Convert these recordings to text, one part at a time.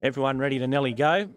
Everyone ready to nearly go?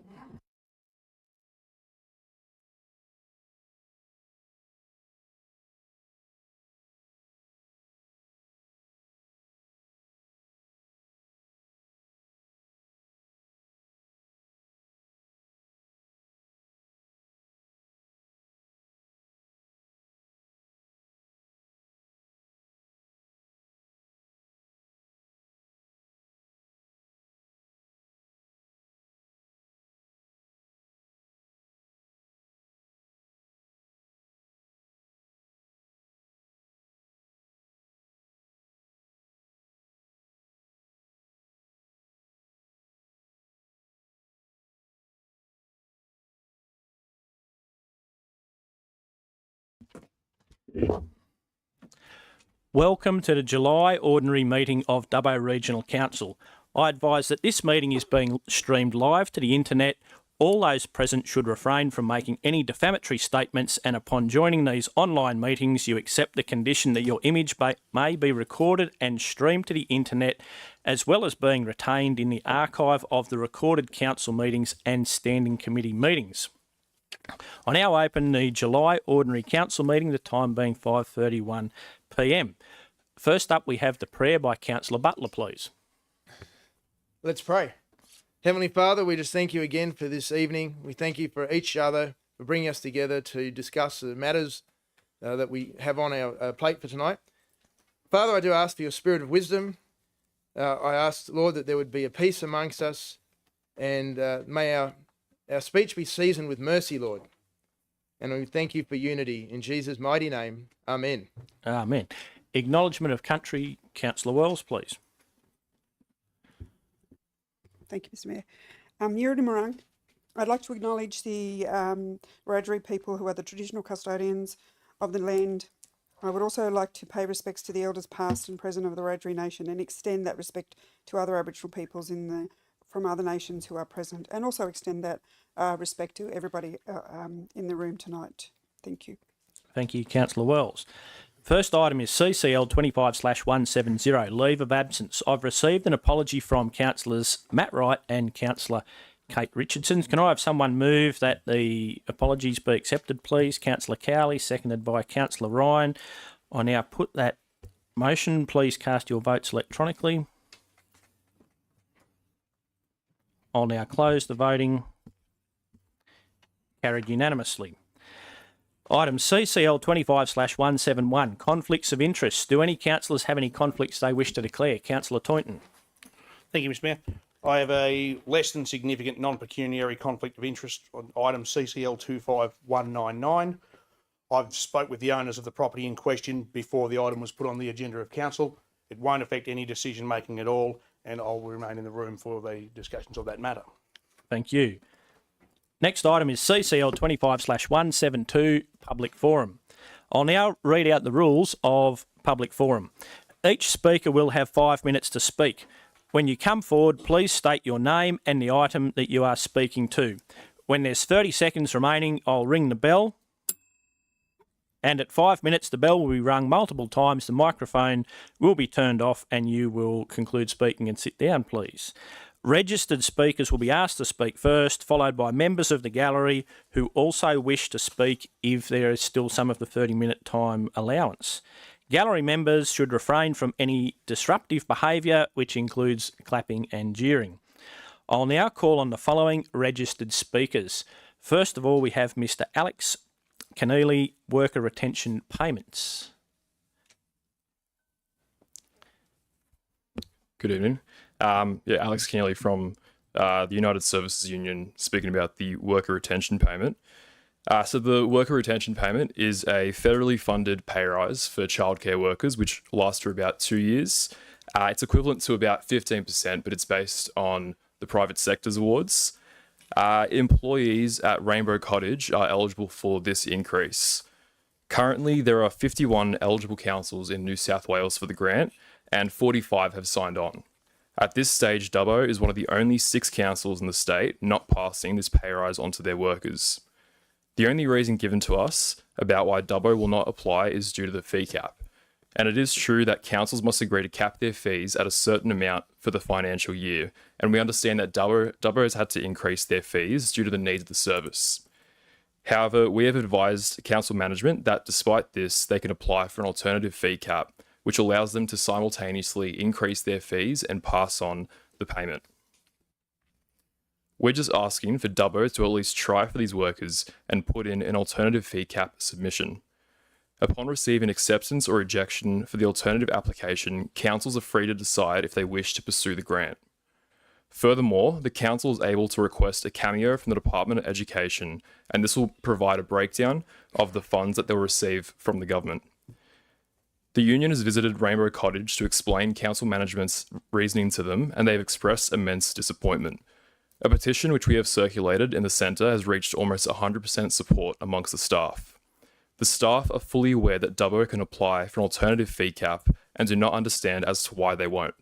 Welcome to the July Ordinary Meeting of Dubbo Regional Council. I advise that this meeting is being streamed live to the internet. All those present should refrain from making any defamatory statements, and upon joining these online meetings you accept the condition that your image may be recorded and streamed to the internet, as well as being retained in the archive of the recorded council meetings and standing committee meetings. I now open the July Ordinary Council meeting, the time being 5:31 p.m. First up, we have the prayer by Councillor Butler, please. Let's pray. Heavenly Father, we just thank you again for this evening. We thank you for each other, for bringing us together to discuss the matters that we have on our plate for tonight. Father, I do ask for your spirit of wisdom. I ask, Lord, that there would be a peace amongst us, and may our speech be seasoned with mercy, Lord. And we thank you for unity. In Jesus' mighty name, amen. Amen. Acknowledgement of country, Councillor Wells, please. Thank you, Mr Mayor. Yiridamarang, I'd like to acknowledge the Wiradjuri people who are the traditional custodians of the land. I would also like to pay respects to the elders past and present of the Wiradjuri Nation and extend that respect to other Aboriginal peoples from other nations who are present, and also extend that respect to everybody in the room tonight. Thank you. Thank you, Councillor Wells. First item is CCL 25/170, leave of absence. I've received an apology from Councillors Matt Wright and Councillor Kate Richardson. Can I have someone move that the apologies be accepted, please? Councillor Cowley, seconded by Councillor Ryan. I now put that motion. Please cast your votes electronically. I'll now close the voting. Carried unanimously. Item CCL 25/171, conflicts of interest. Do any councillors have any conflicts they wish to declare? Councillor Toynton. Thank you, Mr Mayor. I have a less than significant non-pecuniary conflict of interest on item CCL 25199. I've spoke with the owners of the property in question before the item was put on the agenda of council. It won't affect any decision making at all, and I'll remain in the room for the discussions of that matter. Thank you. Next item is CCL 25/172, public forum. I'll now read out the rules of public forum. Each speaker will have 5 minutes to speak. When you come forward, please state your name and the item that you are speaking to. When there's 30 seconds remaining, I'll ring the bell. And at 5 minutes, the bell will be rung multiple times, the microphone will be turned off, and you will conclude speaking and sit down, please. Registered speakers will be asked to speak first, followed by members of the gallery who also wish to speak if there is still some of the 30-minute time allowance. Gallery members should refrain from any disruptive behaviour, which includes clapping and jeering. I'll now call on the following registered speakers. First of all, we have Mr Alex Keneally, Worker Retention Payments. Good evening. Alex Keneally from the United Services Union, speaking about the worker retention payment. So the worker retention payment is a federally funded pay rise for childcare workers, which lasts for about 2 years. It's equivalent to about 15%, but it's based on the private sector's awards. Employees at Rainbow Cottage are eligible for this increase. Currently, there are 51 eligible councils in New South Wales for the grant, and 45 have signed on. At this stage, Dubbo is one of the only 6 councils in the state not passing this pay rise onto their workers. The only reason given to us about why Dubbo will not apply is due to the fee cap. And it is true that councils must agree to cap their fees at a certain amount for the financial year, and we understand that Dubbo has had to increase their fees due to the needs of the service. However, we have advised council management that despite this, they can apply for an alternative fee cap, which allows them to simultaneously increase their fees and pass on the payment. We're just asking for Dubbo to at least try for these workers and put in an alternative fee cap submission. Upon receiving acceptance or rejection for the alternative application, councils are free to decide if they wish to pursue the grant. Furthermore, the council is able to request a cameo from the Department of Education, and this will provide a breakdown of the funds that they'll receive from the government. The union has visited Rainbow Cottage to explain council management's reasoning to them, and they've expressed immense disappointment. A petition which we have circulated in the centre has reached almost 100% support amongst the staff. The staff are fully aware that Dubbo can apply for an alternative fee cap and do not understand as to why they won't.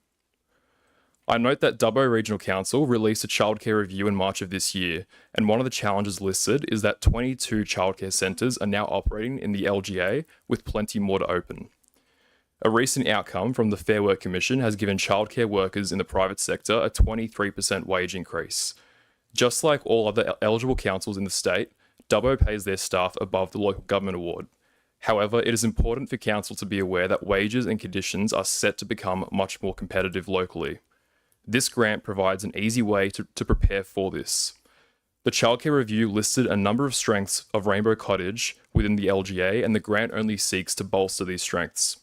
I note that Dubbo Regional Council released a childcare review in March of this year, and one of the challenges listed is that 22 childcare centres are now operating in the LGA, with plenty more to open. A recent outcome from the Fair Work Commission has given childcare workers in the private sector a 23% wage increase. Just like all other eligible councils in the state, Dubbo pays their staff above the local government award. However, it is important for council to be aware that wages and conditions are set to become much more competitive locally. This grant provides an easy way to prepare for this. The childcare review listed a number of strengths of Rainbow Cottage within the LGA, and the grant only seeks to bolster these strengths.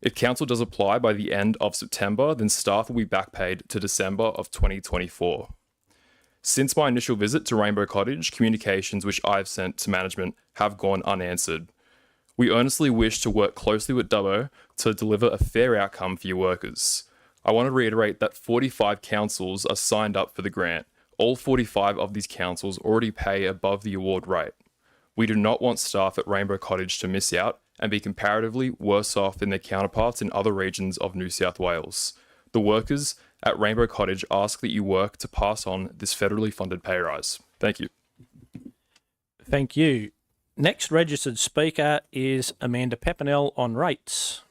If council does apply by the end of September, then staff will be back paid to December of 2024. Since my initial visit to Rainbow Cottage, communications which I've sent to management have gone unanswered. We earnestly wish to work closely with Dubbo to deliver a fair outcome for your workers. I want to reiterate that 45 councils are signed up for the grant. All 45 of these councils already pay above the award rate. We do not want staff at Rainbow Cottage to miss out and be comparatively worse off than their counterparts in other regions of New South Wales. The workers at Rainbow Cottage ask that you work to pass on this federally funded pay rise. Thank you. Thank you. Next registered speaker is Amanda Pepinell on rates.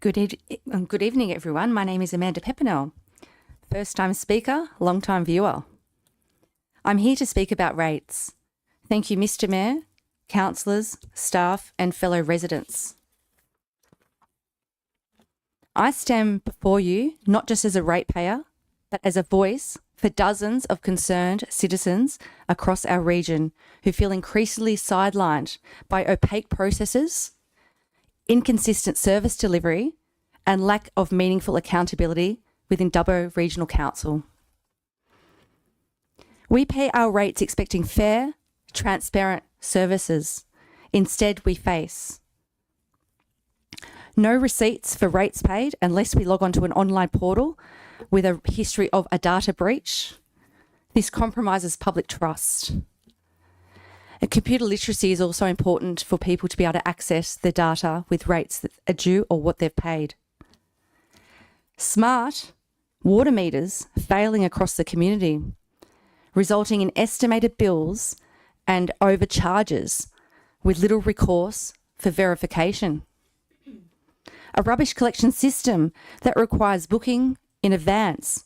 Good evening, everyone. My name is Amanda Pepinell. First-time speaker, long-time viewer. I'm here to speak about rates. Thank you, Mr. Mayor, councillors, staff and fellow residents. I stand before you not just as a ratepayer, but as a voice for dozens of concerned citizens across our region who feel increasingly sidelined by opaque processes, inconsistent service delivery and lack of meaningful accountability within Dubbo Regional Council. We pay our rates expecting fair, transparent services. Instead, we face no receipts for rates paid unless we log onto an online portal with a history of a data breach. This compromises public trust. And computer literacy is also important for people to be able to access the data with rates that are due or what they've paid. Smart water meters failing across the community, resulting in estimated bills and overcharges with little recourse for verification. A rubbish collection system that requires booking in advance,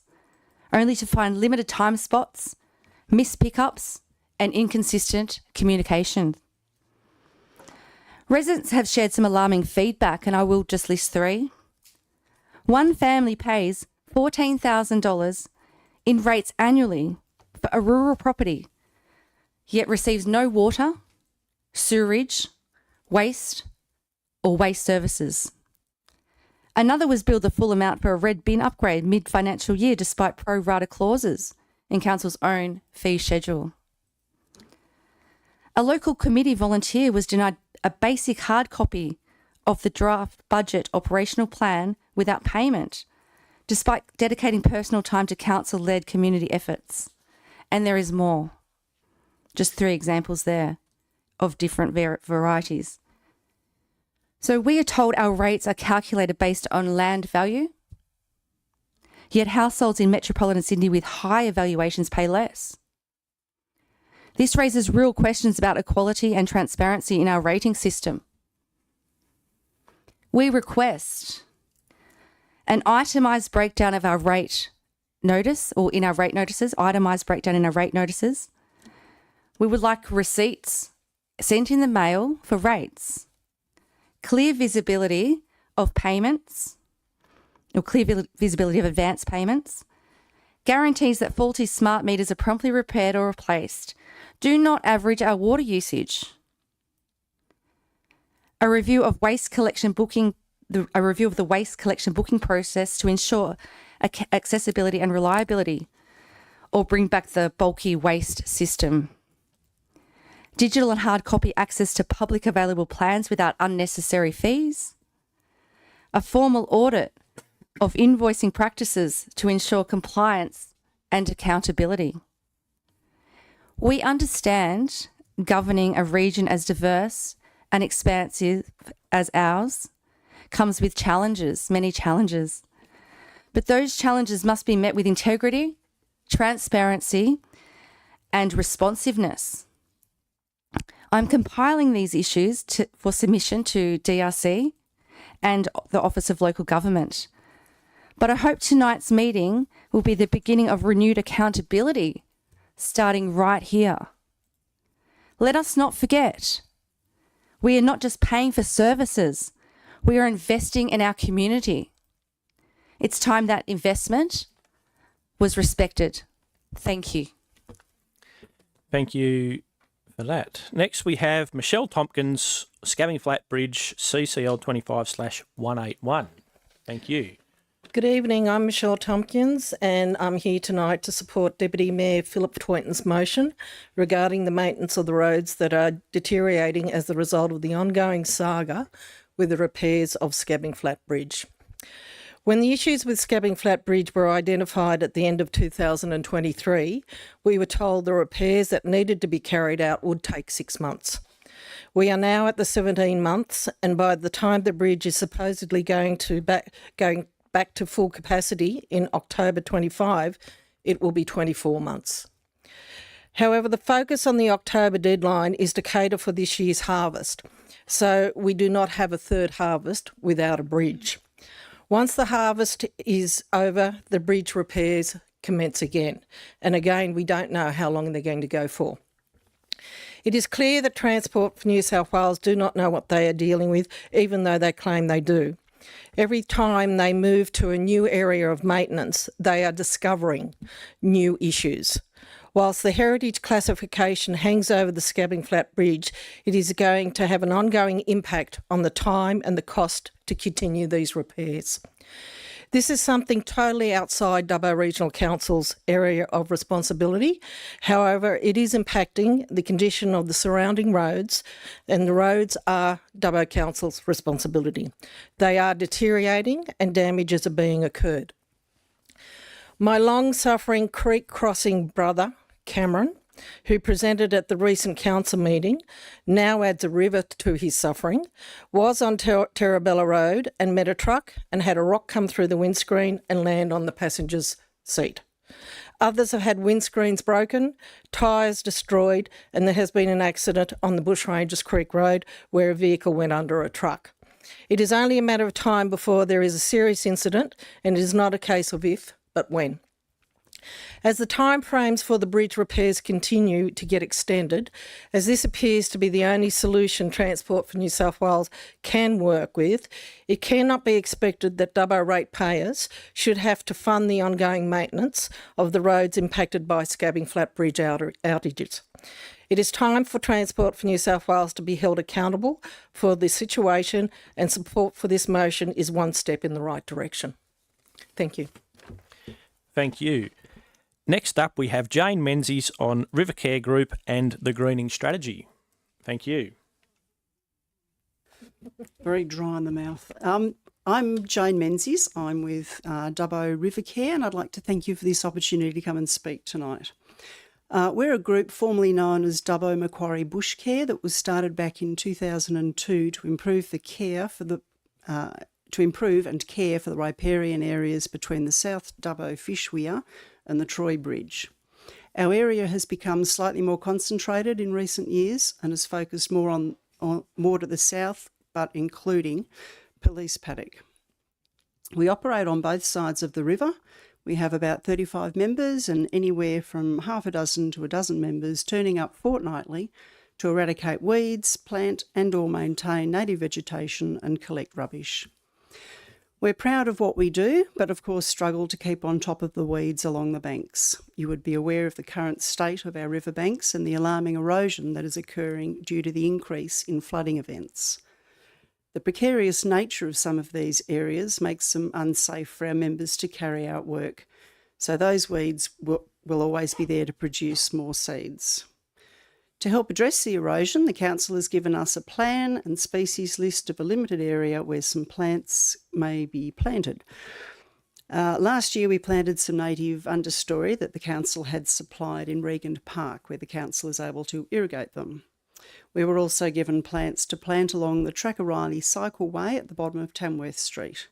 only to find limited time spots, missed pickups, and inconsistent communication. Residents have shared some alarming feedback, and I will just list three. One family pays $14,000 in rates annually for a rural property, yet receives no water, sewerage, waste, or waste services. Another was billed the full amount for a red bin upgrade mid-financial year despite pro rata clauses in council's own fee schedule. A local committee volunteer was denied a basic hard copy of the draft budget operational plan without payment, despite dedicating personal time to council-led community efforts. And there is more. Just three examples there of different varieties. So we are told our rates are calculated based on land value, yet households in metropolitan Sydney with higher valuations pay less. This raises real questions about equality and transparency in our rating system. We request an itemised breakdown of our rate notice, or in our rate notices, itemised breakdown in our rate notices. We would like receipts sent in the mail for rates, clear visibility of payments, or clear visibility of advance payments, guarantees that faulty smart meters are promptly repaired or replaced. Do not average our water usage. A review of waste collection booking, a review of the waste collection booking process to ensure accessibility and reliability, or bring back the bulky waste system. Digital and hard copy access to public available plans without unnecessary fees. A formal audit of invoicing practices to ensure compliance and accountability. We understand governing a region as diverse and expansive as ours comes with challenges, many challenges. But those challenges must be met with integrity, transparency, and responsiveness. I'm compiling these issues for submission to DRC and the Office of Local Government. But I hope tonight's meeting will be the beginning of renewed accountability, starting right here. Let us not forget, we are not just paying for services, we are investing in our community. It's time that investment was respected. Thank you. Thank you for that. Next, we have Michelle Tompkins, Scabbing Flat Bridge, CCL 25/181. Thank you. Good evening, I'm Michelle Tompkins and I'm here tonight to support Deputy Mayor Philip Thornton's motion regarding the maintenance of the roads that are deteriorating as a result of the ongoing saga with the repairs of Scabbing Flat Bridge. When the issues with Scabbing Flat Bridge were identified at the end of 2023, we were told the repairs that needed to be carried out would take 6 months. We are now at the 17 months, and by the time the bridge is supposedly going back to full capacity in October 25, it will be 24 months. However, the focus on the October deadline is to cater for this year's harvest, so we do not have a third harvest without a bridge. Once the harvest is over, the bridge repairs commence again, and again, we don't know how long they're going to go for. It is clear that Transport for New South Wales do not know what they are dealing with, even though they claim they do. Every time they move to a new area of maintenance, they are discovering new issues. Whilst the heritage classification hangs over the Scabbing Flat Bridge, it is going to have an ongoing impact on the time and the cost to continue these repairs. This is something totally outside Dubbo Regional Council's area of responsibility. However, it is impacting the condition of the surrounding roads, and the roads are Dubbo Council's responsibility. They are deteriorating and damages are being occurred. My long-suffering creek crossing brother, Cameron, who presented at the recent council meeting, now adds a river to his suffering, was on Terrabella Road and met a truck and had a rock come through the windscreen and land on the passenger's seat. Others have had windscreens broken, tyres destroyed, and there has been an accident on the Bushrangers Creek Road where a vehicle went under a truck. It is only a matter of time before there is a serious incident, and it is not a case of if, but when. As the timeframes for the bridge repairs continue to get extended, as this appears to be the only solution Transport for New South Wales can work with, it cannot be expected that Dubbo ratepayers should have to fund the ongoing maintenance of the roads impacted by Scabbing Flat Bridge outages. It is time for Transport for New South Wales to be held accountable for this situation, and support for this motion is one step in the right direction. Thank you. Thank you. Next up, we have Jane Menzies on River Care Group and the greening strategy. Thank you. Very dry in the mouth. I'm Jane Menzies. I'm with Dubbo River Care, and I'd like to thank you for this opportunity to come and speak tonight. We're a group formerly known as Dubbo Macquarie Bush Care that was started back in 2002 to improve the care for the to improve and care for the riparian areas between the South Dubbo Fish Weir and the Troy Bridge. Our area has become slightly more concentrated in recent years and has focused more more to the south, but including Police Paddock. We operate on both sides of the river. We have about 35 members and anywhere from half a dozen to a dozen members turning up fortnightly to eradicate weeds, plant and/or maintain native vegetation and collect rubbish. We're proud of what we do, but of course struggle to keep on top of the weeds along the banks. You would be aware of the current state of our riverbanks and the alarming erosion that is occurring due to the increase in flooding events. The precarious nature of some of these areas makes them unsafe for our members to carry out work, so those weeds will always be there to produce more seeds. To help address the erosion, the Council has given us a plan and species list of a limited area where some plants may be planted. Last year we planted some native understory that the Council had supplied in Regent Park, where the Council is able to irrigate them. We were also given plants to plant along the Track-a-Riley cycleway at the bottom of Tamworth Street.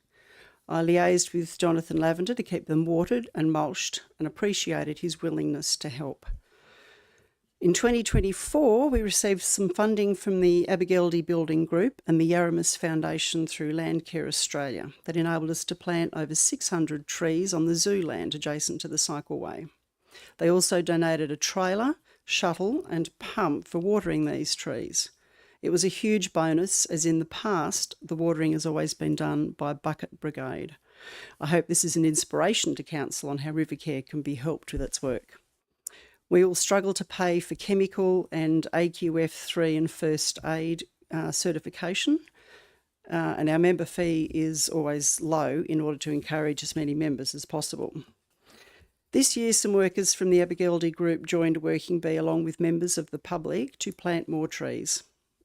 I liaised with Jonathan Lavender to keep them watered and mulched and appreciated his willingness to help. In 2024, we received some funding from the Abergeldy Building Group and the Yarramus Foundation through Landcare Australia that enabled us to plant over 600 trees on the zoo land adjacent to the cycleway. They also donated a trailer, shuttle and pump for watering these trees. It was a huge bonus, as in the past, the watering has always been done by bucket brigade. I hope this is an inspiration to Council on how Rivercare can be helped with its work. We will struggle to pay for chemical and AQF3 and first aid certification, and our member fee is always low in order to encourage as many members as possible. This year, some workers from the Abergeldy Group joined Working Bee along with members of the public to plant more trees.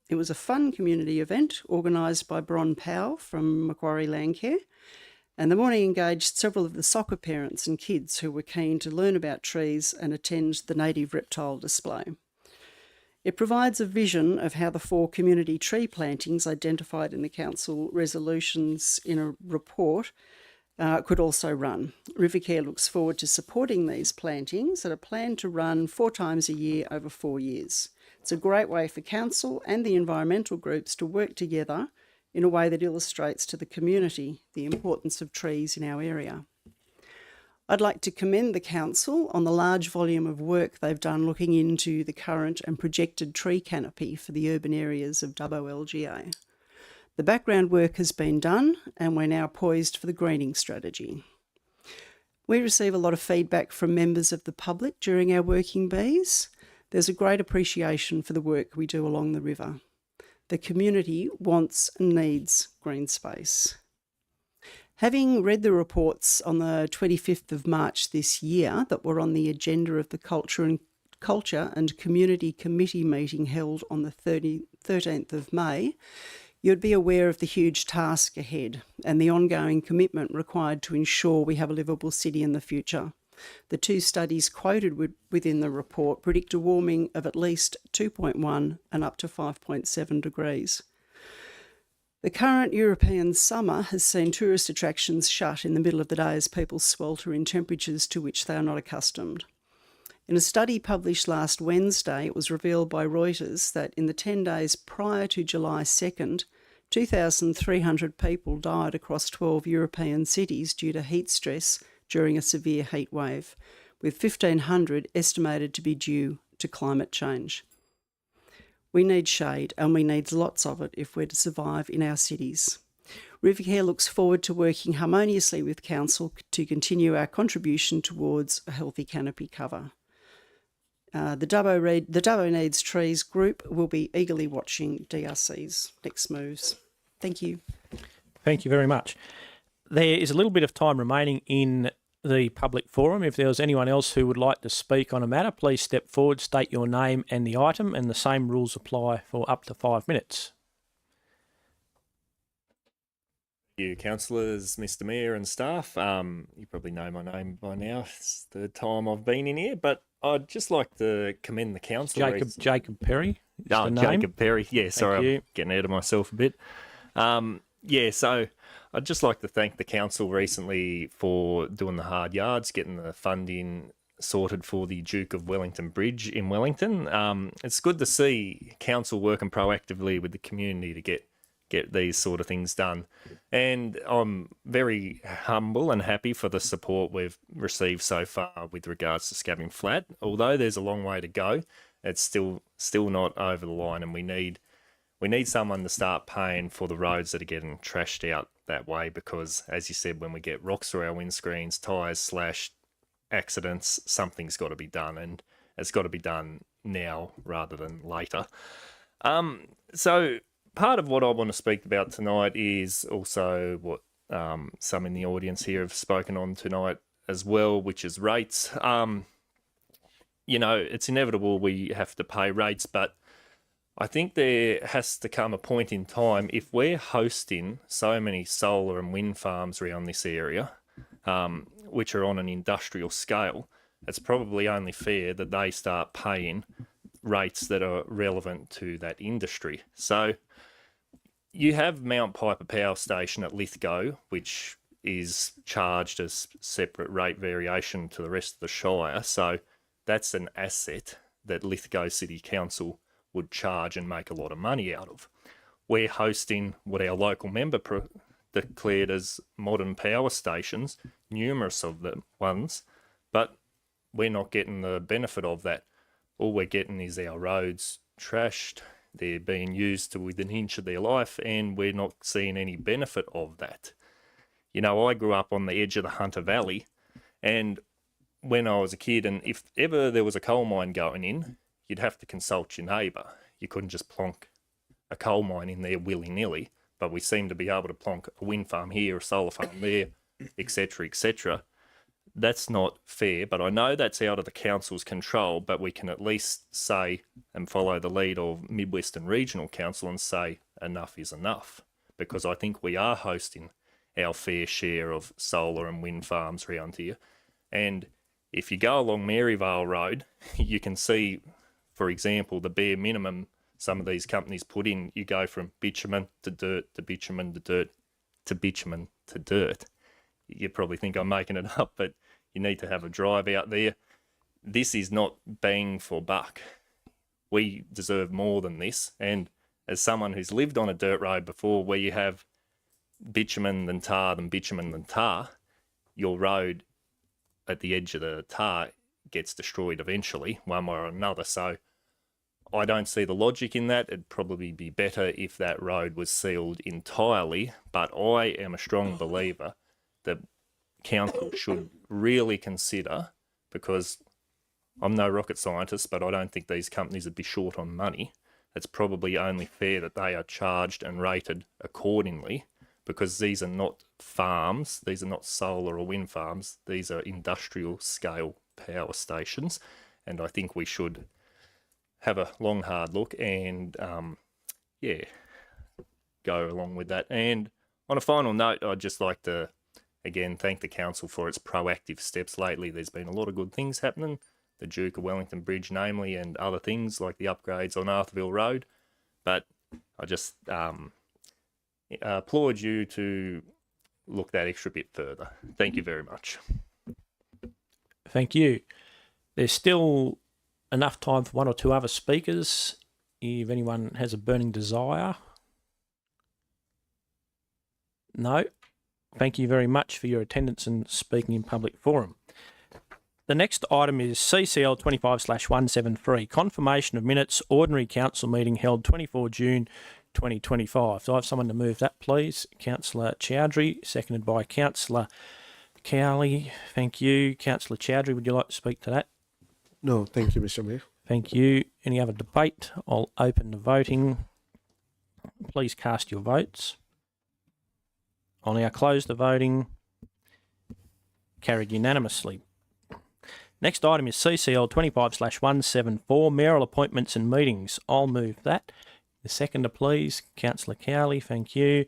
It was a fun community event organised by Bron Powell from Macquarie Landcare, and the morning engaged several of the soccer parents and kids who were keen to learn about trees and attend the native reptile display. It provides a vision of how the 4 community tree plantings identified in the Council resolutions in a report could also run. Rivercare looks forward to supporting these plantings that are planned to run 4 times a year over 4 years. It's a great way for Council and the environmental groups to work together in a way that illustrates to the community the importance of trees in our area. I'd like to commend the Council on the large volume of work they've done looking into the current and projected tree canopy for the urban areas of Dubbo LGA. The background work has been done and we're now poised for the greening strategy. We receive a lot of feedback from members of the public during our working bees. There's a great appreciation for the work we do along the river. The community wants and needs green space. Having read the reports on the 25th of March this year that were on the agenda of the Culture and Community Committee meeting held on the 13th of May, you'd be aware of the huge task ahead and the ongoing commitment required to ensure we have a livable city in the future. The 2 studies quoted within the report predict a warming of at least 2.1 and up to 5.7 degrees. The current European summer has seen tourist attractions shut in the middle of the day as people swelter in temperatures to which they are not accustomed. In a study published last Wednesday, it was revealed by Reuters that in the 10 days prior to July 2nd, 2,300 people died across 12 European cities due to heat stress during a severe heat wave, with 1,500 estimated to be due to climate change. We need shade and we need lots of it if we're to survive in our cities. Rivercare looks forward to working harmoniously with Council to continue our contribution towards a healthy canopy cover. The Dubbo Needs Trees group will be eagerly watching DRC's next moves. Thank you. Thank you very much. There is a little bit of time remaining in the public forum. If there was anyone else who would like to speak on a matter, please step forward, state your name and the item, and the same rules apply for up to 5 minutes. Thank you, councillors, Mr. Mayor and staff. You probably know my name by now. It's the time I've been in here, but I'd just like to commend the council. Jacob Perry. Oh, Jacob Perry. Yeah, sorry, I'm getting out of myself a bit. So I'd just like to thank the council recently for doing the hard yards, getting the funding sorted for the Duke of Wellington Bridge in Wellington. It's good to see council working proactively with the community to get these sort of things done. And I'm very humble and happy for the support we've received so far with regards to Scabbing Flat. Although there's a long way to go, it's still not over the line, and we need someone to start paying for the roads that are getting trashed out that way, because, as you said, when we get rocks through our windscreens, tyres slashed, accidents, something's got to be done, and it's got to be done now rather than later. So part of what I want to speak about tonight is also what some in the audience here have spoken on tonight as well, which is rates. It's inevitable we have to pay rates, but I think there has to come a point in time, if we're hosting so many solar and wind farms around this area, which are on an industrial scale, it's probably only fair that they start paying rates that are relevant to that industry. So you have Mount Piper Power Station at Lithgow, which is charged as separate rate variation to the rest of the Shire. So that's an asset that Lithgow City Council would charge and make a lot of money out of. We're hosting what our local member declared as modern power stations, numerous of them ones, but we're not getting the benefit of that. All we're getting is our roads trashed, they're being used to within an inch of their life, and we're not seeing any benefit of that. I grew up on the edge of the Hunter Valley, and when I was a kid, and if ever there was a coal mine going in, you'd have to consult your neighbour. You couldn't just plonk a coal mine in there willy-nilly, but we seem to be able to plonk a wind farm here, a solar farm there, etc., etc. That's not fair, but I know that's out of the council's control, but we can at least say and follow the lead of Midwestern Regional Council and say enough is enough, because I think we are hosting our fair share of solar and wind farms around here. And if you go along Maryvale Road, you can see, for example, the bare minimum some of these companies put in. You go from bitumen to dirt to bitumen to dirt to bitumen to dirt. You probably think I'm making it up, but you need to have a drive out there. This is not bang for buck. We deserve more than this. And as someone who's lived on a dirt road before, where you have bitumen than tar than bitumen than tar, your road at the edge of the tar gets destroyed eventually, one way or another. So I don't see the logic in that. It'd probably be better if that road was sealed entirely, but I am a strong believer that council should really consider, because I'm no rocket scientist, but I don't think these companies would be short on money. It's probably only fair that they are charged and rated accordingly, because these are not farms, these are not solar or wind farms, these are industrial scale power stations, and I think we should have a long hard look and go along with that. And on a final note, I'd just like to again thank the council for its proactive steps lately. There's been a lot of good things happening, the Duke of Wellington Bridge namely, and other things like the upgrades on Arthurville Road, but I just applaud you to look that extra bit further. Thank you very much. Thank you. There's still enough time for one or two other speakers if anyone has a burning desire. No? Thank you very much for your attendance and speaking in public forum. The next item is CCL 25/173, confirmation of minutes, ordinary council meeting held 24 June 2025. So I have someone to move that, please. Councillor Chowdhury, seconded by Councillor Cowley. Thank you. Councillor Chowdhury, would you like to speak to that? No, thank you, Mr. Mayor. Thank you. Any other debate? I'll open the voting. Please cast your votes. I'll now close the voting. Carried unanimously. Next item is CCL 25/174, mayoral appointments and meetings. I'll move that. The seconder, please. Councillor Cowley, thank you.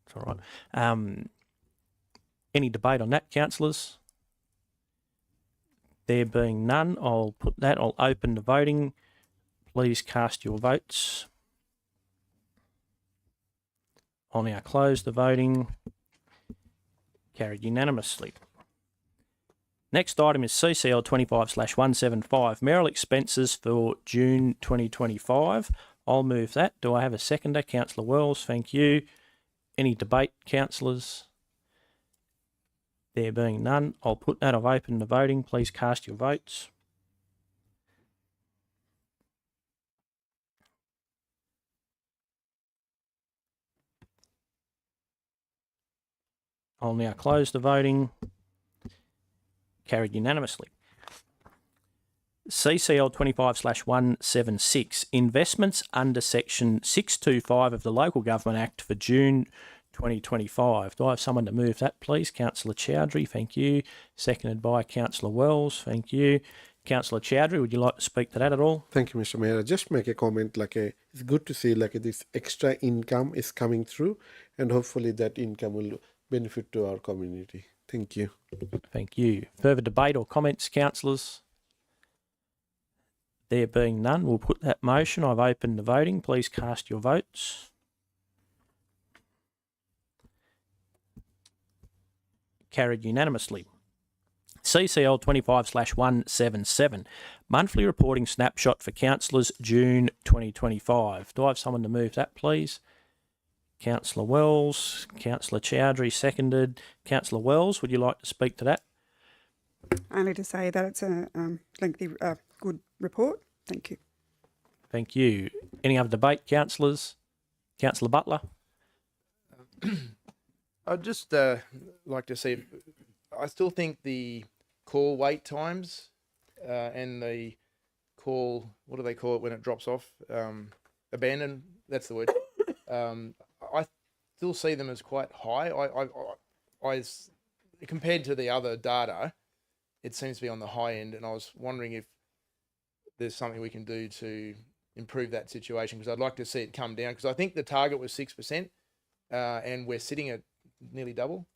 It's all right. Any debate on that, councillors? There being none, I'll put that. I'll open the voting. Please cast your votes. I'll now close the voting. Carried unanimously. Next item is CCL 25/175, Mayoral expenses for June 2025. I'll move that. Do I have a seconder? Councillor Wells, thank you. Any debate, councillors? There being none, I'll put that. I've opened the voting. Please cast your votes. I'll now close the voting. Carried unanimously. CCL 25/176, investments under section 625 of the Local Government Act for June 2025. Do I have someone to move that, please? Councillor Chowdhury, thank you. Seconded by Councillor Wells, thank you. Councillor Chowdhury, would you like to speak to that at all? Thank you, Mr. Mayor. I just make a comment. It's good to see this extra income is coming through, and hopefully that income will benefit to our community. Thank you. Thank you. Further debate or comments, councillors? There being none, we'll put that motion. I've opened the voting. Please cast your votes. Carried unanimously. CCL 25/177, monthly reporting snapshot for councillors June 2025. Do I have someone to move that, please? Councillor Wells, Councillor Chowdhury, seconded. Councillor Wells, would you like to speak to that? Only to say that it's a lengthy, good report. Thank you. Thank you. Any other debate, councillors? Councillor Butler? I'd just like to see, I still think the call wait times and the call, what do they call it when it drops off? Abandon, that's the word. I still see them as quite high. I compared to the other data, it seems to be on the high end, and I was wondering if there's something we can do to improve that situation, because I'd like to see it come down, because I think the target was 6%, and we're sitting at nearly double.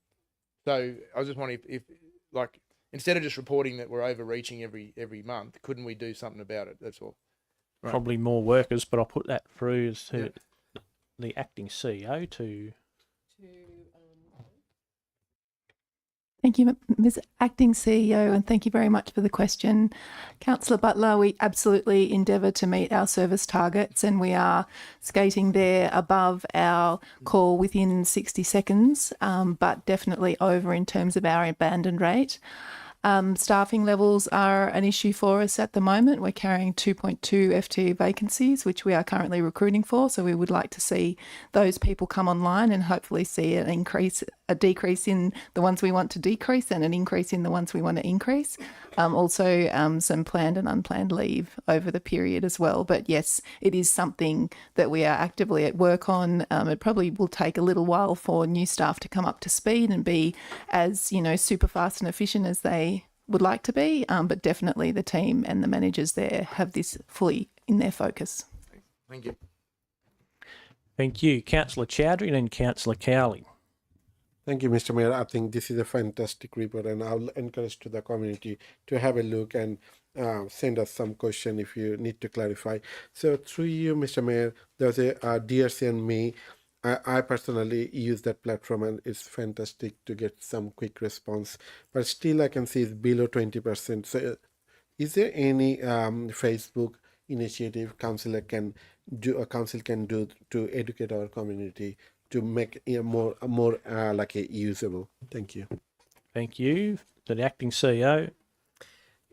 So I was just wondering if like, instead of just reporting that we're overreaching every month, couldn't we do something about it? That's all. Right. Probably more workers, but I'll put that through as to the acting CEO to... Thank you, Ms. Acting CEO, and thank you very much for the question. Councillor Butler, we absolutely endeavour to meet our service targets, and we are skating there above our call within 60 seconds, but definitely over in terms of our abandon rate. Staffing levels are an issue for us at the moment. We're carrying 2.2 FTE vacancies, which we are currently recruiting for. So we would like to see those people come online and hopefully see a decrease in the ones we want to decrease and an increase in the ones we want to increase. Also, some planned and unplanned leave over the period as well. But yes, it is something that we are actively at work on. It probably will take a little while for new staff to come up to speed and be as, super fast and efficient as they would like to be. But definitely the team and the managers there have this fully in their focus. Thank you. Thank you. Councillor Chowdhury and then Councillor Cowley. Thank you, Mr. Mayor. I think this is a fantastic report, and I'll encourage to the community to have a look and send us some question if you need to clarify. So through you, Mr. Mayor, there's a DRC and me. I personally use that platform, and it's fantastic to get some quick response. But still, I can see it's below 20%. So, is there any Facebook initiative council can do to educate our community to make it more usable? Thank you. Thank you. The acting CEO.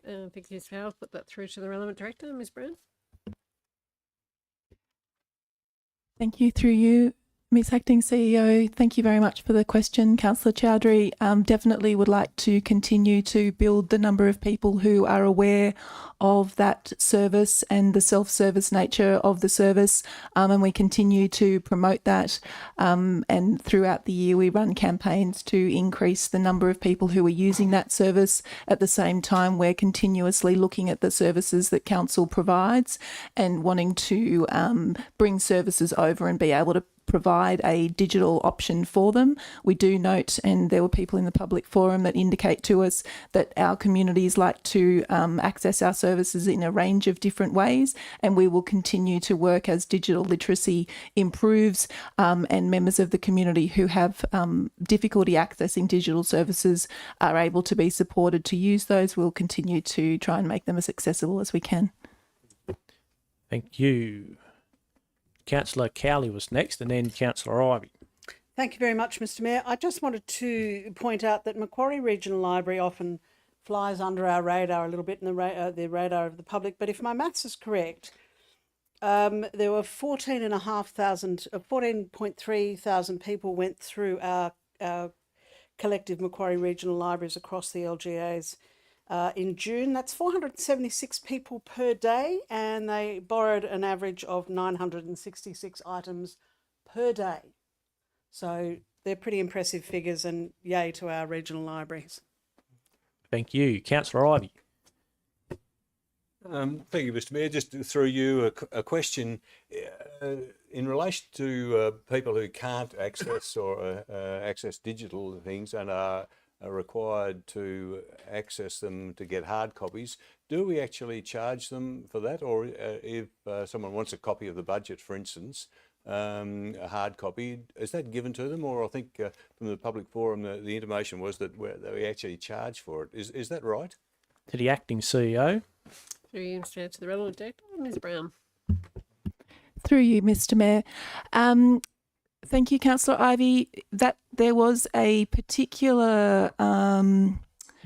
Thank you, Mr. Mayor. I'll put that through to the relevant director, Ms. Brown. Thank you. Through you, Ms. Acting CEO, thank you very much for the question. Councillor Chowdhury, definitely would like to continue to build the number of people who are aware of that service and the self-service nature of the service, and we continue to promote that. And throughout the year, we run campaigns to increase the number of people who are using that service. At the same time, we're continuously looking at the services that council provides and wanting to bring services over and be able to provide a digital option for them. We do note, and there were people in the public forum that indicate to us that our communities like to access our services in a range of different ways, and we will continue to work as digital literacy improves and members of the community who have difficulty accessing digital services are able to be supported to use those. We'll continue to try and make them as accessible as we can. Thank you. Councillor Cowley was next, and then Councillor Ivey. Thank you very much, Mr. Mayor. I just wanted to point out that Macquarie Regional Library often flies under our radar a little bit in the radar of the public, but if my maths is correct, there were 14.3 thousand people went through our collective Macquarie Regional Libraries across the LGAs in June. That's 476 people per day, and they borrowed an average of 966 items per day. So they're pretty impressive figures, and yay to our regional libraries. Thank you. Councillor Ivey. Thank you, Mr. Mayor. Just through you a question in relation to people who can't access or access digital things and are required to access them to get hard copies. Do we actually charge them for that, or if someone wants a copy of the budget, for instance, a hard copy, is that given to them? Or I think from the public forum, the intimation was that we actually charge for it. Is that right? To the acting CEO. Through you, Mr. Chair, to the relevant director, Ms Brown. Through you, Mr. Mayor. Thank you, Councillor Ivey. That there was a particular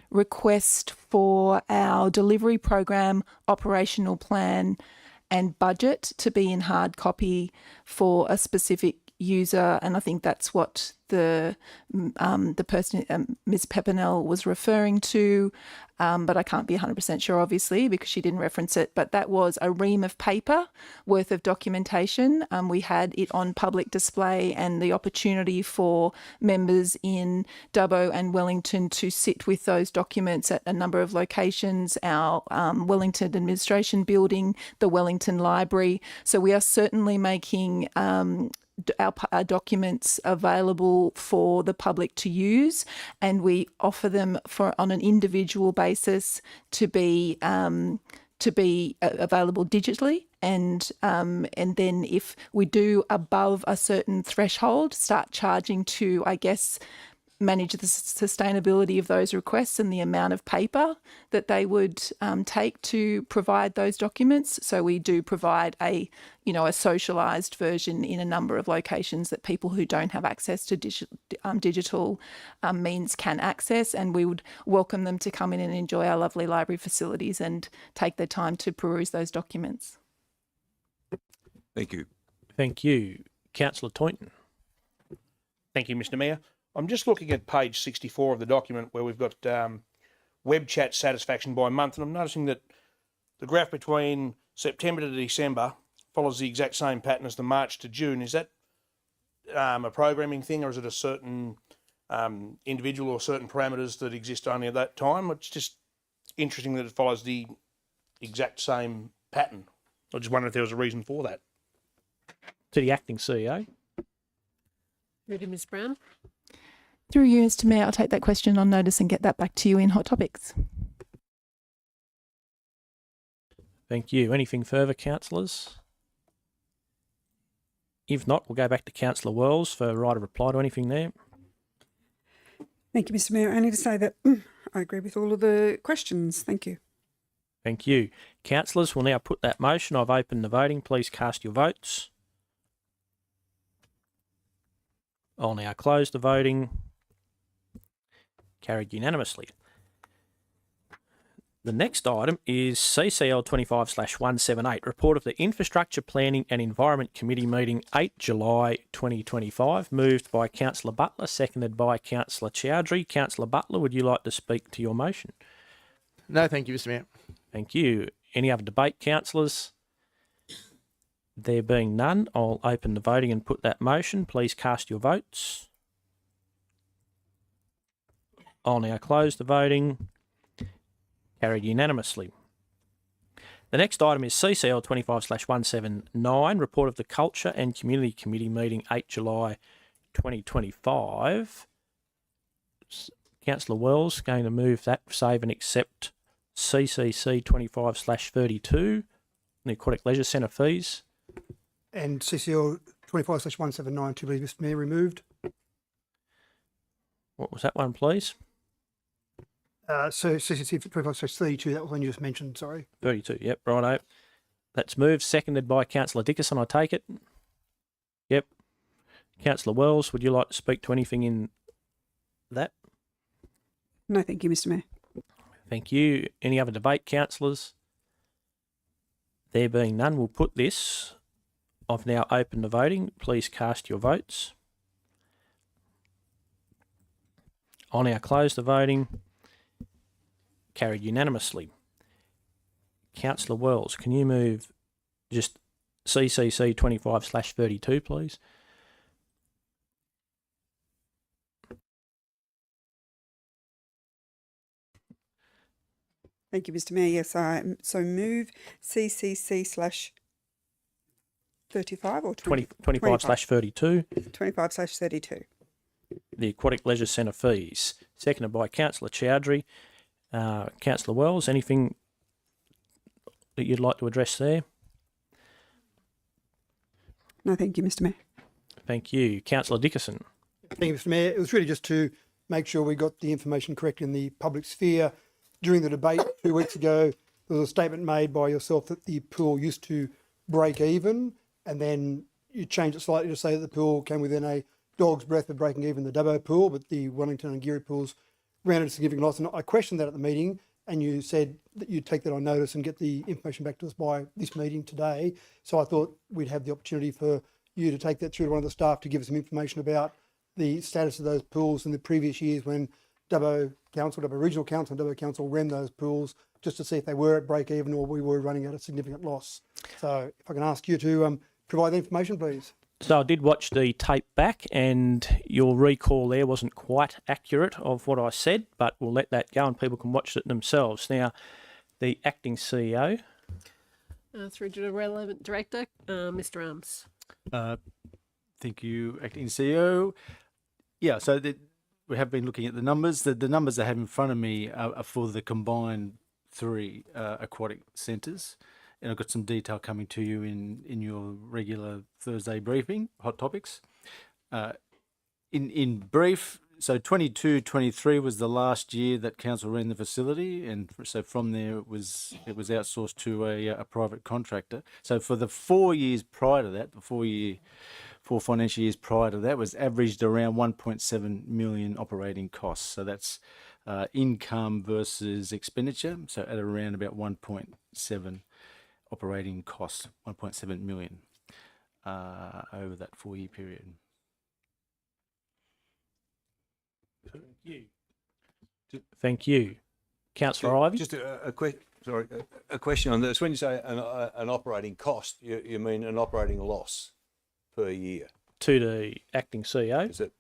request for our delivery program, operational plan and budget to be in hard copy for a specific user, and I think that's what the person, Ms Pepinell, was referring to, but I can't be 100% sure, obviously, because she didn't reference it. But that was a ream of paper worth of documentation. We had it on public display, and the opportunity for members in Dubbo and Wellington to sit with those documents at a number of locations, our Wellington Administration Building, the Wellington Library. So we are certainly making our documents available for the public to use, and we offer them on an individual basis to be available digitally, and then if we do above a certain threshold, start charging to, I guess, manage the sustainability of those requests and the amount of paper that they would take to provide those documents. So we do provide a socialised version in a number of locations that people who don't have access to digital means can access, and we would welcome them to come in and enjoy our lovely library facilities and take their time to peruse those documents. Thank you. Thank you. Councillor Toynton. Thank you, Mr. Mayor. I'm just looking at page 64 of the document where we've got web chat satisfaction by month, and I'm noticing that the graph between September to December follows the exact same pattern as the March to June. Is that a programming thing, or is it a certain individual or certain parameters that exist only at that time? It's just interesting that it follows the exact same pattern. I just wonder if there was a reason for that. To the acting CEO. Through to Ms Brown. Through you, Mr. Mayor, I'll take that question on notice and get that back to you in Hot Topics. Thank you. Anything further, councillors? If not, we'll go back to Councillor Wells for right of reply to anything there. Thank you, Mr. Mayor. I need to say that I agree with all of the questions. Thank you. Thank you. Councillors, we'll now put that motion. I've opened the voting. Please cast your votes. I'll now close the voting. Carried unanimously. The next item is CCL 25/178, report of the Infrastructure Planning and Environment Committee meeting 8 July 2025, moved by Councillor Butler, seconded by Councillor Chowdhury. Councillor Butler, would you like to speak to your motion? No, thank you, Mr. Mayor. Thank you. Any other debate, councillors? There being none, I'll open the voting and put that motion. Please cast your votes. I'll now close the voting. Carried unanimously. The next item is CCL 25/179, report of the Culture and Community Committee meeting 8 July 2025. Councillor Wells going to move that, save and accept CCC 25/32, the Aquatic Leisure Centre fees. And CCL 25/179 to be, Mr Mayor, removed. What was that one, please? So CCC 25/32, that was one you just mentioned, sorry. 32, yep, righto. That's moved, seconded by Councillor Dickerson, I take it? Yep. Councillor Wells, would you like to speak to anything in that? No, thank you, Mr Mayor. Thank you. Any other debate, councillors? There being none, we'll put this. I've now opened the voting. Please cast your votes. I'll now close the voting. Carried unanimously. Councillor Wells, can you move just CCC 25/32, please? Thank you, Mr Mayor. Yes, I so move CCC/35 or 25/32. 25/32. The Aquatic Leisure Centre fees. Seconded by Councillor Chowdhury. Councillor Wells, anything that you'd like to address there? No, thank you, Mr Mayor. Thank you. Councillor Dickerson. Thank you, Mr Mayor. It was really just to make sure we got the information correct in the public sphere. During the debate 2 weeks ago, there was a statement made by yourself that the pool used to break even, and then you changed it slightly to say that the pool came within a dog's breath of breaking even the Dubbo pool, but the Wellington and Geary pools ran at a significant loss. And I questioned that at the meeting, and you said that you'd take that on notice and get the information back to us by this meeting today. So I thought we'd have the opportunity for you to take that through to one of the staff to give us some information about the status of those pools in the previous years when Dubbo Council, Dubbo Regional Council and Dubbo Council ran those pools, just to see if they were at break even or we were running at a significant loss. So if I can ask you to provide the information, please. So I did watch the tape back, and your recall there wasn't quite accurate of what I said, but we'll let that go and people can watch it themselves. Now, the acting CEO. Through to the relevant director, Mr. Arms. Thank you, acting CEO. Yeah, so we have been looking at the numbers. The numbers I have in front of me are for the combined 3 aquatic centres. And I've got some detail coming to you in your regular Thursday briefing, hot topics. In brief, so 22-23 was the last year that council ran the facility, and so from there it was outsourced to a private contractor. So for the 4 years prior to that, the 4 financial years prior to that, was averaged around 1.7 million operating costs. So that's income versus expenditure. So at around about 1.7 operating costs, 1.7 million over that 4-year period. Thank you. Councillor Ivey? Just a question on this. When you say an operating cost, you mean an operating loss per year? To the acting CEO. Is it?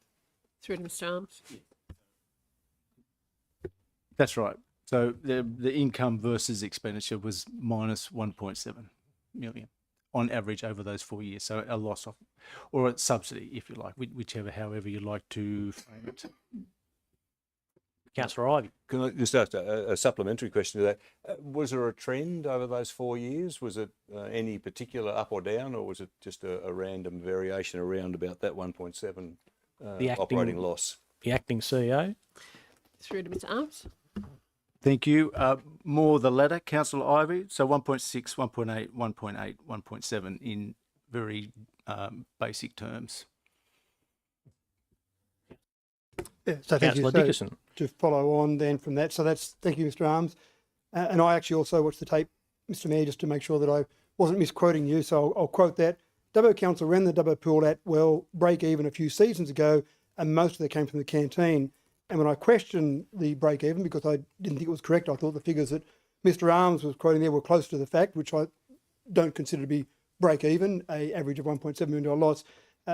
Through to Mr. Arms. That's right. So the income versus expenditure was minus 1.7 million on average over those 4 years. So a loss of, or a subsidy, if you like, however you like to frame it. Councillor Ivey. Can I just ask a supplementary question to that? Was there a trend over those 4 years? Was it any particular up or down, or was it just a random variation around about that 1.7 operating loss? The acting CEO. Through to Mr. Arms. Thank you. More the latter, Councillor Ivey. So 1.6, 1.8, 1.8, 1.7 in very basic terms. Yeah, so thank you. Dickerson. To follow on then from that, so that's, thank you, Mr. Arms. And I actually also watched the tape, Mr. Mayor, just to make sure that I wasn't misquoting you. So I'll quote that. Dubbo Council ran the Dubbo pool at, well, break even a few seasons ago, and most of it came from the canteen. And when I questioned the break even, because I didn't think it was correct, I thought the figures that Mr. Arms was quoting there were close to the fact, which I don't consider to be break even, a average of $1.7 million loss.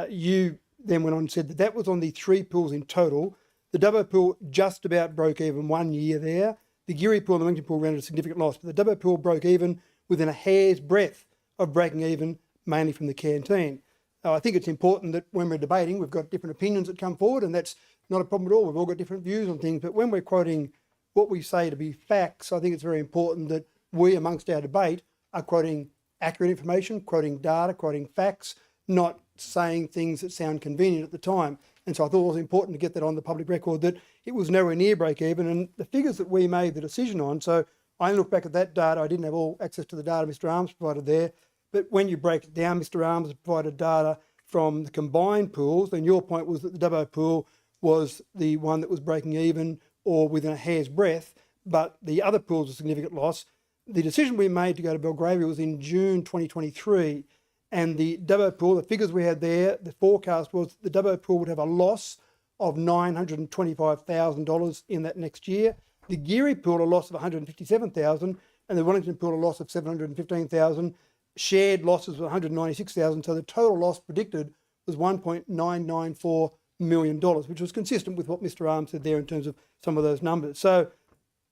You then went on and said that that was on the 3 pools in total. The Dubbo pool just about broke even 1 year there. The Geary pool and the Wellington pool ran at a significant loss, but the Dubbo pool broke even within a hair's breadth of breaking even, mainly from the canteen. I think it's important that when we're debating, we've got different opinions that come forward, and that's not a problem at all. We've all got different views on things, but when we're quoting what we say to be facts, I think it's very important that we, amongst our debate, are quoting accurate information, quoting data, quoting facts, not saying things that sound convenient at the time. And so I thought it was important to get that on the public record, that it was nowhere near break even, and the figures that we made the decision on. So I look back at that data. I didn't have all access to the data Mr. Arms provided there, but when you break it down, Mr. Arms provided data from the combined pools, then your point was that the Dubbo pool was the one that was breaking even or within a hair's breadth, but the other pools a significant loss. The decision we made to go to Belgravia was in June 2023, and the Dubbo pool, the figures we had there, the forecast was the Dubbo pool would have a loss of $925,000 in that next year. The Geary pool a loss of $157,000, and the Wellington pool a loss of $715,000. Shared losses of $196,000. So the total loss predicted was $1.994 million, which was consistent with what Mr. Arms said there in terms of some of those numbers. So,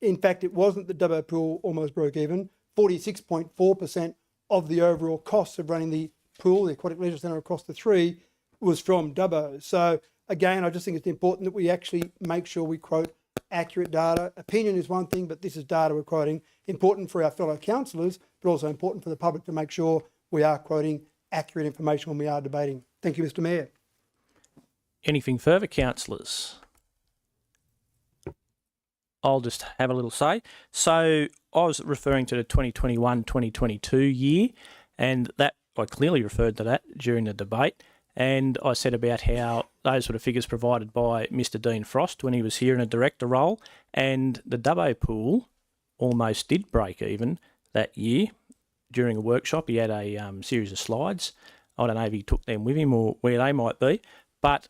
in fact, it wasn't the Dubbo pool almost broke even. 46.4% of the overall costs of running the pool, the Aquatic Leisure Centre across the three, was from Dubbo. So, again, I just think it's important that we actually make sure we quote accurate data. Opinion is one thing, but this is data we're quoting. Important for our fellow councillors, but also important for the public to make sure we are quoting accurate information when we are debating. Thank you, Mr. Mayor. Anything further, councillors? I'll just have a little say. So I was referring to the 2021-2022 year, and that I clearly referred to that during the debate. And I said about how those were the figures provided by Mr. Dean Frost when he was here in a director role, and the Dubbo pool almost did break even that year. During a workshop, he had a series of slides. I don't know if he took them with him or where they might be, but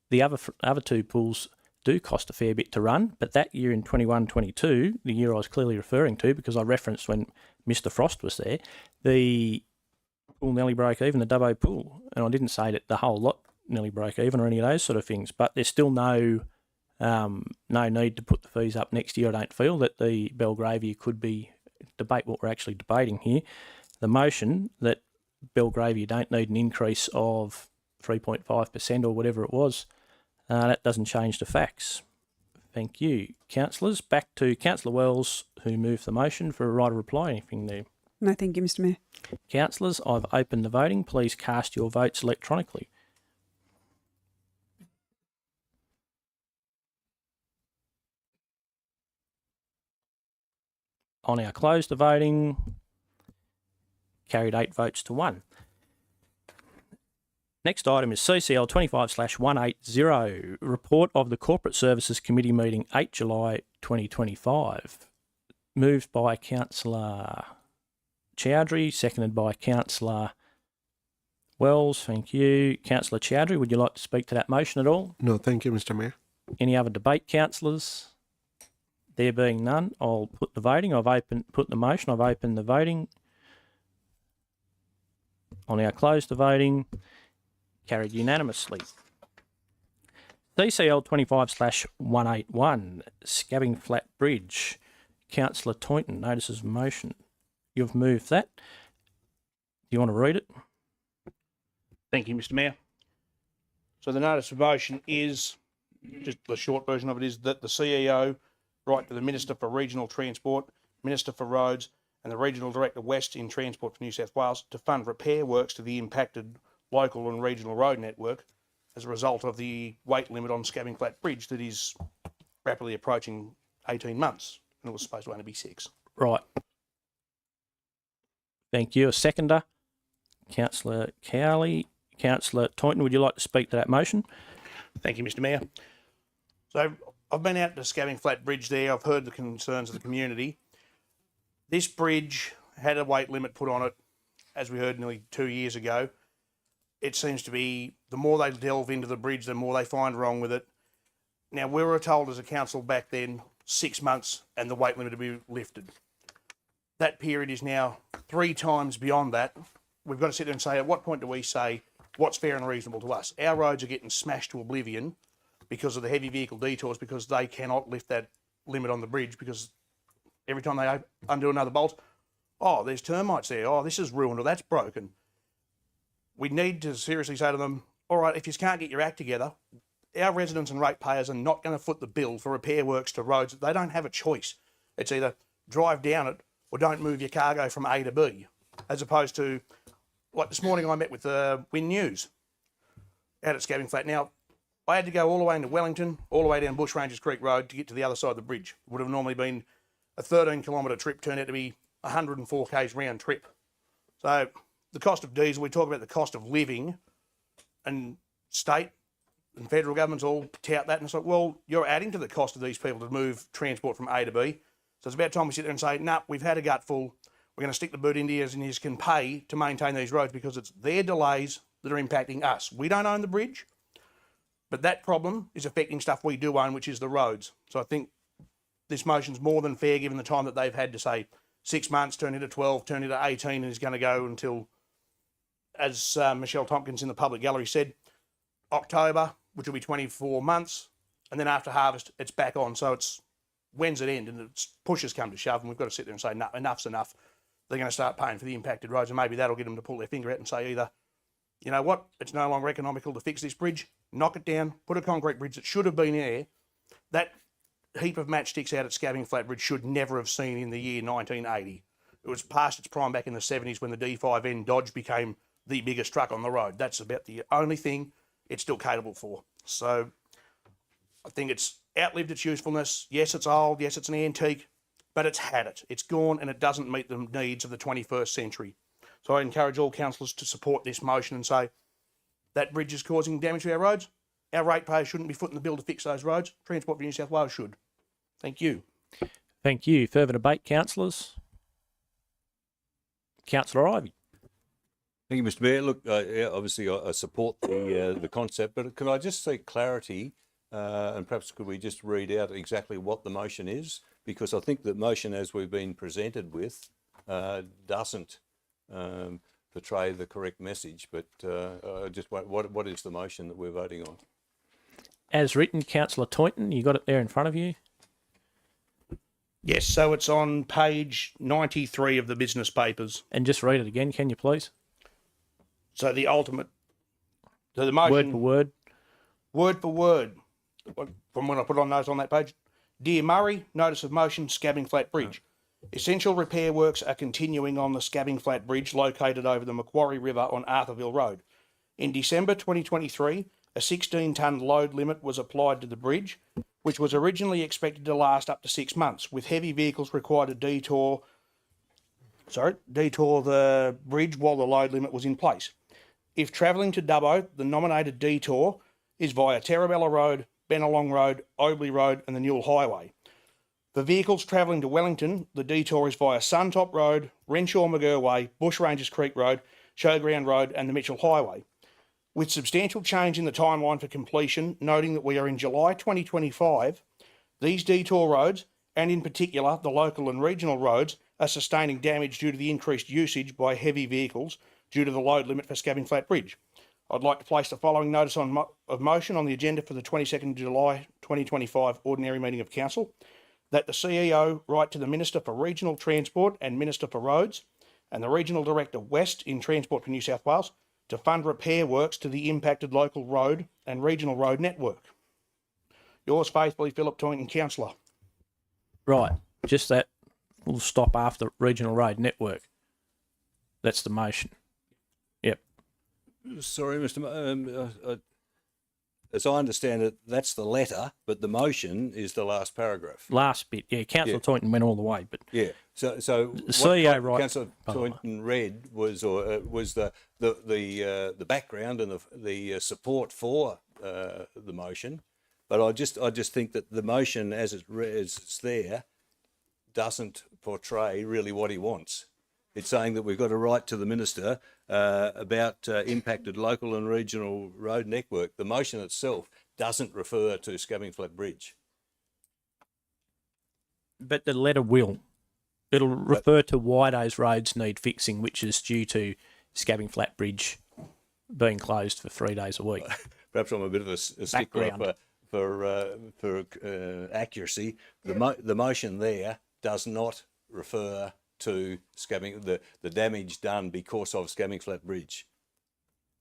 the other two pools do cost a fair bit to run. But that year in 21-22, the year I was clearly referring to, because I referenced when Mr. Frost was there, the pool nearly broke even, the Dubbo pool. And I didn't say that the whole lot nearly broke even or any of those sort of things, but there's still no need to put the fees up next year. I don't feel that the Belgravia could be debate what we're actually debating here. The motion that Belgravia don't need an increase of 3.5% or whatever it was, that doesn't change the facts. Thank you. Councillors, back to Councillor Wells, who moved the motion for a right of reply. Anything there? No, thank you, Mr. Mayor. Councillors, I've opened the voting. Please cast your votes electronically. I'll now close the voting. Carried 8 votes to 1. Next item is CCL 25/180, report of the Corporate Services Committee meeting 8 July 2025. Moved by Councillor Chowdhury, seconded by Councillor Wells. Thank you. Councillor Chowdhury, would you like to speak to that motion at all? No, thank you, Mr. Mayor. Any other debate, councillors? There being none, I'll put the voting. I've opened the voting. I'll now close the voting. Carried unanimously. CCL 25/181, Scabbing Flat Bridge. Councillor Toynton, notices of motion. You've moved that. Do you want to read it? Thank you, Mr. Mayor. So the notice of motion is, just the short version of it is that the CEO write to the Minister for Regional Transport, Minister for Roads, and the Regional Director West in Transport for New South Wales to fund repair works to the impacted local and regional road network as a result of the weight limit on Scabbing Flat Bridge that is rapidly approaching 18 months, and it was supposed to only be 6. Right. Thank you. A seconder, Councillor Cowley. Councillor Toynton, would you like to speak to that motion? Thank you, Mr. Mayor. So I've been out to Scabbing Flat Bridge there. I've heard the concerns of the community. This bridge had a weight limit put on it, as we heard, nearly 2 years ago. It seems to be, the more they delve into the bridge, the more they find wrong with it. Now, we were told as a council back then 6 months and the weight limit to be lifted. That period is now 3 times beyond that. We've got to sit there and say, at what point do we say what's fair and reasonable to us? Our roads are getting smashed to oblivion because of the heavy vehicle detours, because they cannot lift that limit on the bridge, because every time they undo another bolt, oh, there's termites there, oh, this is ruined or that's broken. We need to seriously say to them, all right, if you can't get your act together, our residents and ratepayers are not going to foot the bill for repair works to roads. They don't have a choice. It's either drive down it or don't move your cargo from A to B, as opposed to, like this morning I met with Win News out at Scabbing Flat. Now, I had to go all the way into Wellington, all the way down Bushrangers Creek Road to get to the other side of the bridge. It would have normally been a 13-kilometre trip, turned out to be 104 k's round trip. So the cost of diesel, we talk about the cost of living, and state and federal governments all tout that, and it's like, well, you're adding to the cost of these people to move transport from A to B. So it's about time we sit there and say, nah, we've had a gutful. We're going to stick the boot into you, and you can pay to maintain these roads because it's their delays that are impacting us. We don't own the bridge, but that problem is affecting stuff we do own, which is the roads. So I think this motion's more than fair given the time that they've had to say 6 months, turn into 12, turn into 18, and is going to go until, as Michelle Tompkins in the public gallery said, October, which will be 24 months, and then after harvest, it's back on. So it's, when's it end? And it's pushes come to shove, and we've got to sit there and say, no, enough's enough. They're going to start paying for the impacted roads, and maybe that'll get them to pull their finger out and say either, you know what, it's no longer economical to fix this bridge, knock it down, put a concrete bridge that should have been there. That heap of matchsticks out at Scabbing Flat Bridge should never have seen in the year 1980. It was past its prime back in the 70s when the D5N Dodge became the biggest truck on the road. That's about the only thing it's still capable for. So I think it's outlived its usefulness. Yes, it's old. Yes, it's an antique, but it's had it. It's gone, and it doesn't meet the needs of the 21st century. So I encourage all councillors to support this motion and say that bridge is causing damage to our roads. Our ratepayers shouldn't be footing the bill to fix those roads. Transport for New South Wales should. Thank you. Thank you. Further debate, councillors? Councillor Ivey. Thank you, Mr. Mayor. Look, yeah, obviously I support the concept, but could I just seek clarity, and perhaps could we just read out exactly what the motion is? Because I think the motion, as we've been presented with, doesn't portray the correct message. But just what is the motion that we're voting on? As written, Councillor Toynton, you got it there in front of you. Yes, so it's on page 93 of the business papers. And just read it again, can you please? So the ultimate, so the motion, word for word, from when I put on those on that page. Dear Murray, notice of motion, Scabbing Flat Bridge. Essential repair works are continuing on the Scabbing Flat Bridge located over the Macquarie River on Arthurville Road. In December 2023, a 16-tonne load limit was applied to the bridge, which was originally expected to last up to 6 months, with heavy vehicles required to detour the bridge while the load limit was in place. If travelling to Dubbo, the nominated detour is via Terrabella Road, Bennelong Road, Obley Road and the Newell Highway. For vehicles travelling to Wellington, the detour is via Suntop Road, Renshaw McGurr Way, Bushrangers Creek Road, Showground Road and the Mitchell Highway. With substantial change in the timeline for completion, noting that we are in July 2025, these detour roads, and in particular the local and regional roads, are sustaining damage due to the increased usage by heavy vehicles due to the load limit for Scabbing Flat Bridge. I'd like to place the following notice of motion on the agenda for the 22nd July 2025 Ordinary Meeting of Council, that the CEO write to the Minister for Regional Transport and Minister for Roads and the Regional Director West in Transport for New South Wales to fund repair works to the impacted local road and regional road network. Yours faithfully, Philip Toynton, Councillor. Right, just that will stop after regional road network. That's the motion. Yep. Sorry, as I understand it, that's the letter, but the motion is the last paragraph. Last bit, yeah. Councillor Toynton went all the way, but yeah. So the CEO right. Councillor Toynton read was the background and the support for the motion, but I just think that the motion as it's there doesn't portray really what he wants. It's saying that we've got to write to the Minister about impacted local and regional road network. The motion itself doesn't refer to Scabbing Flat Bridge. But the letter will. It'll refer to why those roads need fixing, which is due to Scabbing Flat Bridge being closed for 3 days a week. Perhaps I'm a bit of a stickler for accuracy. The motion there does not refer to Scabbing, the damage done because of Scabbing Flat Bridge.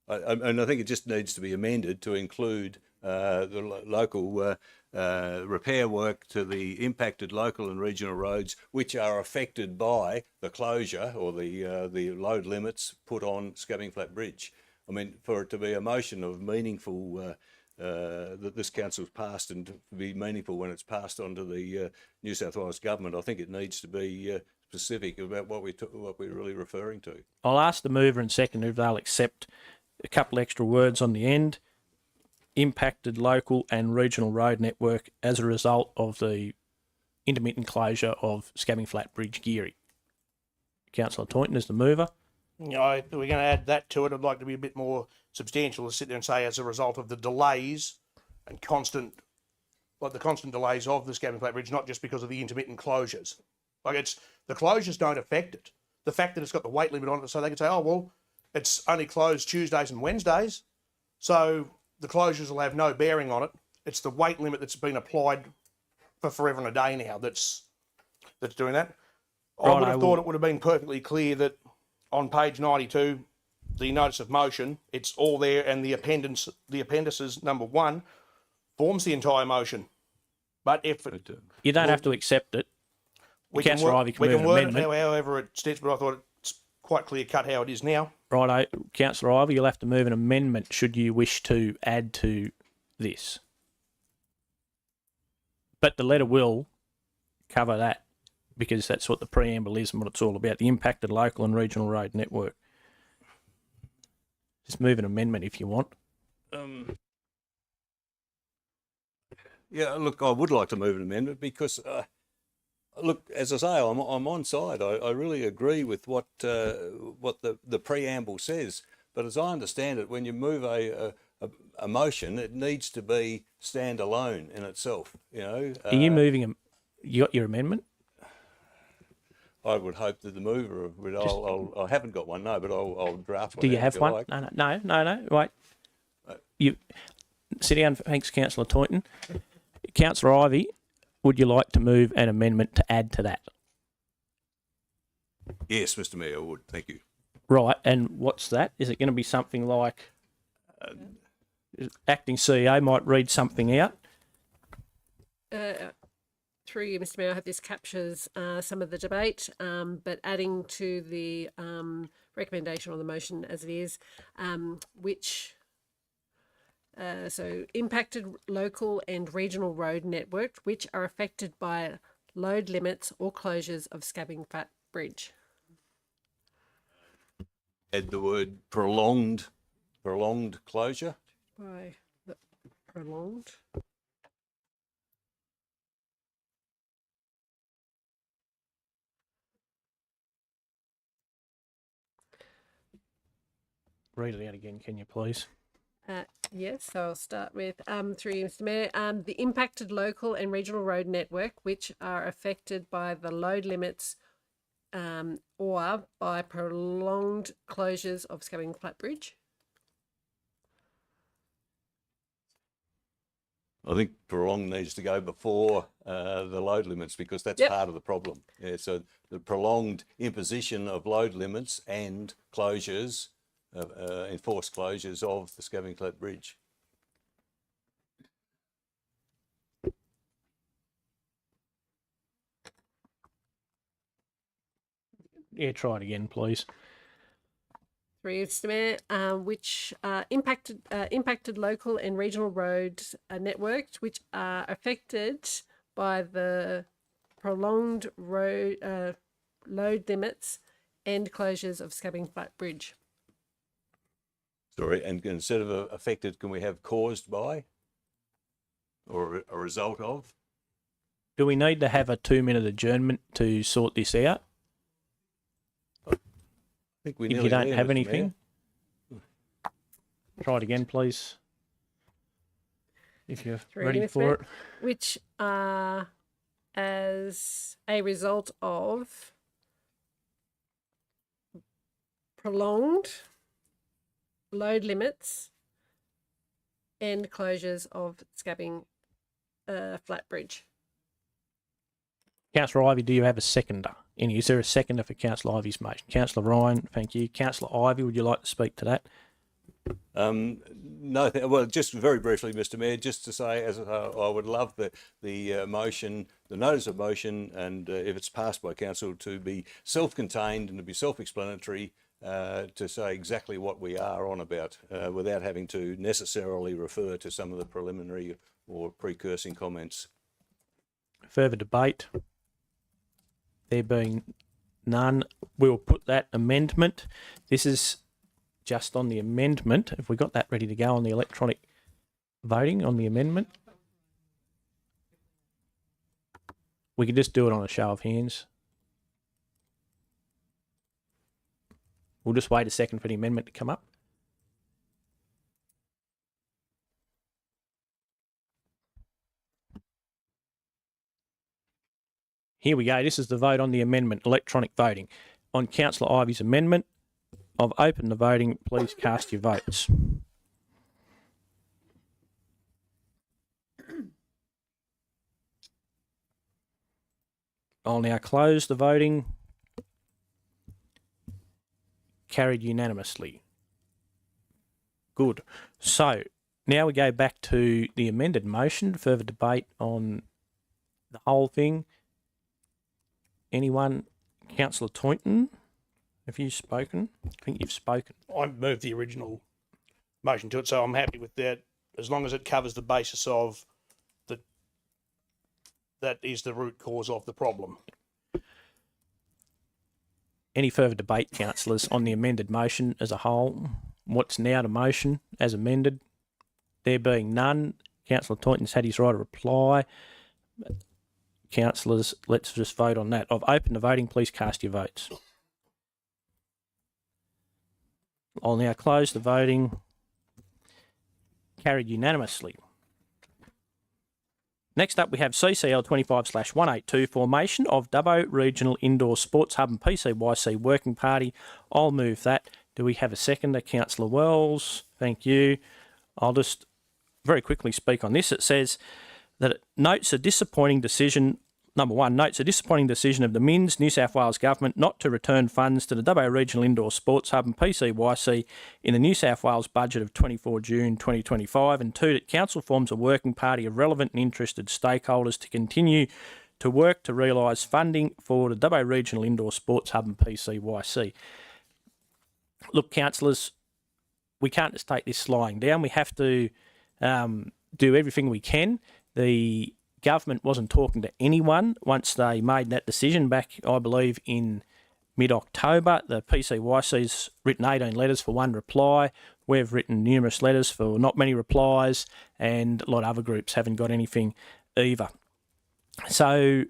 And I think it just needs to be amended to include the local repair work to the impacted local and regional roads which are affected by the closure or the load limits put on Scabbing Flat Bridge. I mean, for it to be a motion of meaningful that this council's passed and to be meaningful when it's passed on to the New South Wales government, I think it needs to be specific about what we're really referring to. I'll ask the mover and seconder if they'll accept a couple extra words on the end. Impacted local and regional road network as a result of the intermittent closure of Scabbing Flat Bridge, Geary. Councillor Toynton is the mover. We're going to add that to it. I'd like to be a bit more substantial to sit there and say as a result of the delays and the constant delays of the Scabbing Flat Bridge, not just because of the intermittent closures. Like the closures don't affect it. The fact that it's got the weight limit on it, so they can say, oh, well, it's only closed Tuesdays and Wednesdays, so the closures will have no bearing on it. It's the weight limit that's been applied for forever and a day now that's doing that. I would have thought it would have been perfectly clear that on page 92, the notice of motion, it's all there, and the appendices number 1 forms the entire motion. But if you don't have to accept it, Councillor Ivey can move an amendment. It however it sits, but I thought it's quite clear cut how it is now. Righto, Councillor Ivey, you'll have to move an amendment should you wish to add to this. But the letter will cover that because that's what the preamble is and what it's all about, the impacted local and regional road network. Just move an amendment if you want. Yeah, look, I would like to move an amendment because, look, as I say, I'm on side. I really agree with what the preamble says. But as I understand it, when you move a motion, it needs to be standalone in itself. You know. Are you moving you got your amendment? I would hope that the mover would. I haven't got one, no, but I'll draft one. Do you have one? Like. No. Wait. You sit down. Thanks, Councillor Toynton. Councillor Ivey, would you like to move an amendment to add to that? Yes, Mr. Mayor, I would. Thank you. Right, and what's that? Is it going to be something like acting CEO might read something out? Through you, Mr. Mayor, I hope this captures some of the debate, but adding to the recommendation on the motion as it is, which so impacted local and regional road network which are affected by load limits or closures of Scabbing Flat Bridge. Add the word prolonged closure. By the prolonged. Read it out again, can you please? Yes, so I'll start with, through you, Mr. Mayor, the impacted local and regional road network which are affected by the load limits or by prolonged closures of Scabbing Flat Bridge. I think prolonged needs to go before the load limits because that's part of the problem. Yeah, so the prolonged imposition of load limits and closures, enforced closures of the Scabbing Flat Bridge. Yeah, try it again, please. Through you, Mr. Mayor, which impacted local and regional road networks which are affected by the prolonged road load limits and closures of Scabbing Flat Bridge. Sorry, and instead of affected, can we have caused by or a result of? Do we need to have a 2-minute adjournment to sort this out? I think we if you don't have anything. Try it again, please. If you're ready for it. Which are as a result of prolonged load limits and closures of Scabbing Flat Bridge. Councillor Ivey, do you have a seconder? Is there a seconder for Councillor Ivy's motion? Councillor Ryan, thank you. Councillor Ivy, would you like to speak to that? No, well, just very briefly, Mr. Mayor, just to say, as I would love the motion, the notice of motion, and if it's passed by council, to be self-contained and to be self-explanatory, to say exactly what we are on about, without having to necessarily refer to some of the preliminary or precursing comments. Further debate? There being none, we'll put that amendment. This is just on the amendment. Have we got that ready to go on the electronic voting on the amendment? We could just do it on a show of hands. We'll just wait a second for the amendment to come up. Here we go. This is the vote on the amendment, electronic voting. On Councillor Ivy's amendment, I've opened the voting. Please cast your votes. I'll now close the voting. Carried unanimously. Good. So now we go back to the amended motion. Further debate on the whole thing. Anyone? Councillor Toynton, have you spoken? I think you've spoken. I moved the original motion to it, so I'm happy with that, as long as it covers the basis of that is the root cause of the problem. Any further debate, councillors, on the amended motion as a whole? What's now the motion as amended? There being none, Councillor Toynton's had his right to reply. Councillors, let's just vote on that. I've opened the voting. Please cast your votes. I'll now close the voting. Carried unanimously. Next up, we have CCL 25/182, formation of Dubbo Regional Indoor Sports Hub and PCYC Working Party. I'll move that. Do we have a seconder? Councillor Wells, thank you. I'll just very quickly speak on this. It says that it notes a disappointing decision. Number one, notes a disappointing decision of the MINS New South Wales Government not to return funds to the Dubbo Regional Indoor Sports Hub and PCYC in the New South Wales budget of 24 June 2025, and two, that Council forms a working party of relevant and interested stakeholders to continue to work to realise funding for the Dubbo Regional Indoor Sports Hub and PCYC. Look, councillors, we can't just take this lying down. We have to do everything we can. The government wasn't talking to anyone once they made that decision back, I believe, in mid-October. The PCYC's written 18 letters for one reply. We've written numerous letters for not many replies, and a lot of other groups haven't got anything either. So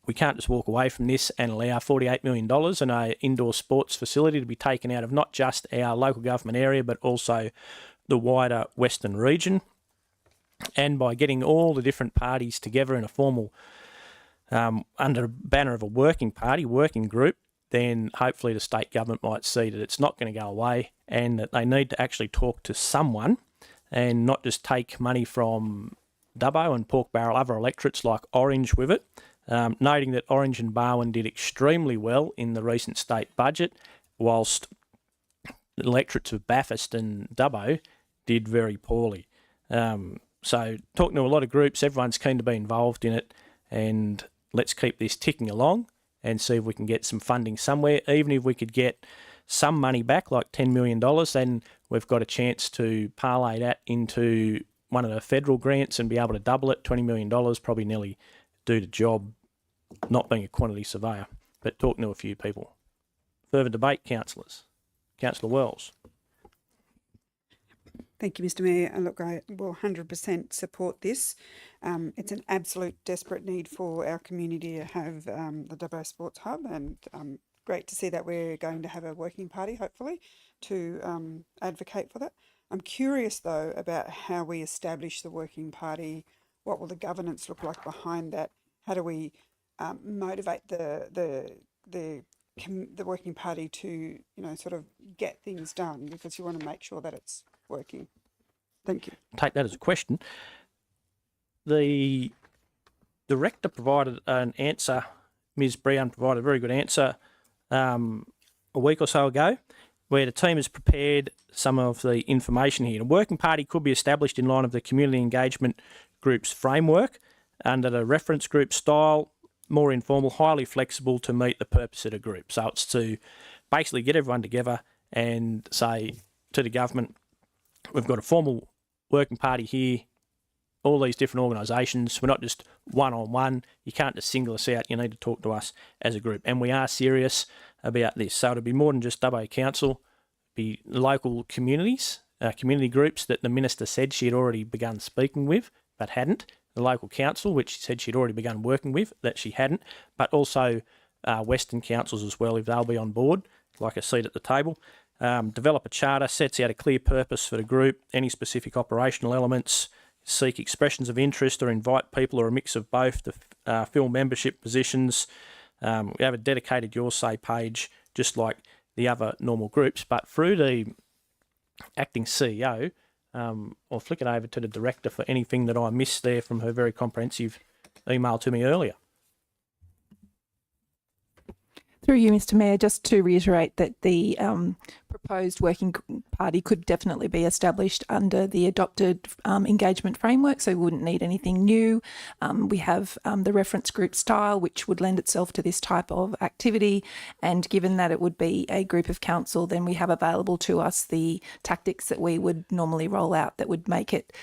we can't just walk away from this and allow $48 million in an indoor sports facility to be taken out of not just our local government area, but also the wider Western region. And by getting all the different parties together in a formal, under a banner of a working party, working group, then hopefully the state government might see that it's not going to go away and that they need to actually talk to someone and not just take money from Dubbo and Pork Barrel, other electorates like Orange with it, noting that Orange and Barwon did extremely well in the recent state budget, whilst the electorates of Bathurst and Dubbo did very poorly. So talking to a lot of groups, everyone's keen to be involved in it, and let's keep this ticking along and see if we can get some funding somewhere. Even if we could get some money back, like $10 million, then we've got a chance to parlay that into one of the federal grants and be able to double it. $20 million probably nearly do the job, not being a quantity surveyor, but talking to a few people. Further debate, councillors. Councillor Wells. Thank you, Mr. Mayor. And look, I will 100% support this. It's an absolute desperate need for our community to have the Dubbo Sports Hub, and great to see that we're going to have a working party, hopefully, to advocate for that. I'm curious, though, about how we establish the working party. What will the governance look like behind that? How do we motivate the working party to, sort of get things done, because you want to make sure that it's working. Thank you. Take that as a question. The director provided an answer Ms Brown provided a very good answer a week or so ago, where the team has prepared some of the information here. A working party could be established in line of the community engagement group's framework under the reference group style, more informal, highly flexible to meet the purpose of the group. So it's to basically get everyone together and say to the government, we've got a formal working party here, all these different organisations. We're not just one-on-one. You can't just single us out. You need to talk to us as a group. And we are serious about this. So it'll be more than just Dubbo Council, be local communities, community groups that the Minister said she had already begun speaking with, but hadn't. The local council, which she said she'd already begun working with, that she hadn't. But also Western councils as well, if they'll be on board, like a seat at the table. Develop a charter, sets out a clear purpose for the group, any specific operational elements, seek expressions of interest or invite people or a mix of both to fill membership positions. We have a dedicated Your Say page, just like the other normal groups. But through the acting CEO, I'll flick it over to the director for anything that I missed there from her very comprehensive email to me earlier. Through you, Mr Mayor, just to reiterate that the proposed working party could definitely be established under the adopted engagement framework, so we wouldn't need anything new. We have the reference group style, which would lend itself to this type of activity, and given that it would be a group of council, then we have available to us the tactics that we would normally roll out that would make it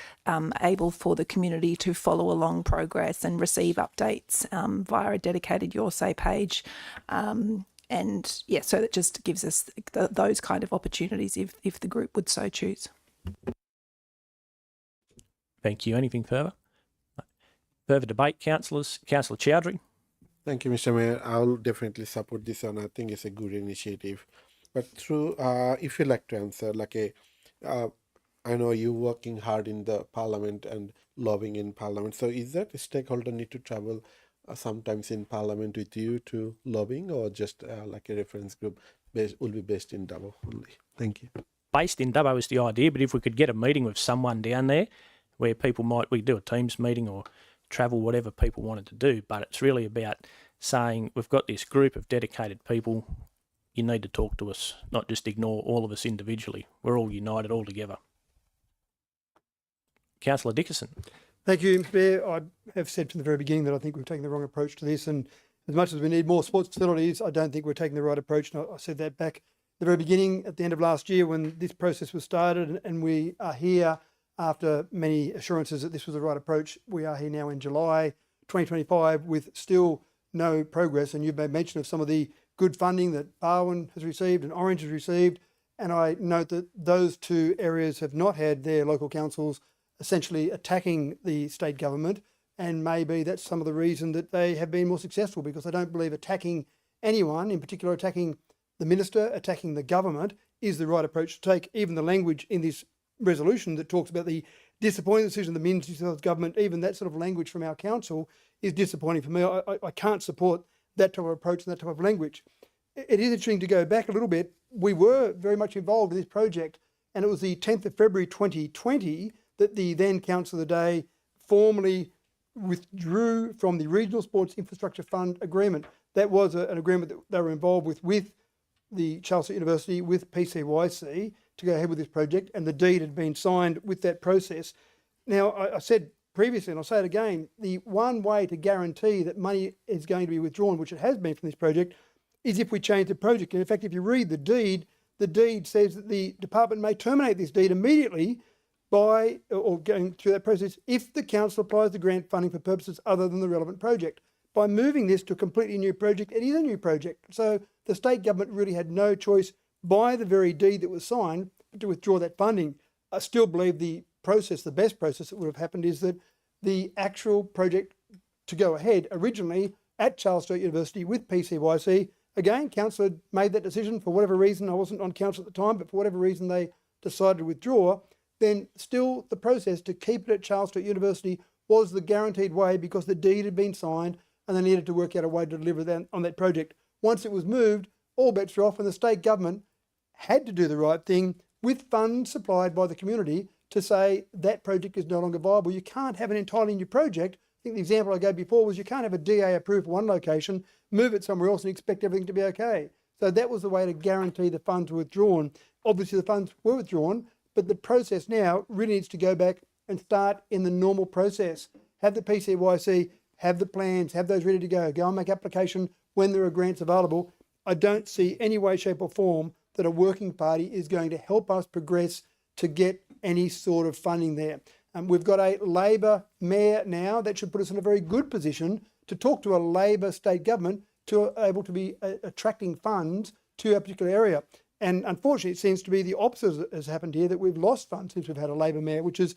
able for the community to follow along progress and receive updates via a dedicated Your Say page. And yeah, so that just gives us those kind of opportunities if the group would so choose. Thank you. Anything further? Further debate, councillors? Councillor Chowdhury. Thank you, Mr. Mayor. I'll definitely support this, and I think it's a good initiative. But through, if you'd like to answer, I know you're working hard in the Parliament and lobbying in Parliament. So is that a stakeholder need to travel sometimes in Parliament with you to lobbying, or just like a reference group will be based in Dubbo only? Thank you. Based in Dubbo is the idea, but if we could get a meeting with someone down there where people we do a Teams meeting or travel, whatever people wanted to do. But it's really about saying we've got this group of dedicated people. You need to talk to us, not just ignore all of us individually. We're all united, all together. Councillor Dickerson. Thank you, Mr Mayor. I have said from the very beginning that I think we've taken the wrong approach to this, and as much as we need more sports facilities, I don't think we're taking the right approach. And I said that back at the very beginning, at the end of last year, when this process was started, and we are here after many assurances that this was the right approach. We are here now in July 2025 with still no progress, and you've made mention of some of the good funding that Barwon has received and Orange has received, and I note that those two areas have not had their local councils essentially attacking the state government, and maybe that's some of the reason that they have been more successful, because I don't believe attacking anyone, in particular attacking the minister, attacking the government, is the right approach to take. Even the language in this resolution that talks about the disappointing decision of the New South Wales government, even that sort of language from our council is disappointing for me. I can't support that type of approach and that type of language. It is interesting to go back a little bit. We were very much involved in this project, and it was the 10th of February 2020 that the then Council of the Day formally withdrew from the Regional Sports Infrastructure Fund agreement. That was an agreement that they were involved with the Charles Sturt University, with PCYC, to go ahead with this project, and the deed had been signed with that process. Now, I said previously, and I'll say it again, the one way to guarantee that money is going to be withdrawn, which it has been from this project, is if we change the project. And in fact, if you read the deed says that the department may terminate this deed immediately by, or going through that process, if the council applies the grant funding for purposes other than the relevant project. By moving this to a completely new project, it is a new project. So the state government really had no choice by the very deed that was signed to withdraw that funding. I still believe the process, the best process that would have happened, is that the actual project to go ahead originally at Charles Sturt University with PCYC, again, council had made that decision for whatever reason. I wasn't on council at the time, but for whatever reason they decided to withdraw. Then still the process to keep it at Charles Sturt University was the guaranteed way, because the deed had been signed and they needed to work out a way to deliver that on that project. Once it was moved, all bets were off, and the state government had to do the right thing with funds supplied by the community to say that project is no longer viable. You can't have an entirely new project think the example I gave before was you can't have a DA approved for one location, move it somewhere else and expect everything to be okay. So that was the way to guarantee the funds were withdrawn. Obviously the funds were withdrawn, but the process now really needs to go back and start in the normal process. Have the PCYC, have the plans, have those ready to go. Go and make application when there are grants available. I don't see any way, shape or form that a working party is going to help us progress to get any sort of funding there. We've got a Labor mayor now. That should put us in a very good position to talk to a Labor state government to able to be attracting funds to a particular area. And unfortunately, it seems to be the opposite has happened here, that we've lost funds since we've had a Labor mayor, which is,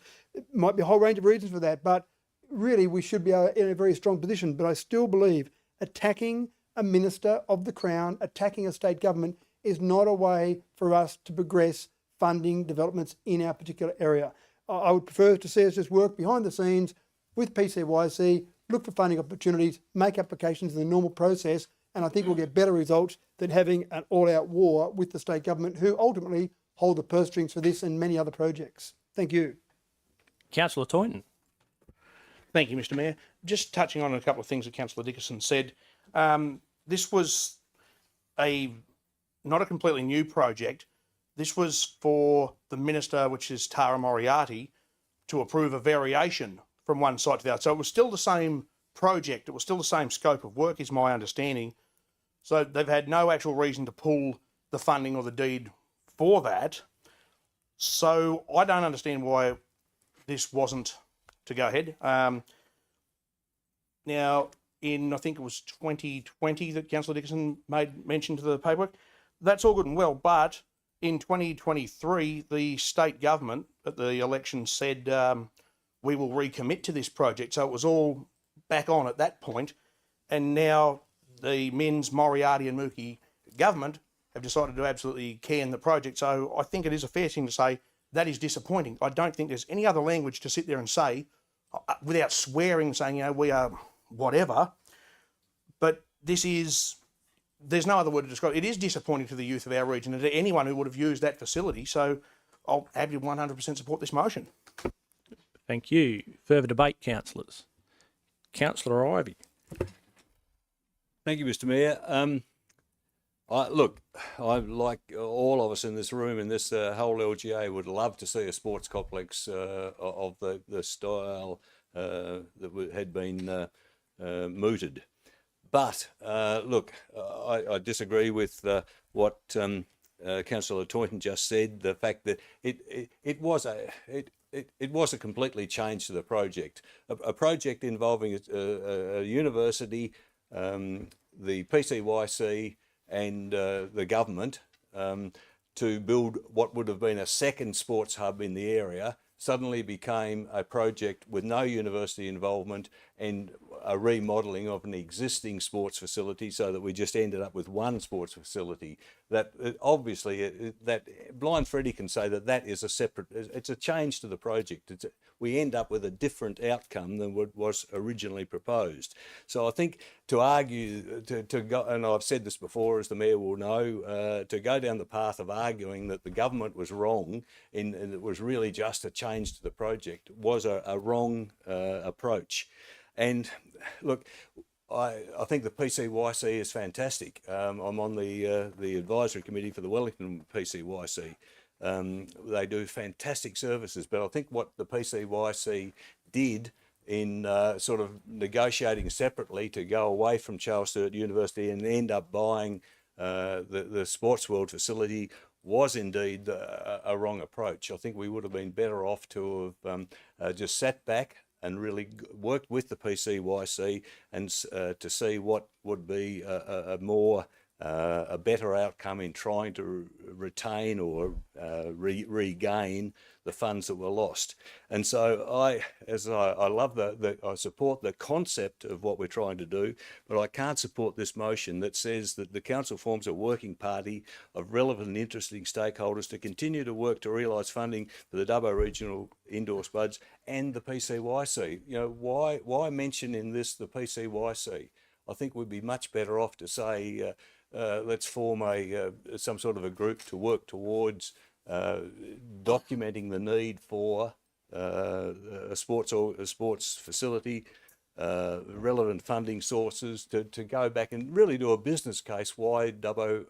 might be a whole range of reasons for that. But really, we should be in a very strong position. But I still believe attacking a minister of the Crown, attacking a state government is not a way for us to progress funding developments in our particular area. I would prefer to see us just work behind the scenes with PCYC, look for funding opportunities, make applications in the normal process, and I think we'll get better results than having an all-out war with the state government, who ultimately hold the purse strings for this and many other projects. Thank you. Councillor Toynton. Thank you, Mr Mayor. Just touching on a couple of things that Councillor Dickerson said. This was not a completely new project. This was for the Minister, which is Tara Moriarty, to approve a variation from one site to the other. So it was still the same project. It was still the same scope of work, is my understanding. So they've had no actual reason to pull the funding or the deed for that. So I don't understand why this wasn't to go ahead. Now, in I think it was 2020 that Councillor Dickerson made mention to the paperwork. That's all good and well, but in 2023, the state government at the election said we will recommit to this project. So it was all back on at that point. And now the Minns, Moriarty and Mookie government have decided to absolutely can the project. So I think it is a fair thing to say that is disappointing. I don't think there's any other language to sit there and say, without swearing, saying, you know, we are whatever. But this is, there's no other word to describe it. It is disappointing to the youth of our region and to anyone who would have used that facility. So I'll have you 100% support this motion. Thank you. Further debate, councillors. Councillor Ivey. Thank you, Mr Mayor. Look, I, like all of us in this room, in this whole LGA, would love to see a sports complex of the style that had been mooted. But look, I disagree with what Councillor Toynton just said. The fact that it was a completely change to the project, a project involving a university, the PCYC, and the government to build what would have been a second sports hub in the area. Suddenly became a project with no university involvement and a remodelling of an existing sports facility, so that we just ended up with one sports facility. That obviously, that Blind Freddie can say that is a separate, it's a change to the project. We end up with a different outcome than what was originally proposed. So I think to argue, to go, and I've said this before, as the Mayor will know, to go down the path of arguing that the government was wrong and it was really just a change to the project was a wrong approach. And look, I think the PCYC is fantastic. I'm on the advisory committee for the Wellington PCYC. They do fantastic services, but I think what the PCYC did in sort of negotiating separately to go away from Charles Sturt University and end up buying the Sports World facility was indeed a wrong approach. I think we would have been better off to have just sat back and really worked with the PCYC and to see what would be a better outcome in trying to retain or regain the funds that were lost. And so I love I support the concept of what we're trying to do, but I can't support this motion that says that the council forms a working party of relevant and interesting stakeholders to continue to work to realise funding for the Dubbo Regional Indoor Spuds and the PCYC. You know, why mention in this the PCYC? I think we'd be much better off to say, let's form some sort of a group to work towards documenting the need for a sports facility relevant funding sources to go back and really do a business case why Dubbo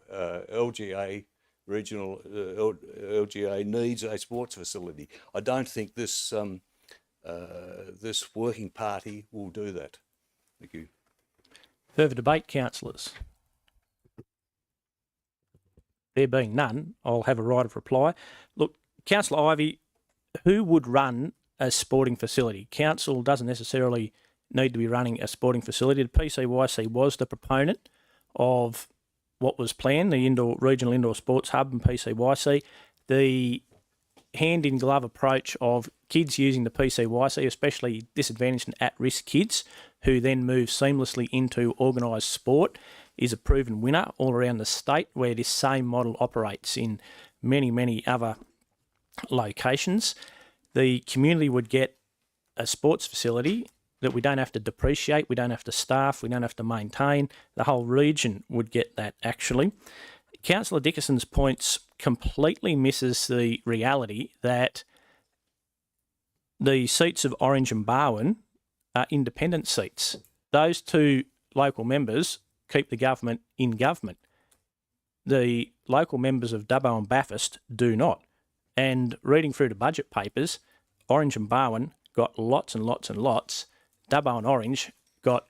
LGA regional LGA needs a sports facility. I don't think this this working party will do that. Thank you. Further debate, councillors? There being none, I'll have a right of reply. Look, Councillor Ivey, who would run a sporting facility? Council doesn't necessarily need to be running a sporting facility. The PCYC was the proponent of what was planned, the regional indoor sports hub and PCYC. The hand-in-glove approach of kids using the PCYC, especially disadvantaged and at-risk kids, who then move seamlessly into organised sport, is a proven winner all around the state, where this same model operates in many, many other locations. The community would get a sports facility that we don't have to depreciate, we don't have to staff, we don't have to maintain. The whole region would get that, actually. Councillor Dickinson's points completely misses the reality that the seats of Orange and Barwon are independent seats. Those two local members keep the government in government. The local members of Dubbo and Bathurst do not. And reading through the budget papers, Orange and Barwon got lots and lots and lots. Dubbo and Orange got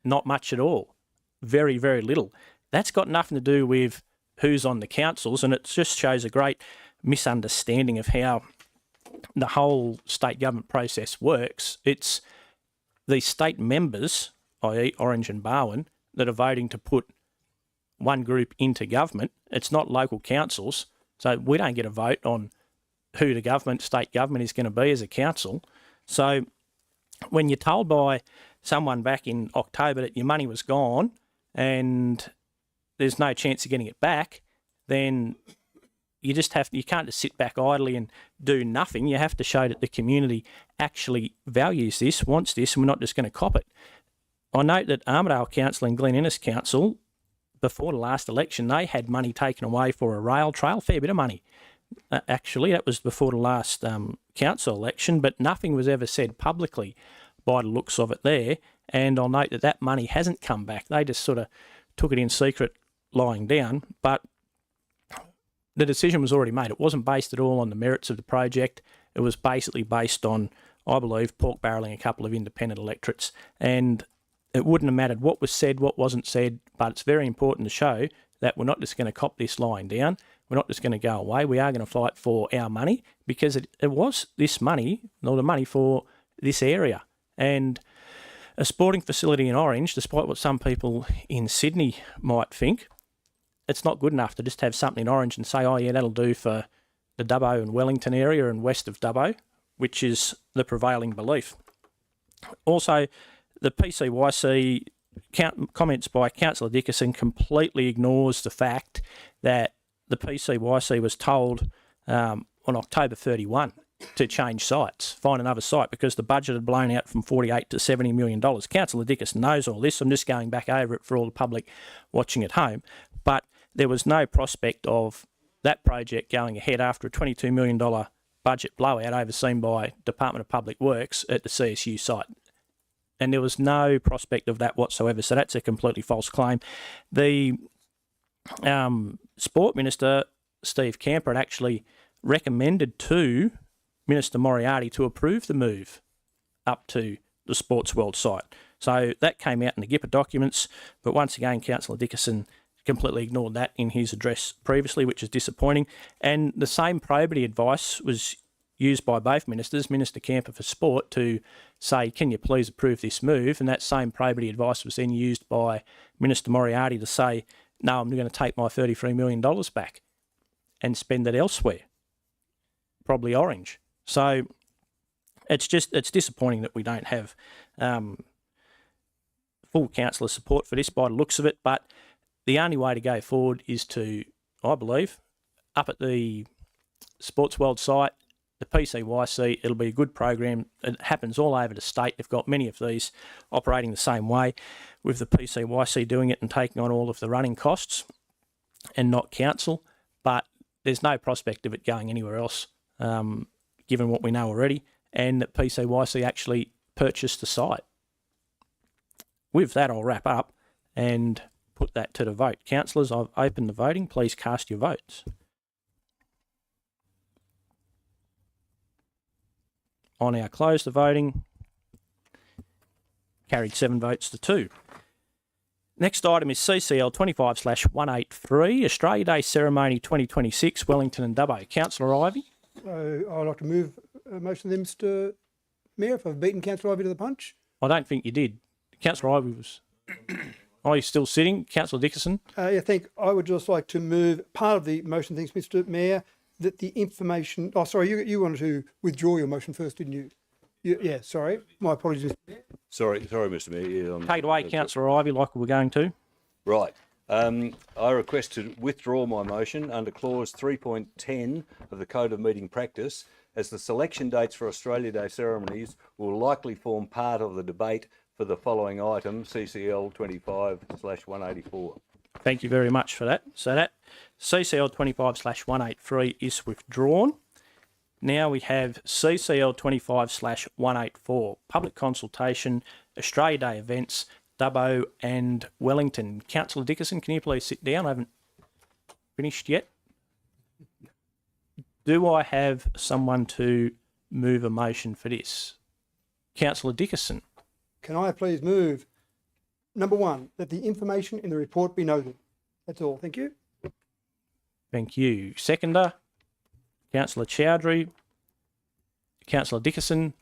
not much at all. Very, very little. That's got nothing to do with who's on the councils, and it just shows a great misunderstanding of how the whole state government process works. It's the state members, i.e. Orange and Barwon, that are voting to put one group into government. It's not local councils. So we don't get a vote on who the government, state government, is going to be as a council. So when you're told by someone back in October that your money was gone and there's no chance of getting it back, then you can't just sit back idly and do nothing. You have to show that the community actually values this, wants this, and we're not just going to cop it. I note that Armidale Council and Glen Innes Council, before the last election, they had money taken away for a rail trail, fair bit of money. Actually, that was before the last council election, but nothing was ever said publicly by the looks of it there. And I'll note that that money hasn't come back. They just sort of took it in secret, lying down. But the decision was already made. It wasn't based at all on the merits of the project. It was basically based on, I believe, pork barrelling a couple of independent electorates. And it wouldn't have mattered what was said, what wasn't said, but it's very important to show that we're not just going to cop this lying down. We're not just going to go away. We are going to fight for our money, because it was this money, or the money for this area. And a sporting facility in Orange, despite what some people in Sydney might think, it's not good enough to just have something in Orange and say, oh yeah, that'll do for the Dubbo and Wellington area and west of Dubbo, which is the prevailing belief. Also, the PCYC comments by Councillor Dickinson completely ignores the fact that the PCYC was told on October 31 to change sites, find another site, because the budget had blown out from $48 to $70 million. Councillor Dickinson knows all this. I'm just going back over it for all the public watching at home. But there was no prospect of that project going ahead after a $22 million budget blowout overseen by Department of Public Works at the CSU site. And there was no prospect of that whatsoever. So that's a completely false claim. The Sport Minister, Steve Camper, had actually recommended to Minister Moriarty to approve the move up to the Sports World site. So that came out in the GIPA documents. But once again, Councillor Dickinson completely ignored that in his address previously, which is disappointing. And the same probity advice was used by both ministers, Minister Camper for Sport, to say, can you please approve this move? And that same probity advice was then used by Minister Moriarty to say, no, I'm going to take my $33 million back and spend it elsewhere, probably Orange. So it's disappointing that we don't have full councillor support for this by the looks of it. But the only way to go forward is to, I believe, up at the Sports World site, the PCYC, it'll be a good program. It happens all over the state. They've got many of these operating the same way, with the PCYC doing it and taking on all of the running costs and not council. But there's no prospect of it going anywhere else, given what we know already, and that PCYC actually purchased the site. with that, I'll wrap up and put that to the vote. Councillors, I've opened the voting. Please cast your votes. I now close the voting. Carried 7 votes to 2. Next item is CCL 25/183, Australia Day Ceremony 2026, Wellington and Dubbo. Councillor Ivey. I'd like to move a motion then, Mr Mayor, if I've beaten Councillor Ivey to the punch. I don't think you did. Councillor Ivey was... Oh, you're still sitting. Councillor Dickerson. I think I would just like to move part of the motion, thanks, Mr Mayor, that the information... Oh, sorry, you wanted to withdraw your motion first, didn't you? Yeah, sorry. My apologies. Sorry, Mr Mayor. Take it away, Councillor Ivey, like we were going to. Right. I request to withdraw my motion under clause 3.10 of the Code of Meeting Practice, as the selection dates for Australia Day ceremonies will likely form part of the debate for the following item, CCL 25/184. Thank you very much for that. So that CCL 25/183 is withdrawn. Now we have CCL 25/184, public consultation, Australia Day events, Dubbo and Wellington. Councillor Dickerson, can you please sit down? I haven't finished yet. Do I have someone to move a motion for this? Councillor Dickerson. Can I please move, number 1, that the information in the report be noted? That's all. Thank you. Thank you. Seconder, Councillor Chowdhury. Councillor Dickerson.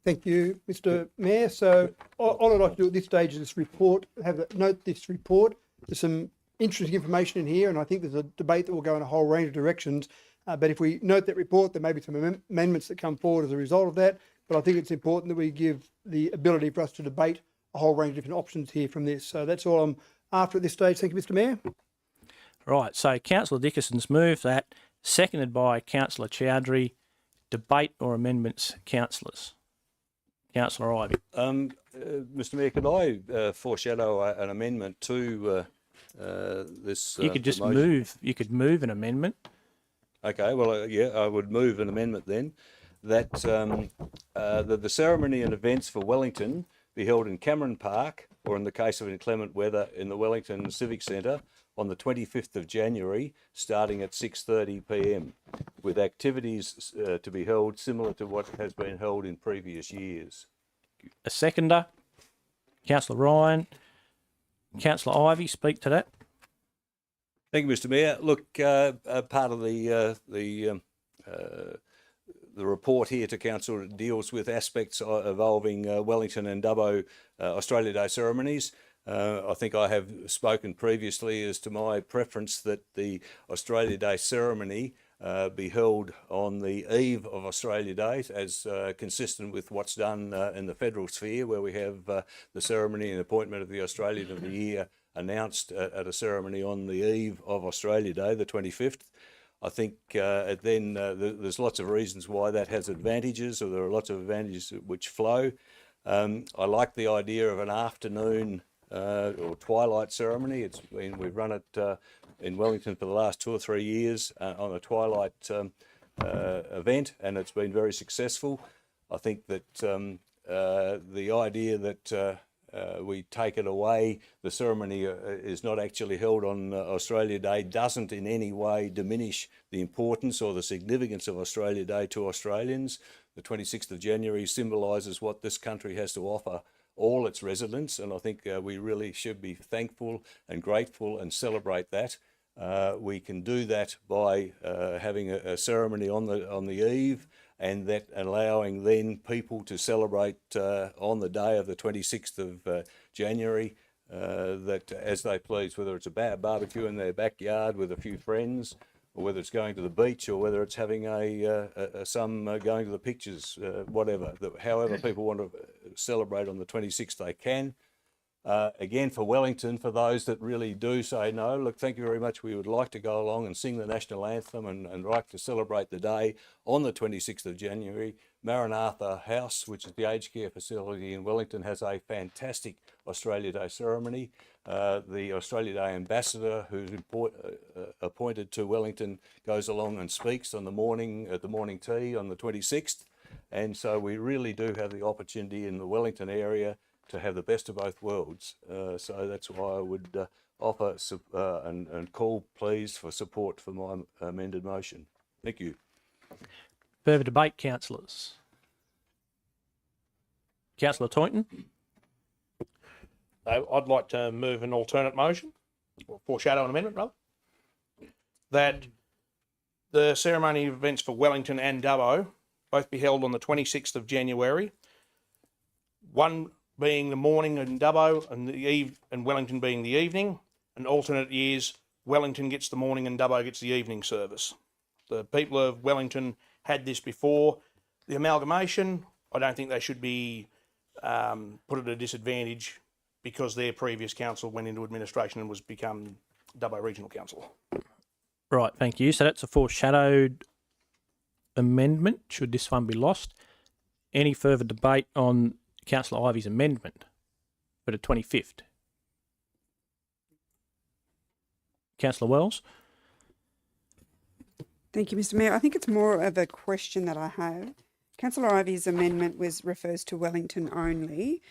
Thank you, Mr Mayor. So all I'd like to do at this stage is note this report. There's some interesting information in here, and I think there's a debate that will go in a whole range of directions. But if we note that report, there may be some amendments that come forward as a result of that. But I think it's important that we give the ability for us to debate a whole range of different options here from this. So that's all I'm after at this stage. Thank you, Mr Mayor. Right, so Councillor Dickerson's moved that, seconded by Councillor Chowdhury. Debate or amendments, councillors? Councillor Ivey. Mr Mayor, could I foreshadow an amendment to this? You could just move. You could move an amendment. Okay, well, yeah, I would move an amendment then that the ceremony and events for Wellington be held in Cameron Park, or in the case of inclement weather, in the Wellington Civic Centre on the 25th of January, starting at 6:30 p.m, with activities to be held similar to what has been held in previous years. A seconder, Councillor Ryan. Councillor Ivey, speak to that. Thank you, Mr Mayor. Look, part of the report here to Council deals with aspects involving Wellington and Dubbo Australia Day ceremonies. I think I have spoken previously as to my preference that the Australia Day ceremony be held on the eve of Australia Day, as consistent with what's done in the federal sphere, where we have the ceremony and appointment of the Australian of the Year announced at a ceremony on the eve of Australia Day, the 25th. I think then there's lots of reasons why that has advantages, or there are lots of advantages which flow. I like the idea of an afternoon or twilight ceremony. We've run it in Wellington for the last 2 or 3 years on a twilight event, and it's been very successful. I think that the idea that we take it away, the ceremony is not actually held on Australia Day, doesn't in any way diminish the importance or the significance of Australia Day to Australians. The 26th of January symbolises what this country has to offer all its residents, and I think we really should be thankful and grateful and celebrate that. We can do that by having a ceremony on the eve, and that allowing then people to celebrate on the day of the 26th of January that as they please, whether it's a barbecue in their backyard with a few friends, or whether it's going to the beach, or whether it's having some going to the pictures, whatever. However people want to celebrate on the 26th, they can. Again, for Wellington, for those that really do say, no, look, thank you very much, we would like to go along and sing the national anthem and like to celebrate the day on the 26th of January, Maranatha House, which is the aged care facility in Wellington, has a fantastic Australia Day ceremony. The Australia Day ambassador, who's appointed to Wellington, goes along and speaks on the morning at the morning tea on the 26th. And so we really do have the opportunity in the Wellington area to have the best of both worlds. So that's why I would offer and call, please, for support for my amended motion. Thank you. Further debate, councillors? Councillor Toynton? I'd like to move an alternate motion, or foreshadow an amendment, rather, that the ceremony events for Wellington and Dubbo both be held on the 26th of January, one being the morning in Dubbo and Wellington being the evening, and alternate years Wellington gets the morning and Dubbo gets the evening service. The people of Wellington had this before the amalgamation. I don't think they should be put at a disadvantage because their previous council went into administration and was become Dubbo Regional Council. Right, thank you. So that's a foreshadowed amendment, should this one be lost. Any further debate on Councillor Ivey's amendment for the 25th? Councillor Wells? Thank you, Mr. Mayor. I think it's more of a question that I have. Councillor Ivey's amendment refers to Wellington only.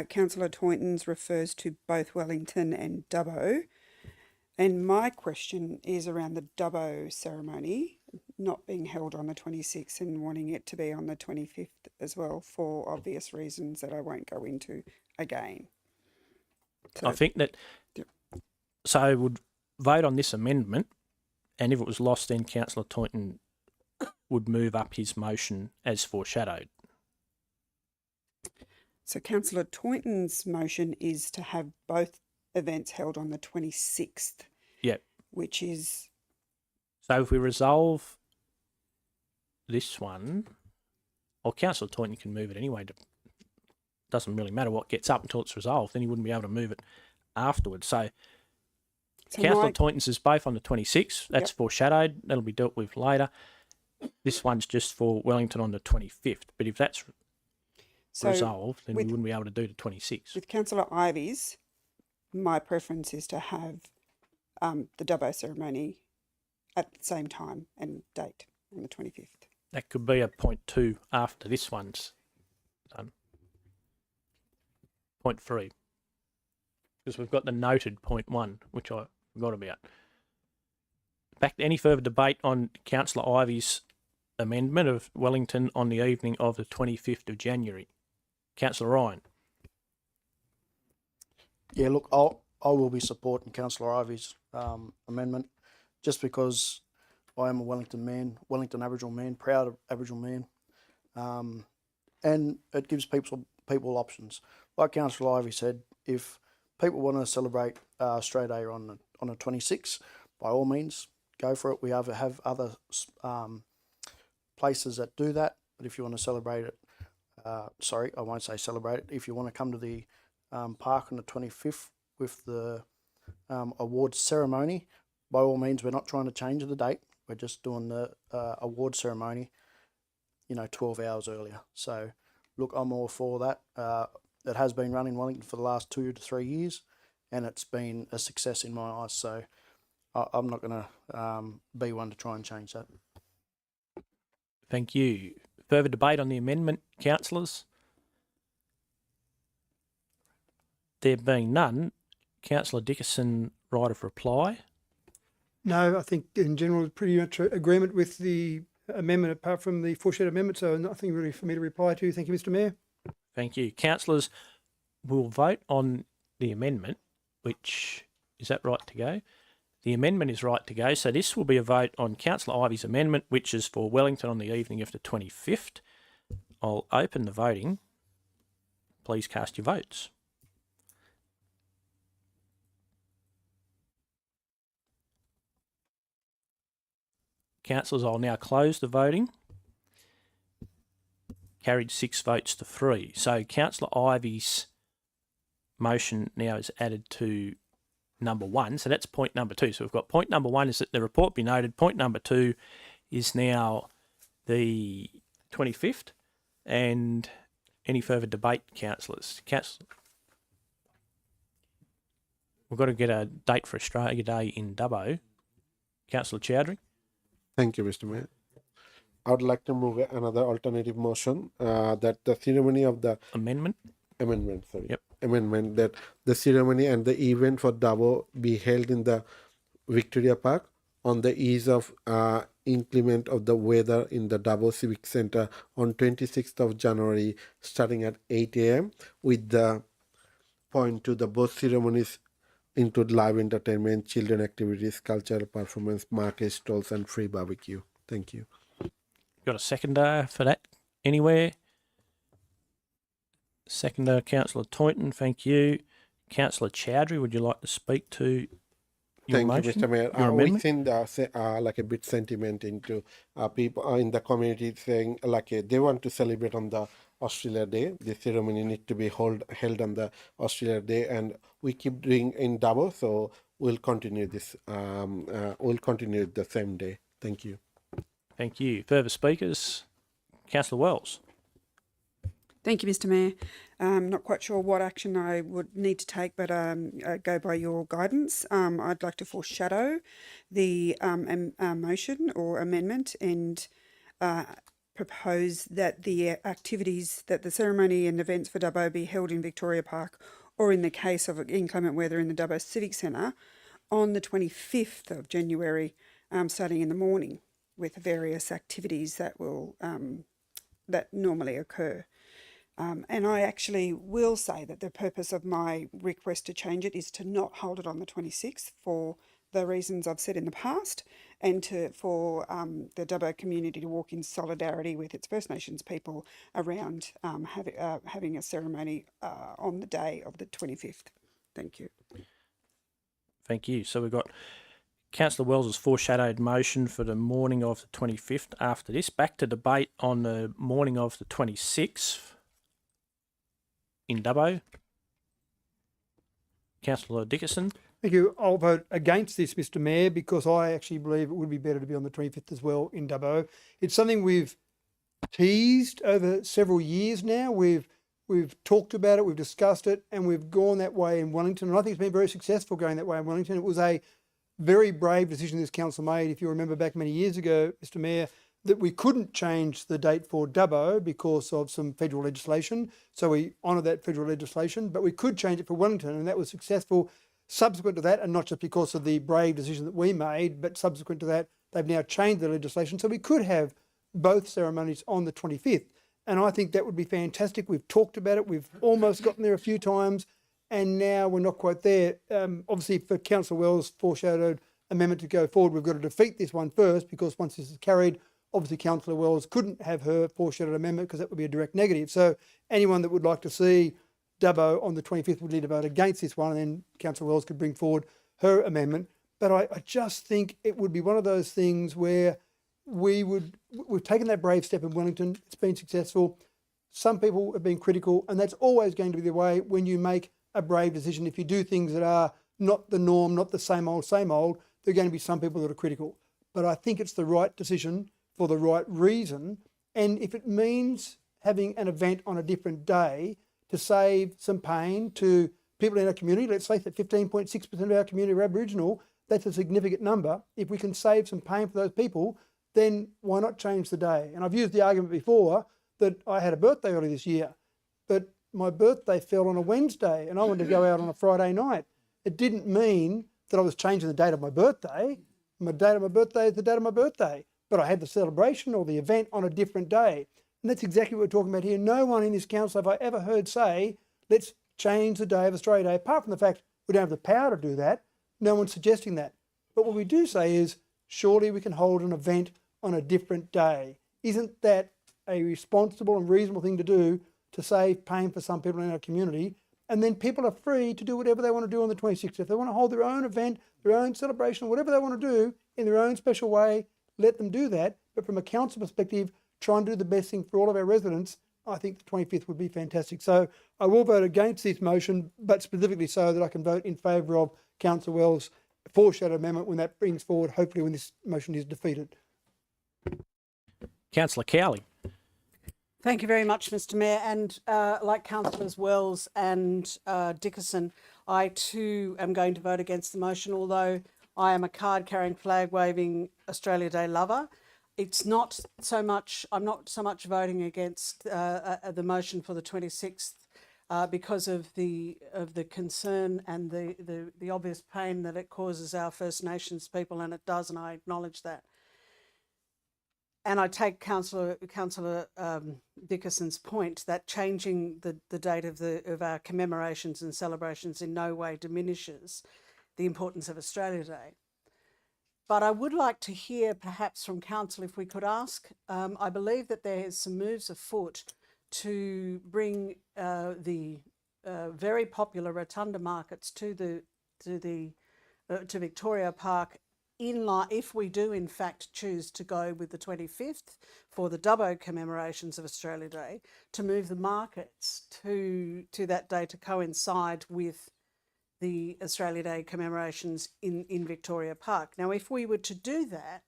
Councillor Toynton's refers to both Wellington and Dubbo. And my question is around the Dubbo ceremony not being held on the 26th and wanting it to be on the 25th as well, for obvious reasons that I won't go into again. So, I think that, so would vote on this amendment, and if it was lost, then Councillor Toynton would move up his motion as foreshadowed. So Councillor Toynton's motion is to have both events held on the 26th. Yep. Which is... So if we resolve this one, or Councillor Toynton can move it anyway. Doesn't really matter what gets up until it's resolved. Then he wouldn't be able to move it afterwards. So Councillor Toynton's is both on the 26th. That's foreshadowed. That'll be dealt with later. This one's just for Wellington on the 25th. But if that's resolved, then we wouldn't be able to do the 26th. With Councillor Ivey's, my preference is to have the Dubbo ceremony at the same time and date on the 25th. That could be a point 2 after this one's done. Point 3. Because we've got the noted point 1, which I forgot about. Back to any further debate on Councillor Ivey's amendment of Wellington on the evening of the 25th of January. Councillor Ryan. Yeah, look, I will be supporting Councillor Ivey's amendment just because I am a Wellington man, Wellington Aboriginal man, proud Aboriginal man, and it gives people options. Like Councillor Ivey said, if people want to celebrate Straight A on the 26th, by all means, go for it. We have other places that do that, but if you want to celebrate it, sorry, I won't say celebrate it. If you want to come to the park on the 25th with the awards ceremony, by all means, we're not trying to change the date. We're just doing the award ceremony, 12 hours earlier. So, look, I'm all for that. It has been running in Wellington for the last 2 to 3 years, and it's been a success in my eyes. So, I'm not going to be one to try and change that. Thank you. Further debate on the amendment, councillors? There being none, Councillor Dickerson, right of reply. No, I think in general pretty much agreement with the amendment apart from the foreshadowed amendment, so nothing really for me to reply to. Thank you, Mr. Mayor. Thank you. Councillors, will vote on the amendment, which, is that right to go? The amendment is right to go, so this will be a vote on Councillor Ivey's amendment, which is for Wellington on the evening of the 25th. I'll open the voting. Please cast your votes. Councillors, I'll now close the voting. Carried 6 votes to 3. So Councillor Ivey's motion now is added to number 1. So that's point number 2. So we've got point number 1 is that the report be noted. Point number 2 is now the 25th. And any further debate, councillors? We've got to get a date for Australia Day in Dubbo. Councillor Chowdhury. Thank you, Mr. Mayor. I would like to move another alternative motion that the ceremony of the amendment. amendment that the ceremony and the event for Dabo be held in the Victoria Park on the ease of inclement of the weather in the Dabo Civic Centre on 26th of January starting at 8 a.m. with the point to the both ceremonies include live entertainment, children activities, cultural performance, market stalls and free barbecue. Thank you. Got a seconder for that anywhere? Seconder, Councillor Toynton, thank you. Councillor Chowdhury, would you like to speak to your Thank motion? you, Mr. Mayor. Your We amendment? send like a bit sentiment into people in the community saying like they want to celebrate on the Australia Day. The ceremony need to be held on the Australia Day, and we keep doing in Dabo, so we'll continue this. We'll continue the same day. Thank you. Thank you. Further speakers? Councillor Wells. Thank you, Mr. Mayor. Not quite sure what action I would need to take, but go by your guidance. I'd like to foreshadow the motion or amendment and propose that the activities, that the ceremony and events for Dubbo be held in Victoria Park, or in the case of inclement weather in the Dubbo Civic Centre, on the 25th of January, starting in the morning, with various activities that will that normally occur. And I actually will say that the purpose of my request to change it is to not hold it on the 26th for the reasons I've said in the past, and for the Dubbo community to walk in solidarity with its First Nations people around having a ceremony on the day of the 25th. Thank you. Thank you. So we've got Councillor Wells' foreshadowed motion for the morning of the 25th. After this, back to debate on the morning of the 26th. In Dubbo. Councillor Dickerson. Thank you. I'll vote against this, Mr. Mayor, because I actually believe it would be better to be on the 25th as well in Dubbo. It's something we've teased over several years now. We've talked about it, we've discussed it, and we've gone that way in Wellington. And I think it's been very successful going that way in Wellington. It was a very brave decision this council made, if you remember back many years ago, Mr. Mayor, that we couldn't change the date for Dubbo because of some federal legislation. So we honoured that federal legislation, but we could change it for Wellington, and that was successful. Subsequent to that, and not just because of the brave decision that we made, but subsequent to that, they've now changed the legislation. So we could have both ceremonies on the 25th. And I think that would be fantastic. We've talked about it. We've almost gotten there a few times, and now we're not quite there. Obviously, for Councillor Wells' foreshadowed amendment to go forward, we've got to defeat this one first, because once this is carried, obviously Councillor Wells couldn't have her foreshadowed amendment because that would be a direct negative. So anyone that would like to see Dubbo on the 25th would need to vote against this one, and then Councillor Wells could bring forward her amendment. But I just think it would be one of those things where we've taken that brave step in Wellington. It's been successful. Some people have been critical, and that's always going to be the way when you make a brave decision. If you do things that are not the norm, not the same old, there are going to be some people that are critical. But I think it's the right decision for the right reason. And if it means having an event on a different day to save some pain to people in our community, let's say that 15.6% of our community are Aboriginal, that's a significant number. If we can save some pain for those people, then why not change the day? And I've used the argument before that I had a birthday early this year, but my birthday fell on a Wednesday and I wanted to go out on a Friday night. It didn't mean that I was changing the date of my birthday. My date of my birthday is the date of my birthday, but I had the celebration or the event on a different day. And that's exactly what we're talking about here. No one in this council have I ever heard say, let's change the day of Australia Day, apart from the fact we don't have the power to do that. No one's suggesting that. But what we do say is, surely we can hold an event on a different day. Isn't that a responsible and reasonable thing to do to save pain for some people in our community? And then people are free to do whatever they want to do on the 26th. If they want to hold their own event, their own celebration, whatever they want to do in their own special way, let them do that. But from a council perspective, try and do the best thing for all of our residents. I think the 25th would be fantastic. So I will vote against this motion, but specifically so that I can vote in favour of Councillor Wells' foreshadowed amendment when that brings forward, hopefully when this motion is defeated. Councillor Cowley. Thank you very much, Mr. Mayor. And like Councillors Wells and Dickerson, I too am going to vote against the motion, although I am a card-carrying, flag-waving Australia Day lover. It's not so much, I'm not so much voting against the motion for the 26th because of the concern and the obvious pain that it causes our First Nations people, and it does, and I acknowledge that. And I take Councillor Dickerson's point that changing the date of our commemorations and celebrations in no way diminishes the importance of Australia Day. But I would like to hear perhaps from Council, if we could ask, I believe that there is some moves afoot to bring the very popular Rotunda markets to Victoria Park if we do in fact choose to go with the 25th for the Dubbo commemorations of Australia Day, to move the markets to that day to coincide with the Australia Day commemorations in Victoria Park. Now, if we were to do that,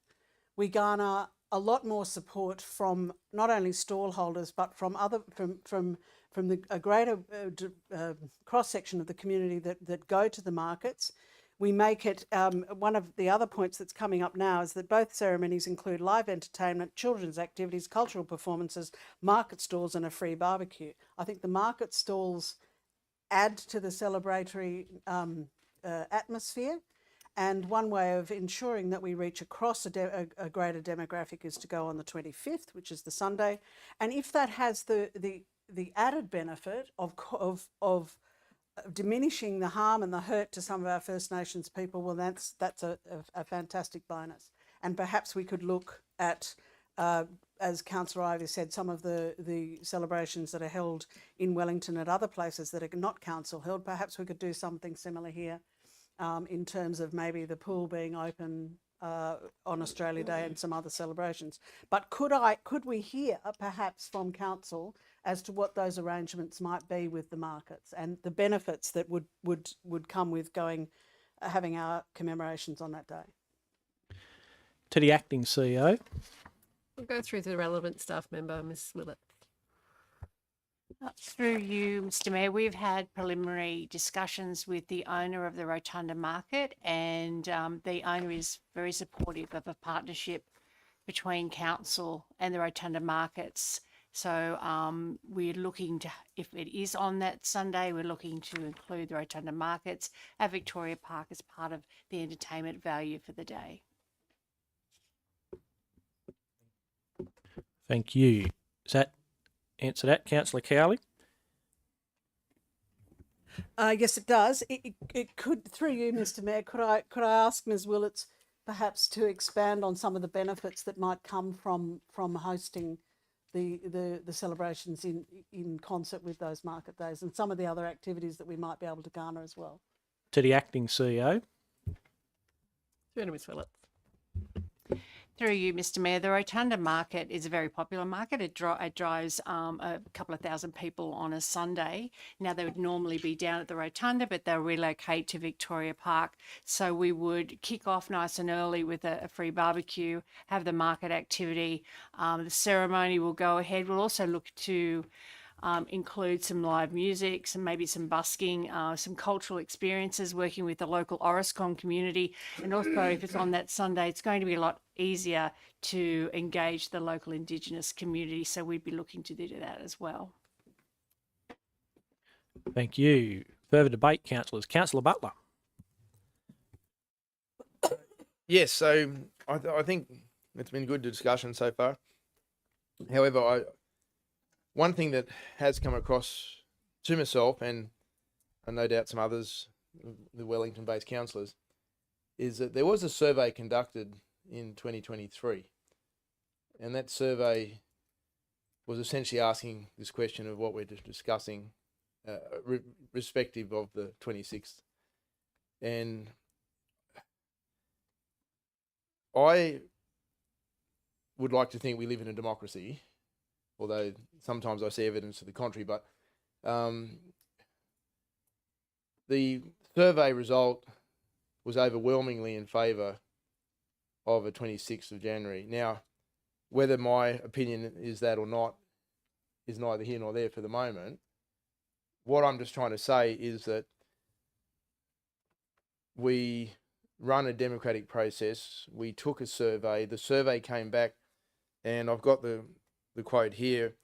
we garner a lot more support from not only stall holders, but from a greater cross section of the community that go to the markets. We make it, one of the other points that's coming up now is that both ceremonies include live entertainment, children's activities, cultural performances, market stalls and a free barbecue. I think the market stalls add to the celebratory atmosphere, and one way of ensuring that we reach across a greater demographic is to go on the 25th, which is the Sunday. And if that has the added benefit of diminishing the harm and the hurt to some of our First Nations people, well, that's a fantastic bonus. And perhaps we could look at, as Councillor Ivey said, some of the celebrations that are held in Wellington at other places that are not council held. Perhaps we could do something similar here in terms of maybe the pool being open on Australia Day and some other celebrations. But could we hear perhaps from council as to what those arrangements might be with the markets and the benefits that would come with having our commemorations on that day? To the acting CEO. We'll go through the relevant staff member, Ms. Willett. Through you, Mr. Mayor, we've had preliminary discussions with the owner of the Rotunda Market, and the owner is very supportive of a partnership between council and the Rotunda Markets. So we're looking to, if it is on that Sunday, we're looking to include the Rotunda Markets at Victoria Park as part of the entertainment value for the day. Thank you. Does that answer that, Councillor Cowley? Yes, it does. It could, through you, Mr. Mayor, could I ask Ms. Willits perhaps to expand on some of the benefits that might come from hosting the celebrations in concert with those market days and some of the other activities that we might be able to garner as well? To the acting CEO. Through to Ms. Willett. Through you, Mr. Mayor, the Rotunda Market is a very popular market. It drives a couple of thousand people on a Sunday. Now, they would normally be down at the Rotunda, but they'll relocate to Victoria Park. So we would kick off nice and early with a free barbecue, have the market activity. The ceremony will go ahead. We'll also look to include some live music, maybe some busking, some cultural experiences, working with the local Orascon community. And also, if it's on that Sunday, it's going to be a lot easier to engage the local Indigenous community. So we'd be looking to do that as well. Thank you. Further debate, councillors. Councillor Butler. Yes, so I think it's been a good discussion so far. However, one thing that has come across to myself and no doubt some others, the Wellington-based councillors, is that there was a survey conducted in 2023, and that survey was essentially asking this question of what we're discussing, respective of the 26th. And I would like to think we live in a democracy, although sometimes I see evidence to the contrary, but the survey result was overwhelmingly in favour of a 26th of January. Now, whether my opinion is that or not is neither here nor there for the moment. What I'm just trying to say is that we run a democratic process. We took a survey. The survey came back, and I've got the quote here,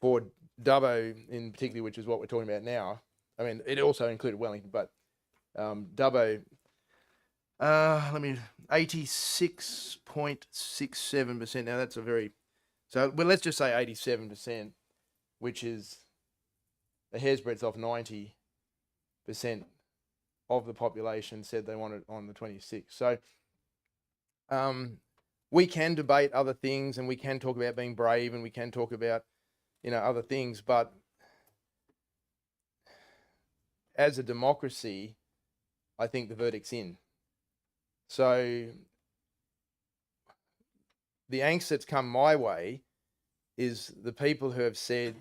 for Dubbo in particular, which is what we're talking about now. I mean, it also included Wellington, but Dubbo, 86.67%. Now that's a very, so well, let's just say 87%, which is a hair's breadth off 90% of the population said they wanted on the 26th. So we can debate other things, and we can talk about being brave, and we can talk about, you know, other things, but as a democracy, I think the verdict's in. So the angst that's come my way is the people who have said,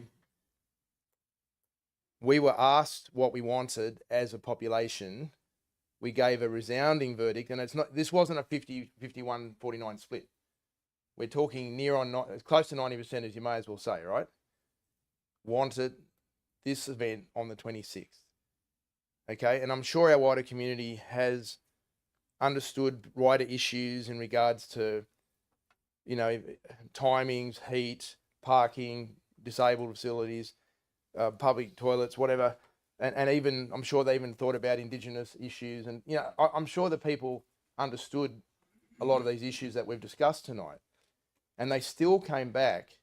we were asked what we wanted as a population. We gave a resounding verdict, and it's not. This wasn't a 51-49 split. We're talking near on, close to 90%, as you may as well say, right? Wanted this event on the 26th. Okay, and I'm sure our wider community has understood wider issues in regards to, you know, timings, heat, parking, disabled facilities, public toilets, whatever. And even, I'm sure they even thought about Indigenous issues. And, you know, I'm sure that people understood a lot of these issues that we've discussed tonight. And they still came back,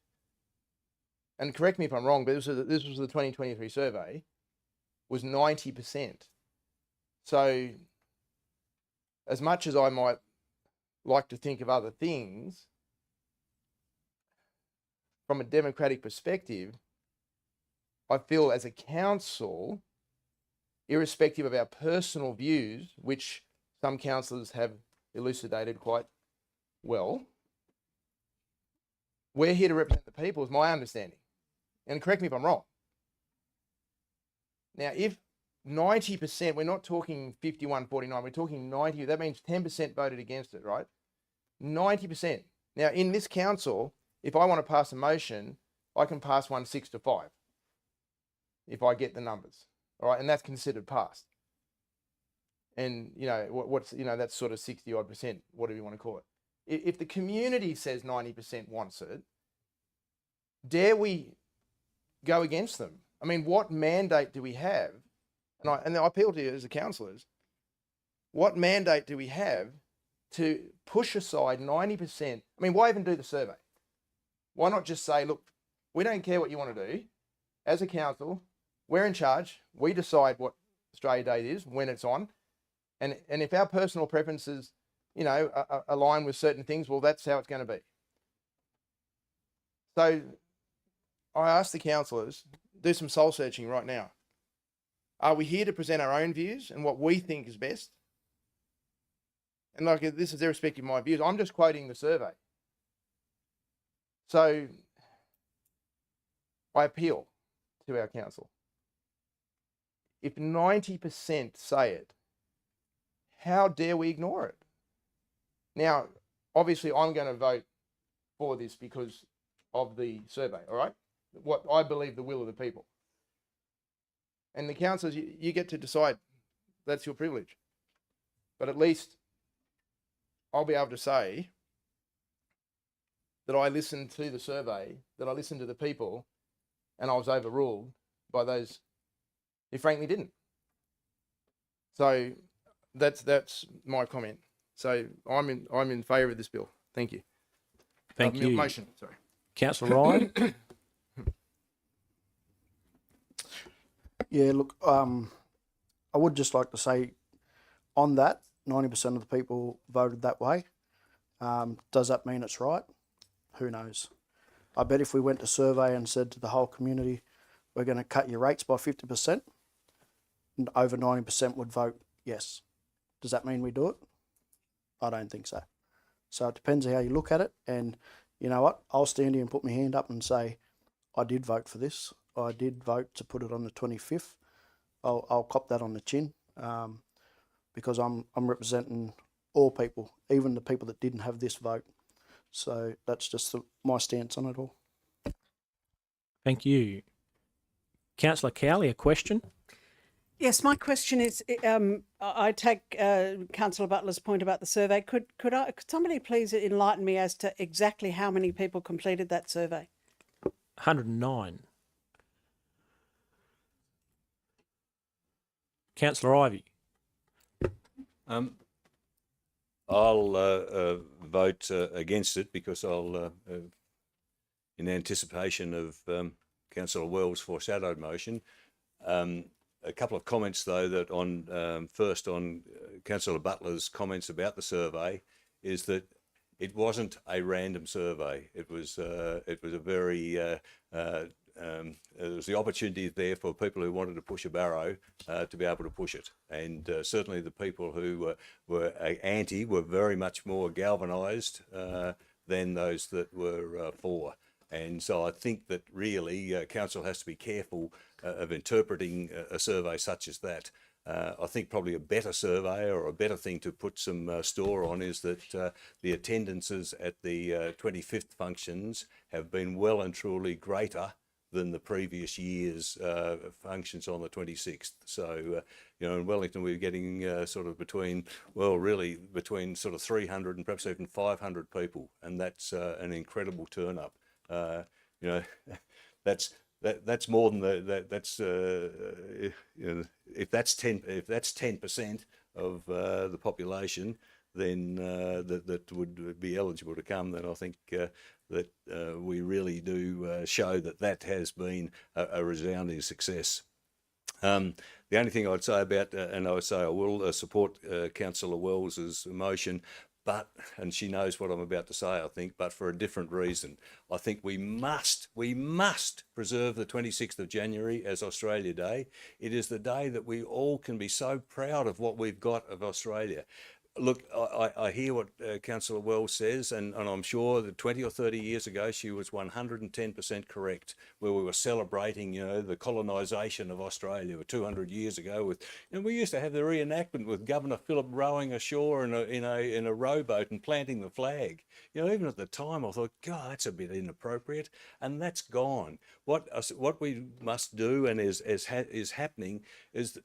and correct me if I'm wrong, but this was the 2023 survey, was 90%. So as much as I might like to think of other things, from a democratic perspective, I feel as a council, irrespective of our personal views, which some councillors have elucidated quite well, we're here to represent the people, is my understanding. And correct me if I'm wrong. Now, if 90%, we're not talking 51-49, we're talking 90, that means 10% voted against it, right? 90%. Now, in this council, if I want to pass a motion, I can pass one 6-5 if I get the numbers, all right? And that's considered passed. And, you know, what's, you know, that's sort of 60 odd percent, whatever you want to call it. If the community says 90% wants it, dare we go against them? I mean, what mandate do we have? And I appeal to you as the councillors, what mandate do we have to push aside 90%? I mean, why even do the survey? Why not just say, look, we don't care what you want to do. As a council, we're in charge. We decide what Australia Day is, when it's on. And if our personal preferences, you know, align with certain things, well, that's how it's going to be. So I ask the councillors, do some soul searching right now. Are we here to present our own views and what we think is best? And like, this is irrespective of my views. I'm just quoting the survey. So I appeal to our council. If 90% say it, how dare we ignore it? Now, obviously, I'm going to vote for this because of the survey, all right? What I believe the will of the people. And the councillors, you get to decide. That's your privilege. But at least I'll be able to say that I listened to the survey, that I listened to the people, and I was overruled by those who frankly didn't. So that's my comment. So I'm in favour of this bill. Thank you. Thank you. Motion, sorry. Councillor Ryan. Yeah, look, I would just like to say on that, 90% of the people voted that way. Does that mean it's right? Who knows? I bet if we went to survey and said to the whole community, we're going to cut your rates by 50%, and over 90% would vote yes. Does that mean we do it? I don't think so. So it depends how you look at it. And you know what? I'll stand here and put my hand up and say, I did vote for this. I did vote to put it on the 25th. I'll cop that on the chin because I'm representing all people, even the people that didn't have this vote. So that's just my stance on it all. Thank you. Councillor Cowley, a question? Yes, my question is, I take Councillor Butler's point about the survey. Could somebody please enlighten me as to exactly how many people completed that survey? 109. Councillor Ivey. I'll vote against it because I'll, in anticipation of Councillor Wells' foreshadowed motion. A couple of comments though that on first on Councillor Butler's comments about the survey is that it wasn't a random survey. It was a very there was the opportunity there for people who wanted to push a barrow to be able to push it, and certainly the people who were anti were very much more galvanised than those that were for. And so I think that really council has to be careful of interpreting a survey such as that. I think probably a better survey or a better thing to put some store on is that the attendances at the 25th functions have been well and truly greater than the previous year's functions on the 26th. So, you know, in Wellington we're getting sort of between sort of 300 and perhaps even 500 people, and that's an incredible turn up. You know, that's more than that's you know, if that's 10% of the population, then that would be eligible to come. Then I think that we really do show that has been a resounding success. The only thing I'd say about, and I would say I will support Councillor Wells's motion, but, and she knows what I'm about to say, I think, but for a different reason. I think we must preserve the 26th of January as Australia Day. It is the day that we all can be so proud of what we've got of Australia. Look, I hear what Councillor Wells says, and I'm sure that 20 or 30 years ago she was 110% correct, where we were celebrating, you know, the colonisation of Australia 200 years ago. With, and we used to have the reenactment with Governor Phillip rowing ashore in a rowboat and planting the flag. You know, even at the time I thought, God, that's a bit inappropriate, and that's gone. What we must do, and is happening, is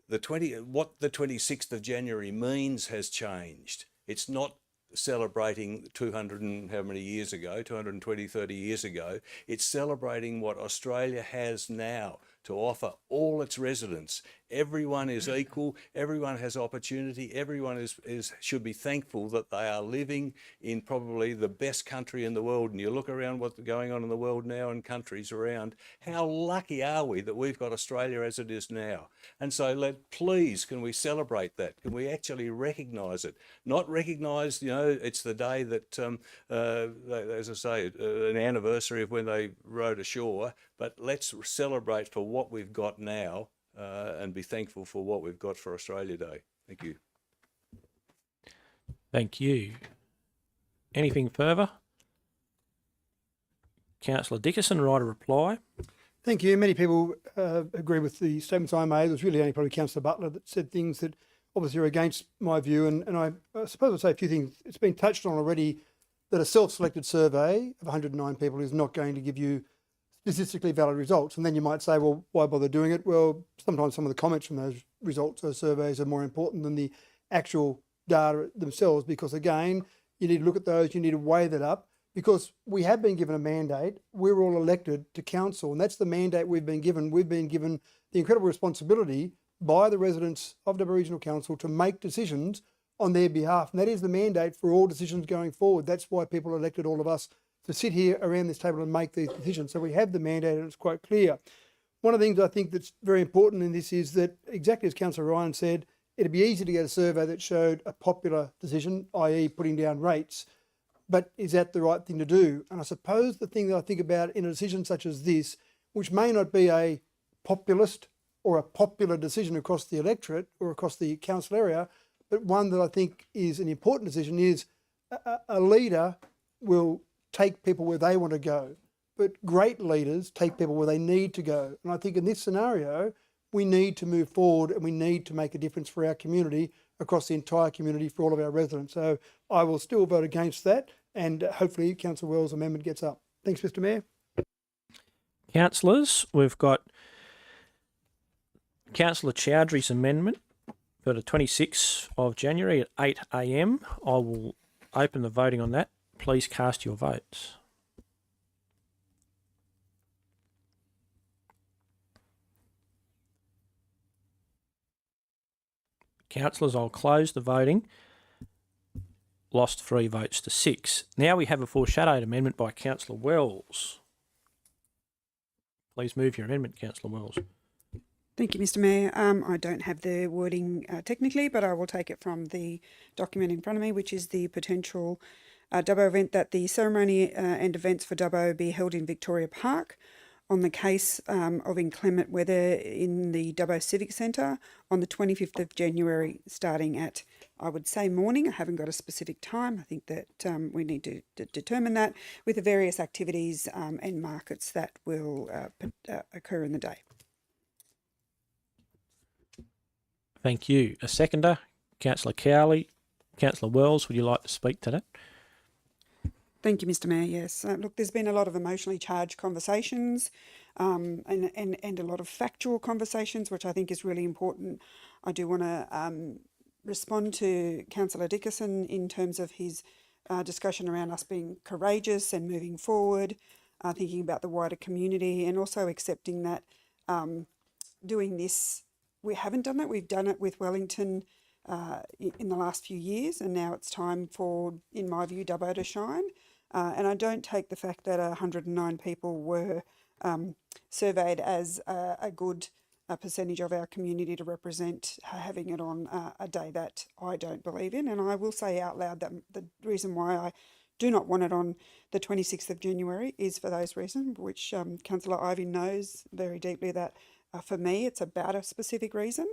what the 26th of January means has changed. It's not celebrating 200 and how many years ago, 220, 30 years ago. It's celebrating what Australia has now to offer all its residents. Everyone is equal, everyone has opportunity, everyone should be thankful that they are living in probably the best country in the world. And you look around what's going on in the world now and countries around, how lucky are we that we've got Australia as it is now? And so please, can we celebrate that? Can we actually recognise it? Not recognise, you know, it's the day that, as I say, an anniversary of when they rowed ashore, but let's celebrate for what we've got now and be thankful for what we've got for Australia Day. Thank you. Thank you. Anything further? Councillor Dickerson, right of reply. Thank you. Many people agree with the statements I made. It was really only probably Councillor Butler that said things that obviously are against my view. And I suppose I'll say a few things. It's been touched on already that a self-selected survey of 109 people is not going to give you statistically valid results. And then you might say, well, why bother doing it? Well, sometimes some of the comments from those results, those surveys, are more important than the actual data themselves, because again, you need to look at those, you need to weigh that up, because we have been given a mandate. We're all elected to council, and that's the mandate we've been given. We've been given the incredible responsibility by the residents of the Regional Council to make decisions on their behalf. And that is the mandate for all decisions going forward. That's why people elected all of us to sit here around this table and make these decisions. So we have the mandate, and it's quite clear. One of the things I think that's very important in this is that, exactly as Councillor Ryan said, it'd be easy to get a survey that showed a popular decision, i.e. putting down rates, but is that the right thing to do? And I suppose the thing that I think about in a decision such as this, which may not be a populist or a popular decision across the electorate or across the council area, but one that I think is an important decision, is a leader will take people where they want to go, but great leaders take people where they need to go. And I think in this scenario, we need to move forward and we need to make a difference for our community, across the entire community, for all of our residents. So I will still vote against that, and hopefully Councillor Wells' amendment gets up. Thanks, Mr Mayor. Councillors, we've got Councillor Chowdhury's amendment for the 26th of January at 8 a.m. I will open the voting on that. Please cast your votes. Councillors, I'll close the voting. Lost 3 votes to 6. Now we have a foreshadowed amendment by Councillor Wells. Please move your amendment, Councillor Wells. Thank you, Mr. Mayor. I don't have the wording technically, but I will take it from the document in front of me, which is the potential Dubbo event, that the ceremony and events for Dubbo be held in Victoria Park on the case of inclement weather in the Dubbo Civic Centre on the 25th of January, starting at, I would say, morning. I haven't got a specific time. I think that we need to determine that, with the various activities and markets that will occur in the day. Thank you. A seconder, Councillor Cowley. Councillor Wells, would you like to speak to that? Thank you, Mr. Mayor. Yes, look, there's been a lot of emotionally charged conversations and a lot of factual conversations, which I think is really important. I do want to respond to Councillor Dickerson in terms of his discussion around us being courageous and moving forward, thinking about the wider community, and also accepting that doing this, we haven't done that. We've done it with Wellington in the last few years, and now it's time for, in my view, Dubbo to shine. And I don't take the fact that 109 people were surveyed as a good percentage of our community to represent having it on a day that I don't believe in. And I will say out loud that the reason why I do not want it on the 26th of January is for those reasons, which Councillor Ivey knows very deeply, that for me it's about a specific reason.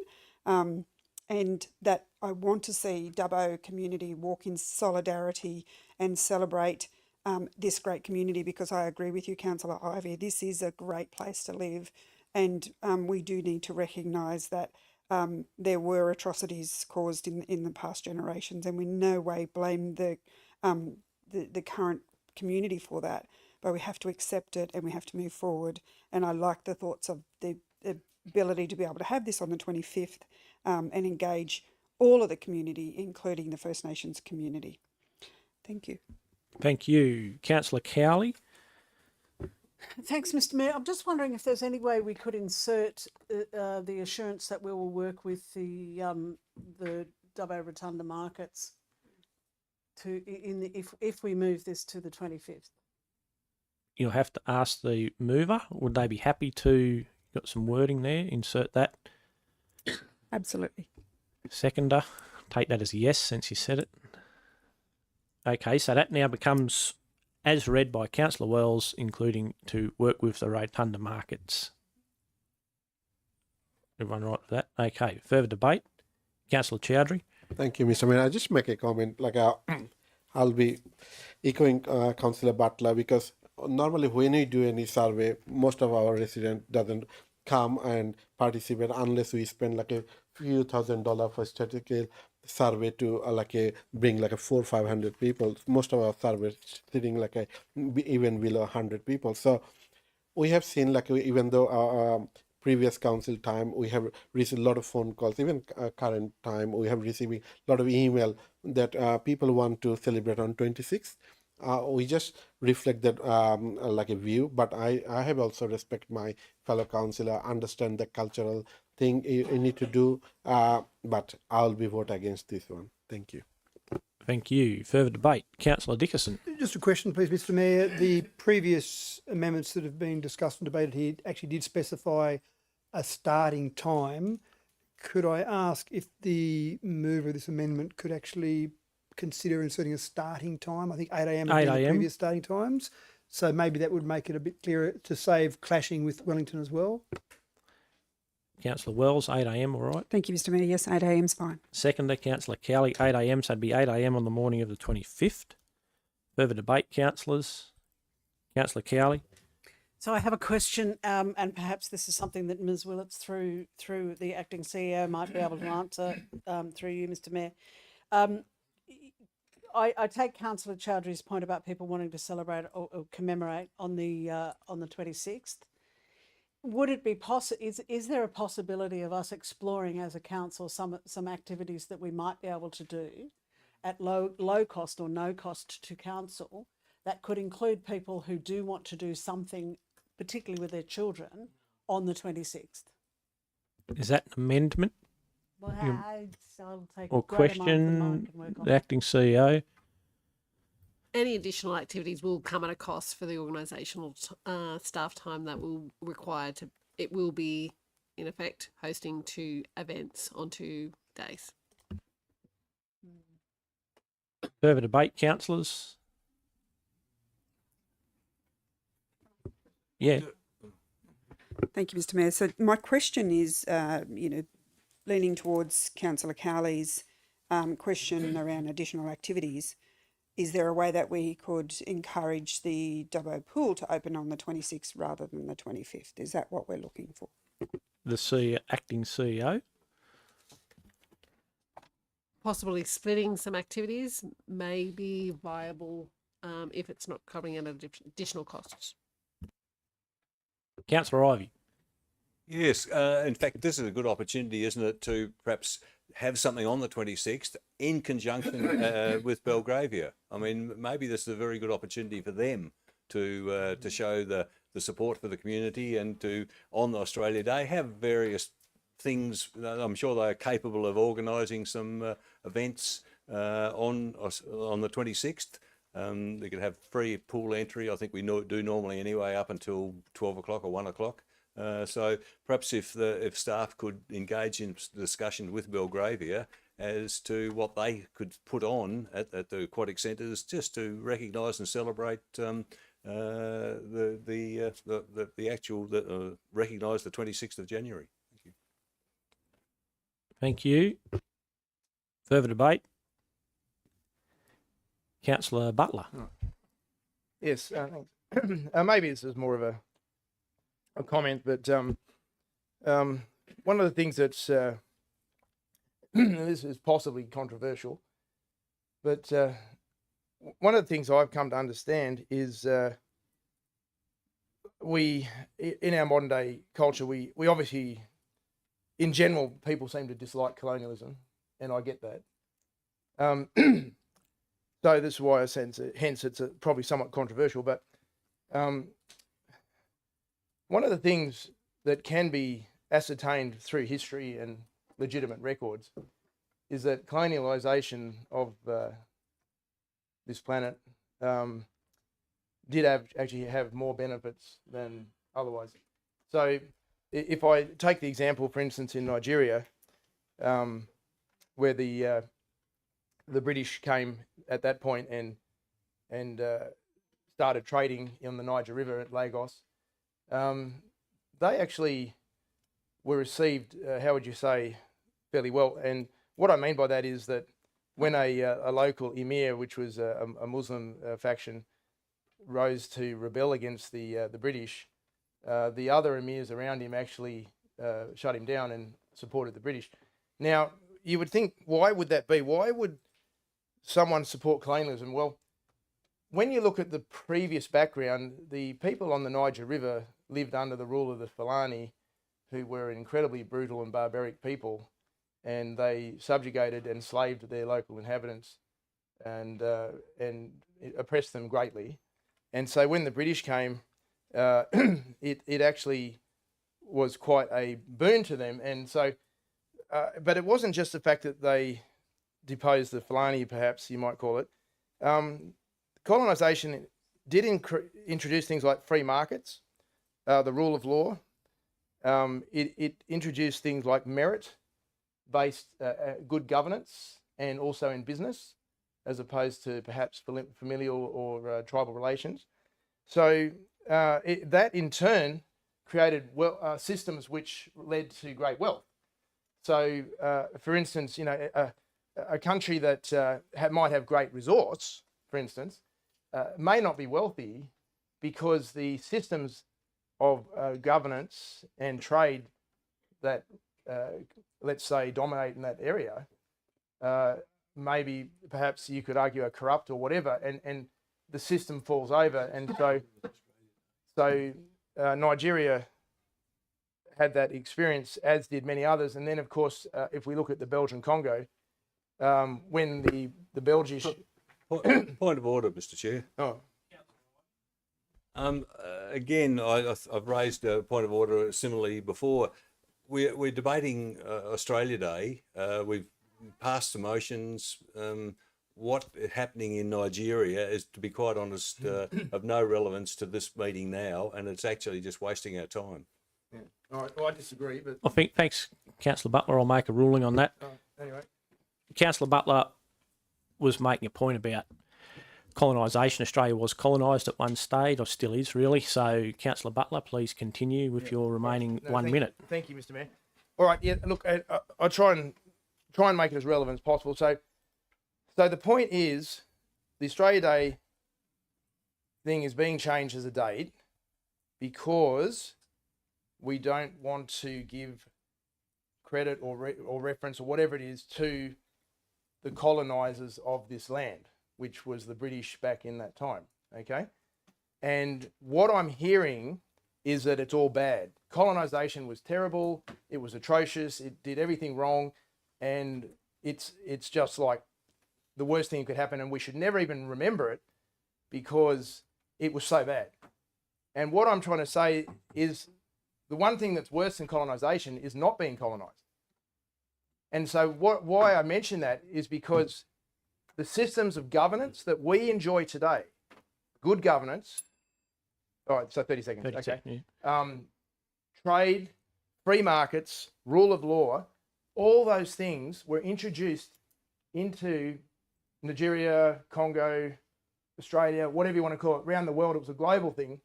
And that I want to see Dubbo community walk in solidarity and celebrate this great community, because I agree with you, Councillor Ivey, this is a great place to live, and we do need to recognise that there were atrocities caused in the past generations, and we in no way blame the current community for that, but we have to accept it and we have to move forward. And I like the thoughts of the ability to be able to have this on the 25th and engage all of the community, including the First Nations community. Thank you. Thank you. Councillor Cowley. Thanks, Mr. Mayor. I'm just wondering if there's any way we could insert the assurance that we will work with the Dubbo Rotunda markets if we move this to the 25th. You'll have to ask the mover. Would they be happy to, got some wording there, insert that? Absolutely. Seconder, take that as a yes since you said it. Okay, so that now becomes, as read by Councillor Wells, including to work with the Rotunda markets. Everyone right with that? Okay, further debate. Councillor Chowdhury. Thank you, Mr. Mayor. I just make a comment, like I'll be echoing Councillor Butler, because normally when we do any survey, most of our resident doesn't come and participate unless we spend like a few $1,000s for statistical survey to bring like a 400 or 500 people. Most of our surveys sitting like even below 100 people. So we have seen even though our previous council time we have received a lot of phone calls, even current time we have received a lot of email that people want to celebrate on 26th. We just reflect that like a view, but I have also respect my fellow councillor, understand the cultural thing you need to do, but I'll be vote against this one. Thank you. Thank you. Further debate. Councillor Dickerson. Just a question, please, Mr. Mayor. The previous amendments that have been discussed and debated here actually did specify a starting time. Could I ask if the mover of this amendment could actually consider inserting a starting time? I think 8 a.m. had been the previous starting times. So maybe that would make it a bit clearer to save clashing with Wellington as well. Councillor Wells, 8 a.m, all right? Thank you, Mr. Mayor. Yes, 8 a.m. is fine. Seconder, Councillor Cowley, 8 a.m, so it'd be 8 a.m. on the morning of the 25th. Further debate, councillors. Councillor Cowley. So I have a question, and perhaps this is something that Ms. Willits through the acting CEO might be able to answer through you, Mr. Mayor. I take Councillor Chowdhury's point about people wanting to celebrate or commemorate on the 26th. Would it be possible? Is there a possibility of us exploring as a council some activities that we might be able to do at low cost or no cost to council that could include people who do want to do something, particularly with their children, on the 26th? Is that an amendment? Well, You- I'll take or a greater mind than mine question can work on. the acting CEO? Any additional activities will come at a cost for the organisational staff time that will require to. It will be, in effect, hosting 2 events on 2 days. Further debate, councillors? Yeah. Thank you, Mr. Mayor. So my question is, leaning towards Councillor Cowley's question around additional activities. Is there a way that we could encourage the Dubbo pool to open on the 26th rather than the 25th? Is that what we're looking for? The acting CEO? Possibly splitting some activities may be viable if it's not coming at additional costs. Councillor Ivey? Yes, in fact, this is a good opportunity, isn't it, to perhaps have something on the 26th in conjunction with Belgravia. I mean, maybe this is a very good opportunity for them to show the support for the community and to, on Australia Day, have various things. I'm sure they're capable of organising some events on the 26th. They could have free pool entry. I think we do normally anyway, up until 12 o'clock or 1 o'clock. So perhaps if staff could engage in discussion with Belgravia as to what they could put on at the aquatic centres, just to recognise and celebrate recognise the 26th of January. Thank you. Further debate? Councillor Butler? Yes, thanks. Maybe this is more of a comment, but one of the things that's this is possibly controversial, but one of the things I've come to understand is we, in our modern day culture, we obviously, in general, people seem to dislike colonialism, and I get that. So this is why I sense it, hence it's probably somewhat controversial, but one of the things that can be ascertained through history and legitimate records is that colonialisation of this planet did actually have more benefits than otherwise. So if I take the example, for instance, in Nigeria, where the British came at that point and started trading on the Niger River at Lagos, they actually were received, how would you say, fairly well. And what I mean by that is that when a local emir, which was a Muslim faction, rose to rebel against the British, the other emirs around him actually shut him down and supported the British. Now, you would think, why would that be? Why would someone support colonialism? Well, when you look at the previous background, the people on the Niger River lived under the rule of the Fulani, who were incredibly brutal and barbaric people, and they subjugated and enslaved their local inhabitants and oppressed them greatly. And so when the British came, it actually was quite a boon to them. And so, but it wasn't just the fact that they deposed the Fulani, perhaps you might call it. Colonisation did introduce things like free markets, the rule of law. It introduced things like merit-based good governance, and also in business, as opposed to perhaps familial or tribal relations. So that in turn created systems which led to great wealth. So, for instance, a country that might have great resource, for instance, may not be wealthy because the systems of governance and trade that, let's say, dominate in that area, maybe perhaps you could argue are corrupt or whatever, and the system falls over. And so Nigeria had that experience, as did many others. And then, of course, if we look at the Belgian Congo, when the Belgish... Point of order, Mr. Chair. Oh. Again, I've raised a point of order similarly before. we're debating Australia Day. We've passed the motions. What happening in Nigeria is, to be quite honest, of no relevance to this meeting now, and it's actually just wasting our time. Yeah. All right. Well, I disagree, but I think, thanks, Councillor Butler. I'll make a ruling on that. anyway. Councillor Butler was making a point about colonisation. Australia was colonised at one stage, or still is really. So, Councillor Butler, please continue with your remaining No, 1 minute. Thank you, Mr. Mayor. All right. Yeah. Look, I try and make it as relevant as possible. So the point is, the Australia Day thing is being changed as a date because we don't want to give credit or reference or whatever it is to the colonisers of this land, which was the British back in that time. Okay, and what I'm hearing is that it's all bad. Colonisation was terrible. It was atrocious. It did everything wrong, and it's just like the worst thing that could happen, and we should never even remember it because it was so bad. And what I'm trying to say is the one thing that's worse than colonisation is not being colonised. And so why I mention that is because the systems of governance that we enjoy today, good governance, all right, so 30 seconds, 30 okay. seconds, yeah. Trade, free markets, rule of law, all those things were introduced into Nigeria, Congo, Australia, whatever you want to call it, around the world. It was a global thing.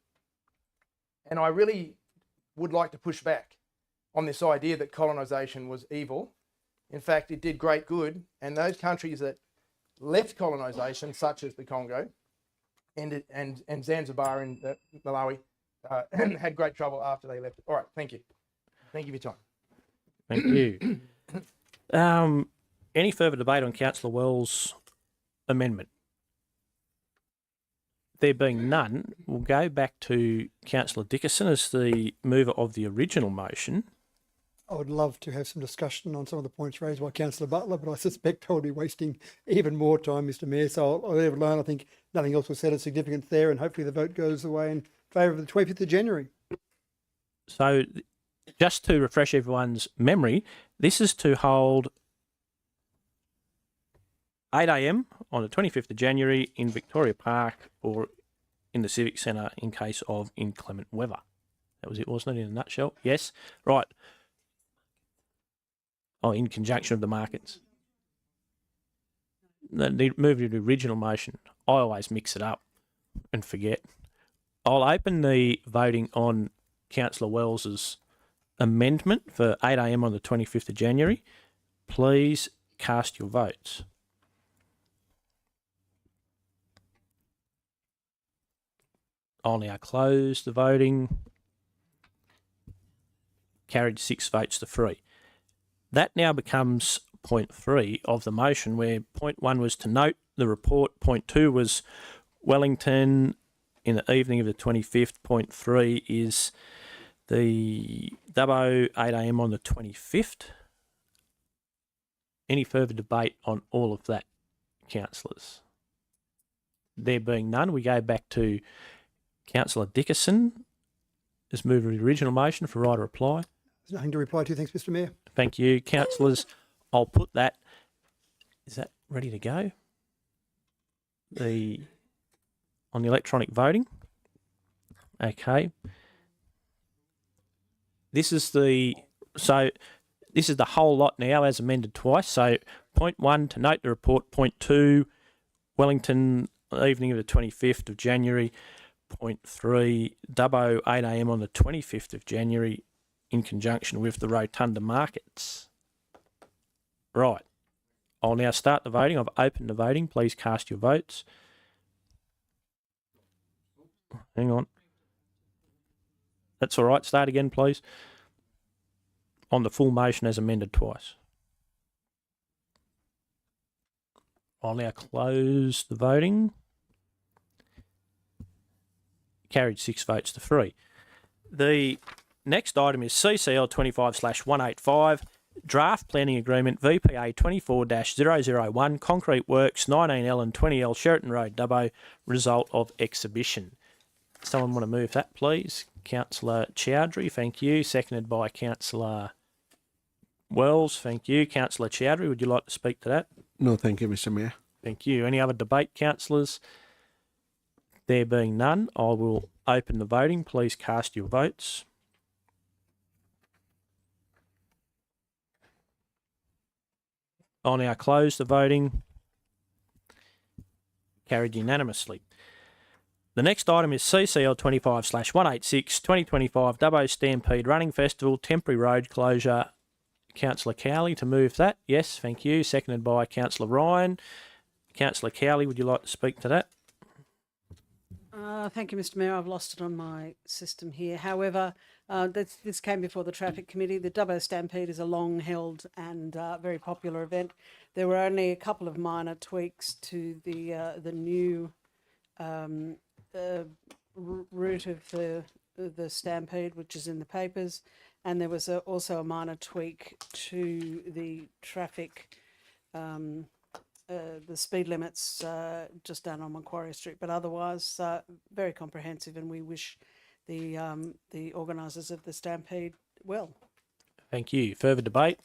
And I really would like to push back on this idea that colonisation was evil. In fact, it did great good. And those countries that left colonisation, such as the Congo and Zanzibar and Malawi, had great trouble after they left. All right, thank you. Thank you for your time. Thank you. Any further debate on Councillor Wells' amendment? There being none, we'll go back to Councillor Dickerson as the mover of the original motion. I would love to have some discussion on some of the points raised by Councillor Butler, but I suspect I will be wasting even more time, Mr. Mayor. So I'll leave it alone. I think nothing else was said of significance there, and hopefully the vote goes away in favour of the 25th of January. So, just to refresh everyone's memory, this is to hold 8 a.m. on the 25th of January in Victoria Park or in the Civic Centre in case of inclement weather. That was it, wasn't it, in a nutshell? Yes. Right. Oh, in conjunction with the markets. The move to the original motion. I always mix it up and forget. I'll open the voting on Councillor Wells's amendment for 8 a.m. on the 25th of January. Please cast your votes. I'll now close the voting. Carried 6 votes to 3. That now becomes point 3 of the motion, where point 1 was to note the report, point 2 was Wellington in the evening of the 25th, point 3 is the Dubbo 8 a.m. on the 25th. Any further debate on all of that, councillors? There being none, we go back to Councillor Dickerson as mover of the original motion for right of reply. There's nothing to reply to. Thanks, Mr. Mayor. Thank you. Councillors, I'll put that. Is that ready to go? On the electronic voting. Okay. This is the whole lot now as amended twice. So point 1 to note the report. Point 2, Wellington, evening of the 25th of January. Point 3, Dubbo 8 a.m. on the 25th of January in conjunction with the Rotunda markets. Right. I'll now start the voting. I've opened the voting. Please cast your votes. Hang on. That's all right. Start again, please. On the full motion as amended twice. I'll now close the voting. Carried 6 votes to 3. The next item is CCL 25/185, Draft Planning Agreement VPA 24-001, Concrete Works 19L and 20L Sheraton Road, Dubbo, result of exhibition. Someone want to move that, please? Councillor Chowdhury, thank you. Seconded by Councillor Wells, thank you. Councillor Chowdhury, would you like to speak to that? No, thank you, Mr. Mayor. Thank you. Any other debate, councillors? There being none, I will open the voting. Please cast your votes. I'll now close the voting. Carried unanimously. The next item is CCL 25/186 2025 Dubbo Stampede Running Festival temporary road closure. Councillor Cowley to move that. Yes, thank you. Seconded by Councillor Ryan. Councillor Cowley, would you like to speak to that? Thank you, Mr. Mayor. I've lost it on my system here. However, this came before the Traffic Committee. The Dubbo Stampede is a long-held and very popular event. There were only a couple of minor tweaks to the new route of the Stampede, which is in the papers, and there was also a minor tweak to the traffic. The speed limits just down on Macquarie Street, but otherwise very comprehensive, and we wish the organisers of the Stampede well. Thank you. Further debate?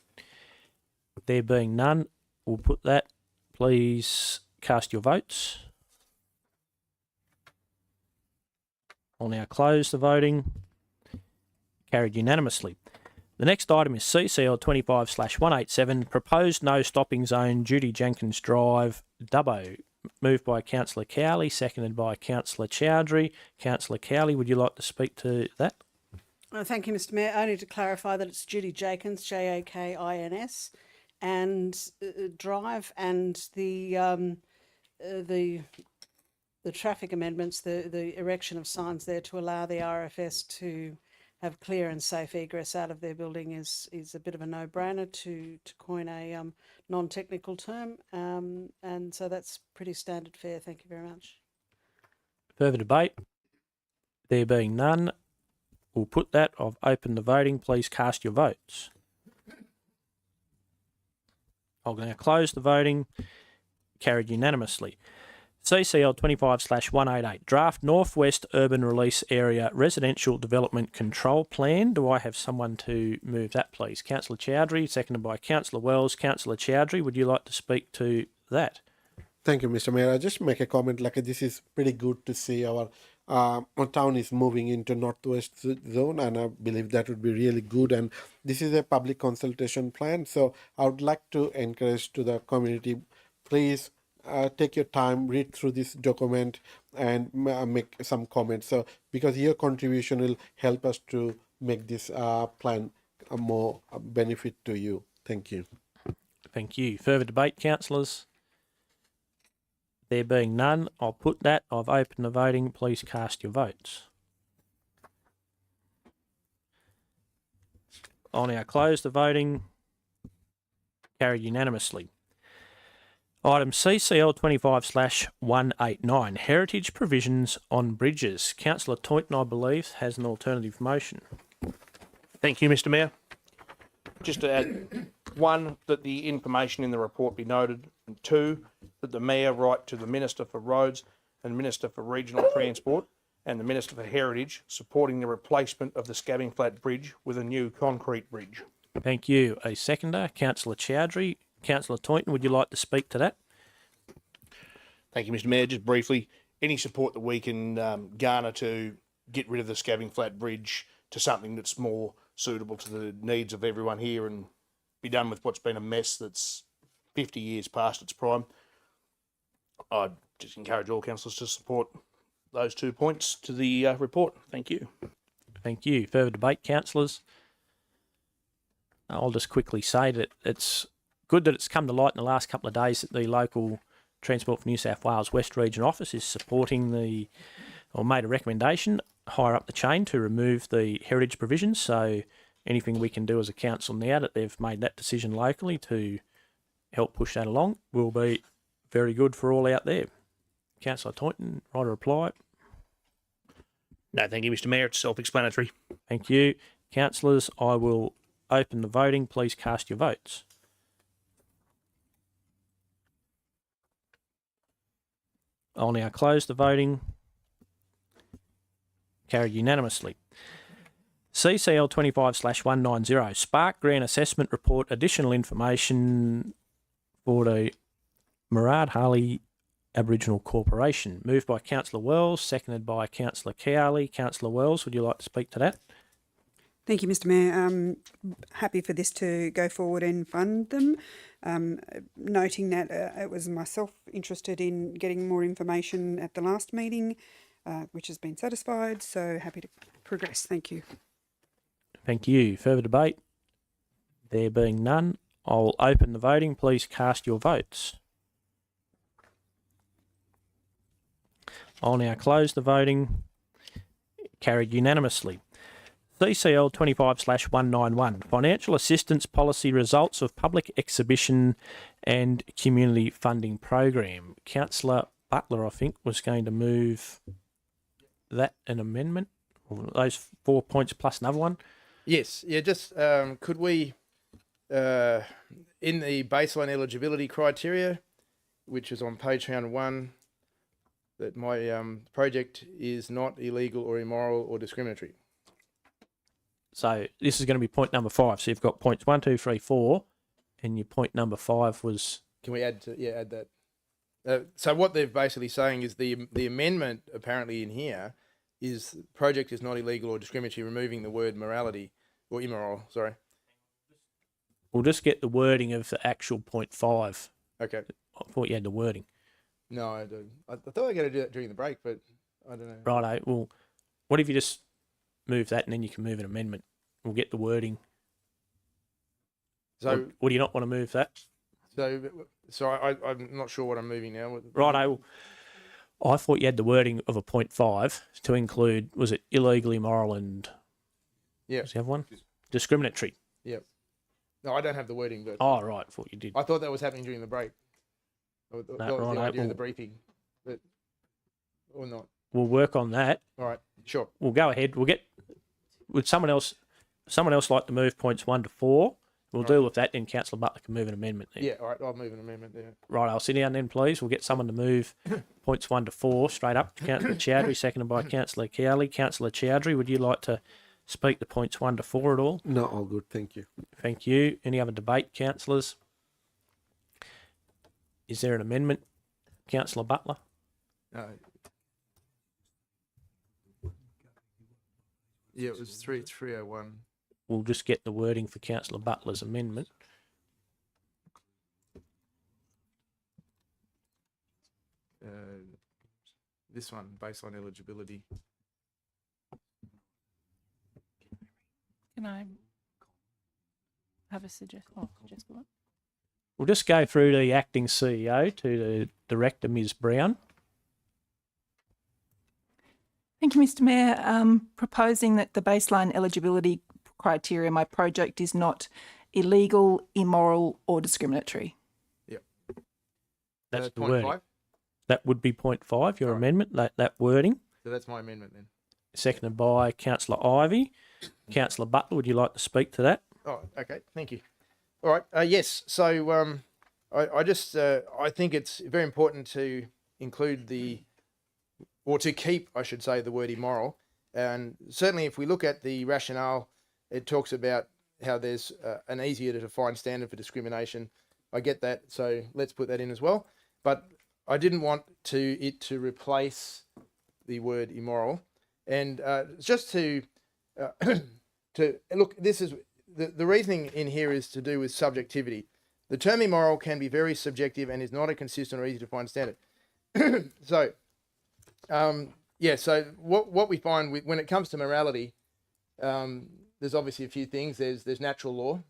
There being none, we'll put that. Please cast your votes. I'll now close the voting. Carried unanimously. The next item is CCL 25/187 Proposed No Stopping Zone, Judy Jenkins Drive, Dubbo. Moved by Councillor Cowley, seconded by Councillor Chowdhury. Councillor Cowley, would you like to speak to that? Thank you, Mr. Mayor. Only to clarify that it's Judy Jakins, Jakins, and Drive, and the traffic amendments, the erection of signs there to allow the RFS to have clear and safe egress out of their building is a bit of a no-brainer, to coin a non-technical term, and so that's pretty standard fare. Thank you very much. Further debate? There being none, we'll put that. I've opened the voting. Please cast your votes. I'll now close the voting. Carried unanimously. CCL 25/188 Draft Northwest Urban Release Area Residential Development Control Plan. Do I have someone to move that, please? Councillor Chowdhury, seconded by Councillor Wells. Councillor Chowdhury, would you like to speak to that? Thank you, Mr. Mayor. I just make a comment. Like this is pretty good to see our town is moving into Northwest Zone, and I believe that would be really good. And this is a public consultation plan, so I would like to encourage to the community, please. Take your time, read through this document, and make some comments. So, because your contribution will help us to make this plan a more benefit to you. Thank you. Thank you. Further debate, councillors? There being none, I'll put that. I've opened the voting. Please cast your votes. I'll now close the voting. Carried unanimously. Item CCL 25/189 Heritage Provisions on Bridges. Councillor Toynton, I believe, has an alternative motion. Thank you, Mr. Mayor. Just to add, one, that the information in the report be noted, and two, that the Mayor write to the Minister for Roads and Minister for Regional Transport and the Minister for Heritage supporting the replacement of the Scabbing Flat Bridge with a new concrete bridge. Thank you. A seconder, Councillor Chowdhury. Councillor Toynton, would you like to speak to that? Thank you, Mr. Mayor. Just briefly, any support that we can garner to get rid of the Scabbing Flat Bridge to something that's more suitable to the needs of everyone here and be done with what's been a mess that's 50 years past its prime. I'd just encourage all councillors to support those 2 points to the report. Thank you. Thank you. Further debate, councillors? I'll just quickly say that it's good that it's come to light in the last couple of days that the local Transport for New South Wales West Region Office is supporting or made a recommendation higher up the chain to remove the heritage provisions. So anything we can do as a council now that they've made that decision locally to help push that along will be very good for all out there. Councillor Toynton, right to reply? No, thank you, Mr. Mayor. It's self-explanatory. Thank you. Councillors, I will open the voting. Please cast your votes. I'll now close the voting. Carried unanimously. CCL 25/190, Spark Grant Assessment Report, additional information for the Murad Harley Aboriginal Corporation. Moved by Councillor Wells, seconded by Councillor Cowley. Councillor Wells, would you like to speak to that? Thank you, Mr Mayor. Happy for this to go forward and fund them. Noting that it was myself interested in getting more information at the last meeting, which has been satisfied, so happy to progress. Thank you. Thank you. Further debate? There being none, I'll open the voting. Please cast your votes. I'll now close the voting. Carried unanimously. CCL 25/191, Financial Assistance Policy Results of Public Exhibition and Community Funding Program. Councillor Butler, I think, was going to move that an amendment, or those 4 points plus another one. Yes, yeah, just could we, in the baseline eligibility criteria, which is on page 101, that my project is not illegal or immoral or discriminatory. So this is going to be point number 5. So you've got points 1, 2, 3, 4, and your point number 5 was. Can we add that? So what they're basically saying is the amendment apparently in here is project is not illegal or discriminatory, removing the word morality or immoral. Sorry. We'll just get the wording of the actual point 5. Okay. I thought you had the wording. No, I don't. I thought I was going to do that during the break, but I don't know. Righto. Well, what if you just move that and then you can move an amendment? We'll get the wording. So, or do you not want to move that? So I'm not sure what I'm moving now. Righto. I thought you had the wording of a point 5 to include, was it illegal, immoral, and yeah, was the other one? Discriminatory. Yep. No, I don't have the wording, but oh right, I thought you did. I thought that was happening during the break. That was the idea of the briefing, but or not. We'll work on that. All right, sure. We'll go ahead. Would someone else like to move points 1 to 4? We'll deal with that, then Councillor Butler can move an amendment there. Yeah, all right, I'll move an amendment there. Right, I'll sit down then, please. We'll get someone to move points 1 to 4 straight up. Councillor Chowdhury, seconded by Councillor Cowley. Councillor Chowdhury, would you like to speak to points 1 to 4 at all? No, all good. Thank you. Thank you. Any other debate, councillors? Is there an amendment? Councillor Butler? Yeah, it was 301. We'll just get the wording for Councillor Butler's amendment. This one, baseline eligibility. Can I have a suggestion? We'll just go through the acting CEO to the director, Ms. Brown. Thank you, Mr Mayor. Proposing that the baseline eligibility criteria, my project is not illegal, immoral or discriminatory. Yep. That's the point wording. 5? That would be point 5, your amendment, that wording. So that's my amendment then. Seconded by Councillor Ivey. Councillor Butler, would you like to speak to that? Oh, okay. Thank you. All right. Yes. So I think it's very important to include or to keep, I should say, the word immoral. And certainly if we look at the rationale, it talks about how there's an easier to define standard for discrimination. I get that. So let's put that in as well. But I didn't want it to replace the word immoral. And just to look, this is the reasoning in here is to do with subjectivity. The term immoral can be very subjective and is not a consistent or easy to find standard. So, so what we find when it comes to morality, there's obviously a few things. There's natural law,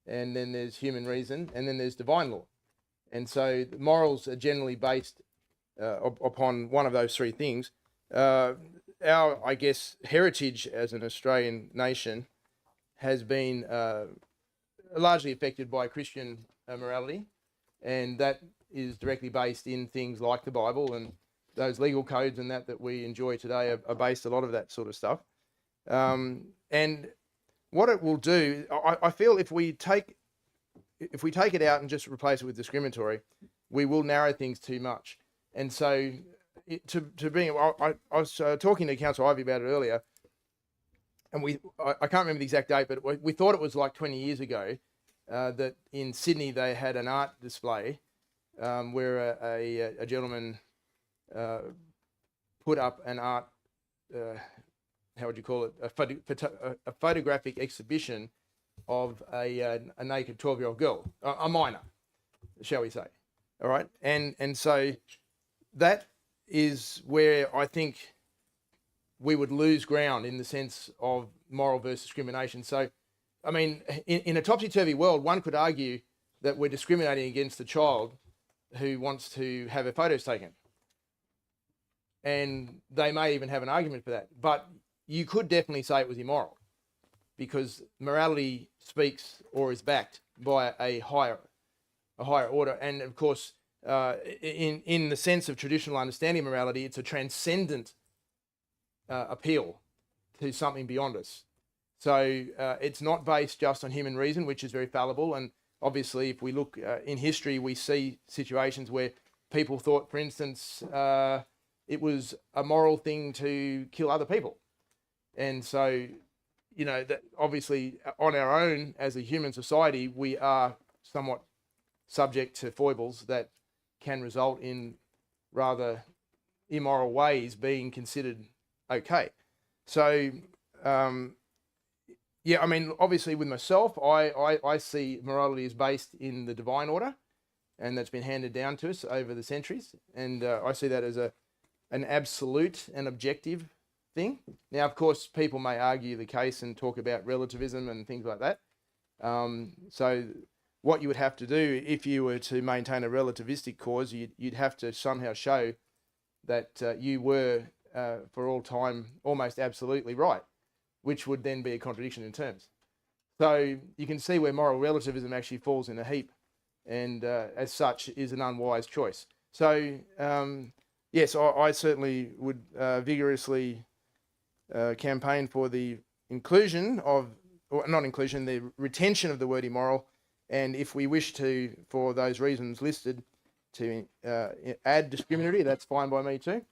and then there's human reason, and then there's divine law. And so morals are generally based upon one of those three things. Our, I guess, heritage as an Australian nation has been largely affected by Christian morality, and that is directly based in things like the Bible, and those legal codes and that we enjoy today are based a lot of that sort of stuff. And what it will do, I feel if we take it out and just replace it with discriminatory, we will narrow things too much. And so I was talking to Councillor Ivey about it earlier. and I can't remember the exact date, but we thought it was like 20 years ago that in Sydney they had an art display where a gentleman put up an art, how would you call it, a photographic exhibition of a naked 12-year-old girl, a minor, shall we say. All right, and so that is where I think we would lose ground in the sense of moral versus discrimination. So, I mean, in a topsy-turvy world, one could argue that we're discriminating against the child who wants to have her photos taken. And they may even have an argument for that. But you could definitely say it was immoral, because morality speaks or is backed by a higher order. And of course, in the sense of traditional understanding of morality, it's a transcendent appeal to something beyond us. So it's not based just on human reason, which is very fallible. And obviously, if we look in history, we see situations where people thought, for instance, it was a moral thing to kill other people. And so, you know, that obviously on our own as a human society, we are somewhat subject to foibles that can result in rather immoral ways being considered okay. So, yeah, I mean, obviously with myself, I see morality as based in the divine order, and that's been handed down to us over the centuries. And I see that as an absolute and objective thing. Now, of course, people may argue the case and talk about relativism and things like that. So what you would have to do if you were to maintain a relativistic cause, you'd have to somehow show that you were, for all time, almost absolutely right, which would then be a contradiction in terms. So you can see where moral relativism actually falls in a heap, and as such is an unwise choice. So yes, I certainly would vigorously campaign for the inclusion of, or not inclusion, the retention of the word immoral, and if we wish to, for those reasons listed, to add discriminatory, that's fine by me too.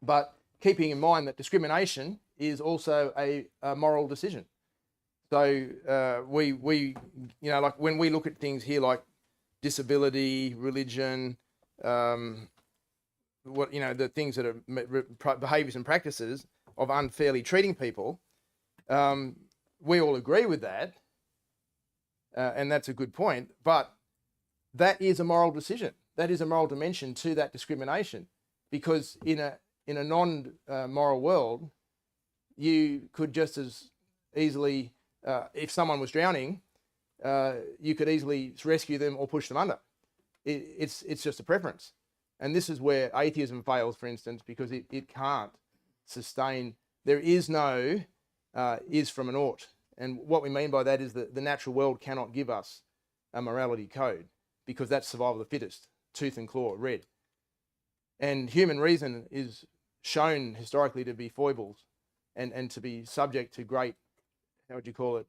But keeping in mind that discrimination is also a moral decision. So we you know, like when we look at things here like disability, religion, what, you know, the things that are behaviours and practices of unfairly treating people, we all agree with that, and that's a good point. But that is a moral decision. That is a moral dimension to that discrimination, because in a non-moral world, you could just as easily, if someone was drowning, you could easily rescue them or push them under. It's just a preference. And this is where atheism fails, for instance, because it can't sustain. There is no is from an ought. And what we mean by that is that the natural world cannot give us a morality code, because that's survival of the fittest, tooth and claw, red. And human reason is shown historically to be foibles and to be subject to great, how would you call it,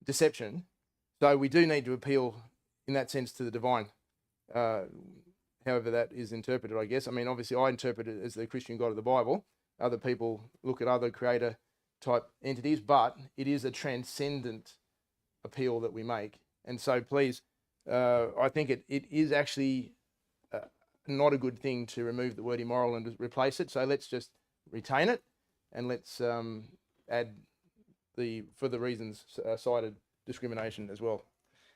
deception. So we do need to appeal in that sense to the divine, however that is interpreted, I guess. I mean, obviously I interpret it as the Christian God of the Bible. Other people look at other creator type entities, but it is a transcendent appeal that we make. And so please, I think it is actually not a good thing to remove the word immoral and replace it. So let's just retain it, and let's add the, for the reasons cited, discrimination as well.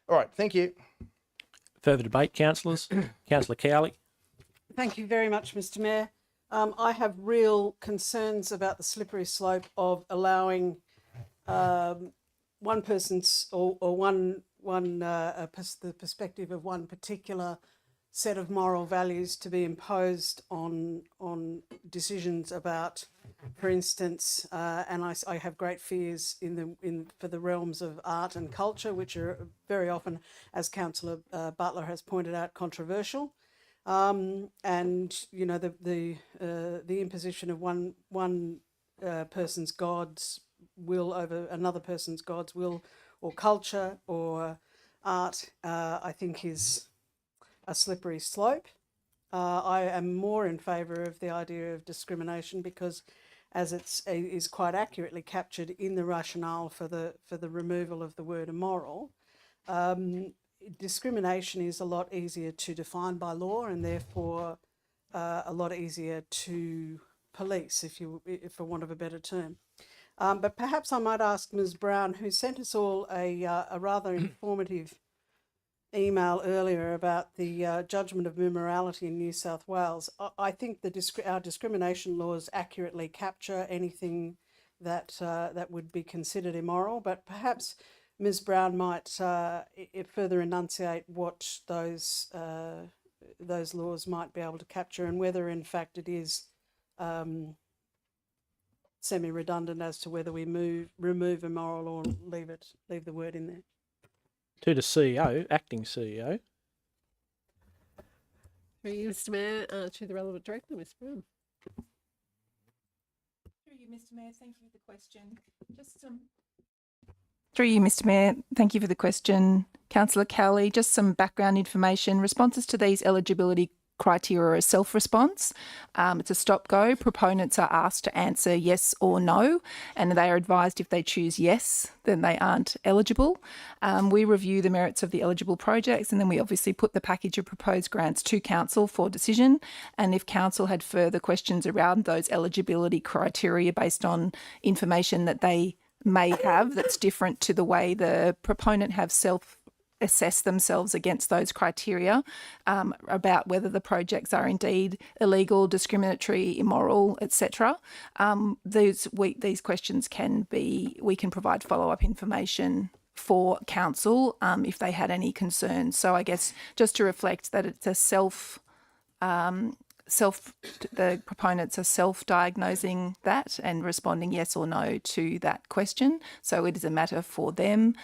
All right, thank you. Further debate, councillors? Councillor Cowley. Thank you very much, Mr. Mayor. I have real concerns about the slippery slope of allowing one person's or the perspective of one particular set of moral values to be imposed on decisions about, for instance, and I have great fears for the realms of art and culture, which are very often, as Councillor Butler has pointed out, controversial. And you know, the imposition of one person's God's will over another person's God's will, or culture, or art, I think is a slippery slope. I am more in favour of the idea of discrimination, because as is quite accurately captured in the rationale for the removal of the word immoral. Discrimination is a lot easier to define by law, and therefore a lot easier to police, if for want of a better term. But perhaps I might ask Ms. Brown, who sent us all a rather informative email earlier about the judgment of immorality in New South Wales. I think our discrimination laws accurately capture anything that would be considered immoral, but perhaps Ms. Brown might further enunciate what those laws might be able to capture, and whether in fact it is semi-redundant as to whether we remove immoral or leave the word in there. To the CEO, acting CEO. Through you, Mr. Mayor, to the relevant director, Ms. Brown. Through you, Mr. Mayor, thank you for the question. Through you, Mr. Mayor, thank you for the question. Councillor Cowley, just some background information. Responses to these eligibility criteria are a self-response. It's a stop-go. Proponents are asked to answer yes or no, and they are advised if they choose yes, then they aren't eligible. We review the merits of the eligible projects, and then we obviously put the package of proposed grants to Council for decision. And if Council had further questions around those eligibility criteria based on information that they may have that's different to the way the proponent have assess themselves against those criteria about whether the projects are indeed illegal, discriminatory, immoral, etc. These questions we can provide follow-up information for Council if they had any concerns. So I guess just to reflect that it's a the proponents are self-diagnosing that and responding yes or no to that question. So it is a matter for them.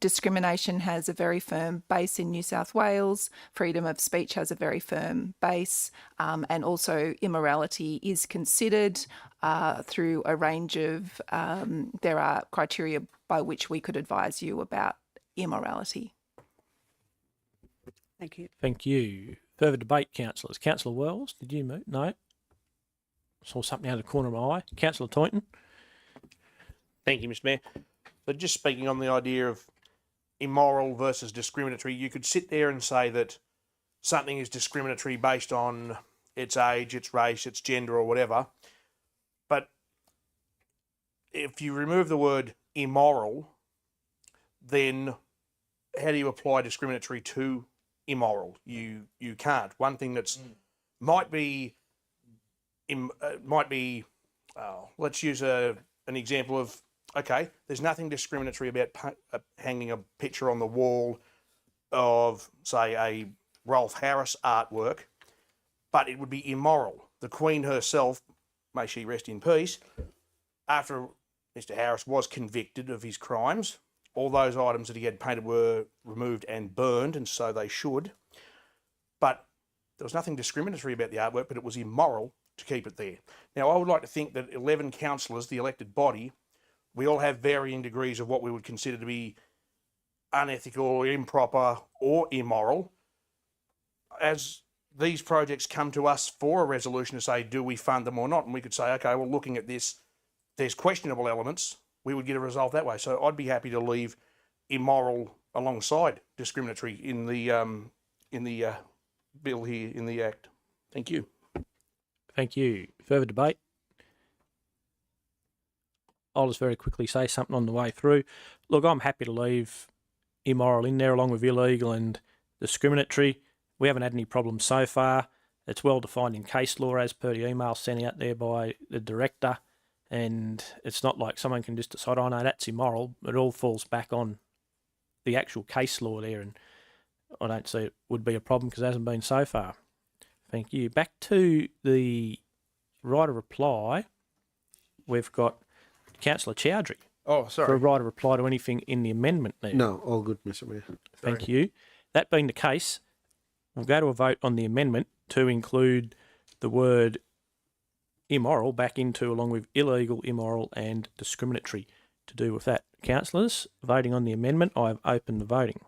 Discrimination has a very firm base in New South Wales. Freedom of speech has a very firm base. And also immorality is considered through a range of, there are criteria by which we could advise you about immorality. Thank you. Thank you. Further debate, councillors. Councillor Wells, did you move? No. Saw something out of the corner of my eye. Councillor Toynton. Thank you, Mr. Mayor. But just speaking on the idea of immoral versus discriminatory, you could sit there and say that something is discriminatory based on its age, its race, its gender, or whatever. But if you remove the word immoral, then how do you apply discriminatory to immoral? You can't. One thing that's might be let's use an example of, okay, there's nothing discriminatory about hanging a picture on the wall of, say, a Rolf Harris artwork, but it would be immoral. The Queen herself, may she rest in peace, after Mr. Harris was convicted of his crimes, all those items that he had painted were removed and burned, and so they should. But there was nothing discriminatory about the artwork, but it was immoral to keep it there. Now, I would like to think that 11 councillors, the elected body, we all have varying degrees of what we would consider to be unethical or improper or immoral. As these projects come to us for a resolution to say, do we fund them or not? And we could say, okay, well, looking at this, there's questionable elements. We would get a result that way. So I'd be happy to leave immoral alongside discriminatory in the bill here, in the Act. Thank you. Thank you. Further debate? I'll just very quickly say something on the way through. Look, I'm happy to leave immoral in there along with illegal and discriminatory. We haven't had any problems so far. It's well defined in case law as per the email sent out there by the director. And it's not like someone can just decide, oh no, that's immoral. It all falls back on the actual case law there. And I don't see it would be a problem because it hasn't been so far. Thank you. Back to the right of reply. We've got Councillor Chowdhury. Oh, sorry. For a right of reply to anything in the amendment there. No, all good, Mr. Mayor. Thank you. That being the case, we'll go to a vote on the amendment to include the word immoral back into along with illegal, immoral and discriminatory to do with that. Councillors, voting on the amendment, I have opened the voting.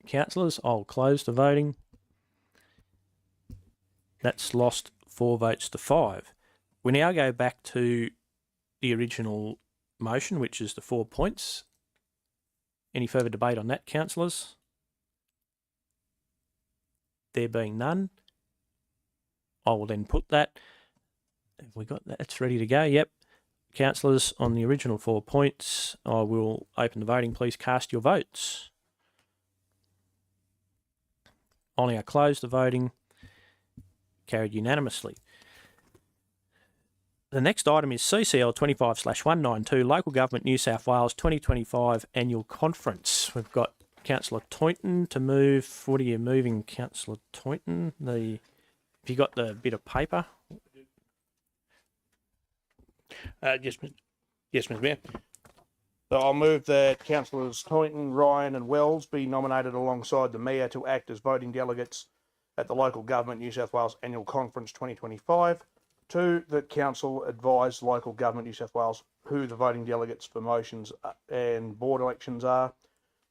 councillors. I'll close the voting. That's lost 4 votes to 5. We now go back to the original motion, which is the 4 points. Any further debate on that, councillors? There being none, I will then put that. Have we got that? It's ready to go. Yep. Councillors, on the original 4 points, I will open the voting. Please cast your votes. I'll now close the voting. Carried unanimously. The next item is CCL 25/192, Local Government New South Wales 2025 Annual Conference. We've got Councillor Toynton to move. What are you moving, Councillor Toynton? Have you got the bit of paper? Yes, Mr Mayor. So I'll move that Councillors Toynton, Ryan and Wells be nominated alongside the Mayor to act as voting delegates at the Local Government New South Wales Annual Conference 2025. 2, that Council advise Local Government New South Wales who the voting delegates for motions and board elections are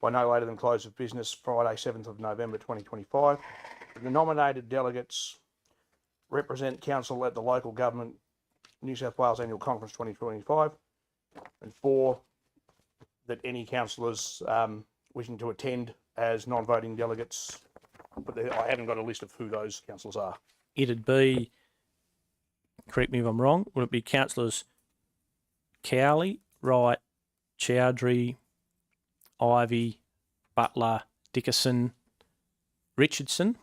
by no later than close of business Friday 7th of November 2025. The nominated delegates represent Council at the Local Government New South Wales Annual Conference 2025. And 4, that any councillors wishing to attend as non-voting delegates, but I haven't got a list of who those councillors are. It'd be, correct me if I'm wrong, would it be Councillors Cowley, Wright, Chowdhury, Ivy, Butler, Dickerson, Richardson,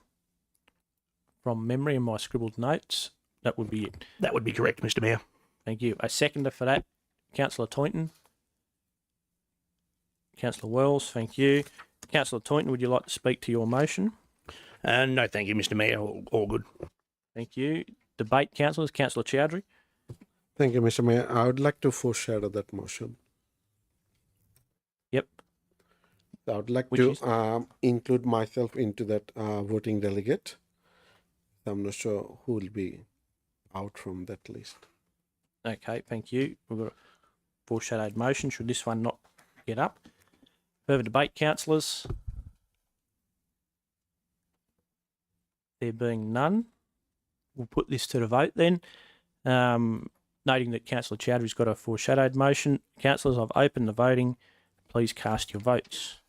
from memory in my scribbled notes? That would be it. That would be correct, Mr Mayor. Thank you. A seconder for that, Councillor Toynton. Councillor Wells, thank you. Councillor Toynton, would you like to speak to your motion? No, thank you, Mr Mayor. All good. Thank you. Debate, councillors. Councillor Chowdhury. Thank you, Mr. Mayor. I would like to foreshadow that motion. Yep. I would like to include myself into that voting delegate. I'm not sure who will be out from that list. Okay, thank you. We've got a foreshadowed motion. Should this one not get up? Further debate, councillors? There being none, we'll put this to the vote then. Noting that Councillor Chowdhury's got a foreshadowed motion. Councillors, I've opened the voting. Please cast your votes.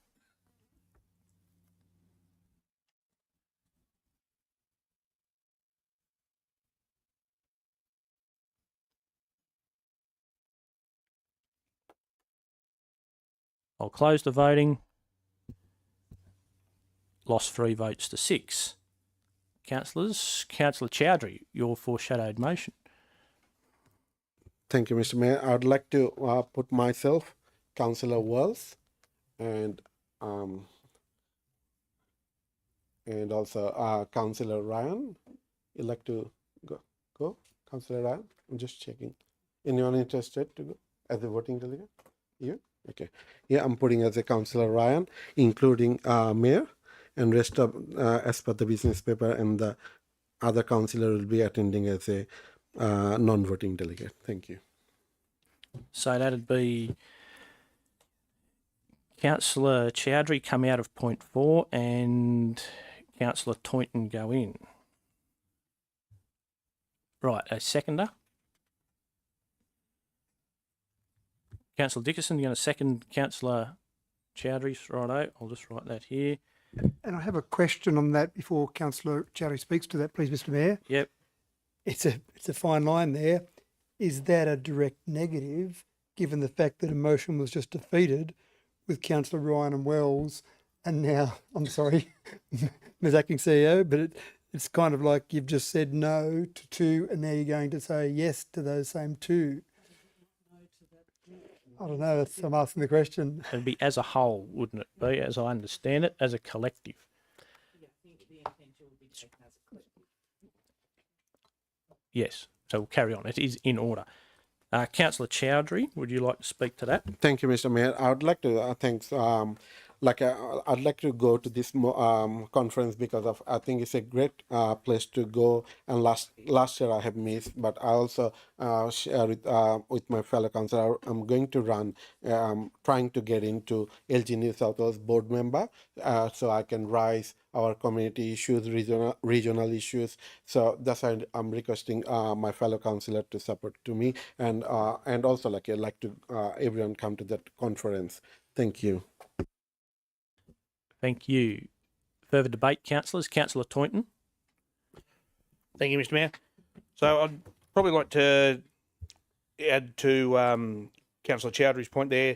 I'll close the voting. Lost 3 votes to 6. Councillors, Councillor Chowdhury, your foreshadowed motion. Thank you, Mr. Mayor. I would like to put myself, Councillor Wells, and also Councillor Ryan. You'd like to go, Councillor Ryan? I'm just checking. Anyone interested to go as a voting delegate? You? Okay. Yeah, I'm putting as a Councillor Ryan, including Mayor, and rest of as per the business paper, and the other councillor will be attending as a non-voting delegate. Thank you. So that'd be Councillor Chowdhury come out of point 4 and Councillor Toynton go in. Right, a seconder. Councillor Dickerson, you're going to second Councillor Chowdhury's. Righto, I'll just write that here. And I have a question on that before Councillor Chowdhury speaks to that, please, Mr. Mayor. Yep. It's a fine line there. Is that a direct negative, given the fact that a motion was just defeated with Councillor Ryan and Wells, and now, I'm sorry, Ms. Acting CEO, but it's kind of like you've just said no to 2, and now you're going to say yes to those same 2. I don't know, I'm asking the question. It'd be as a whole, wouldn't it be, as I understand it, as a collective? Yes, so we'll carry on. It is in order. Councillor Chowdhury, would you like to speak to that? Thank you, Mr. Mayor. I would like to thank I'd like to go to this conference because of I think it's a great place to go. And last year I have missed, but I also share it with my fellow councillor. I'm going to run, trying to get into LGNSW board member, so I can raise our community issues, regional issues. So that's why I'm requesting my fellow councillor to support to me, and also I'd like to everyone come to that conference. Thank you. Thank you. Further debate, councillors. Councillor Toynton. Thank you, Mr. Mayor. So I'd probably like to add to Councillor Chowdhury's point there,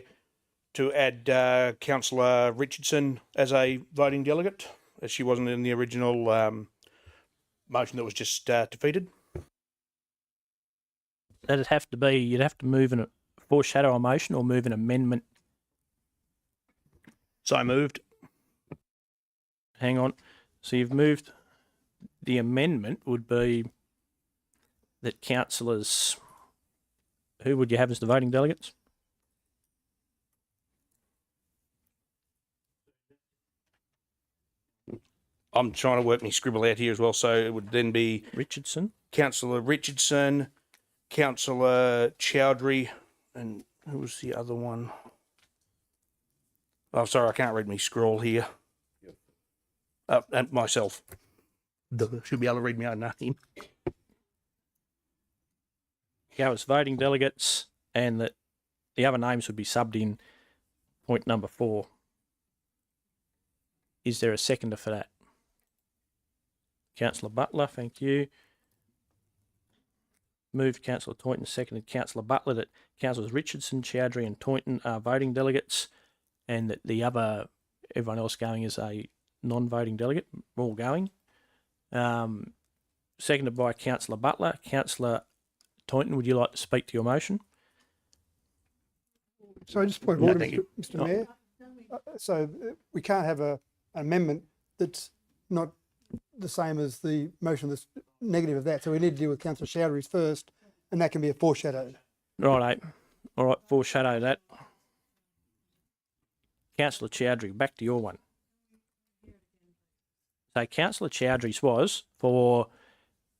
to add Councillor Richardson as a voting delegate, as she wasn't in the original motion that was just defeated. That'd have to be, you'd have to move a foreshadow a motion or move an amendment. So moved. Hang on. So you've moved, the amendment would be that councillors, who would you have as the voting delegates? I'm trying to work my scribble out here as well, so it would then be Richardson, Councillor Richardson, Councillor Chowdhury, and who was the other one? Oh, sorry, I can't read my scroll here. And myself. Should be able to read my own name. Go as voting delegates, and that the other names would be subbed in point number 4. Is there a seconder for that? Councillor Butler, thank you. Moved Councillor Toynton, seconded Councillor Butler, that Councillors Richardson, Chowdhury and Toynton are voting delegates, and that the other, everyone else going as a non-voting delegate, all going. Seconded by Councillor Butler. Councillor Toynton, would you like to speak to your motion? So I just point of order, Mr. Mayor. So we can't have an amendment that's not the same as the motion that's negative of that. So we need to deal with Councillor Chowdhury's first, and that can be a foreshadow. Right, all right, foreshadow that. Councillor Chowdhury, back to your one. So Councillor Chowdhury's was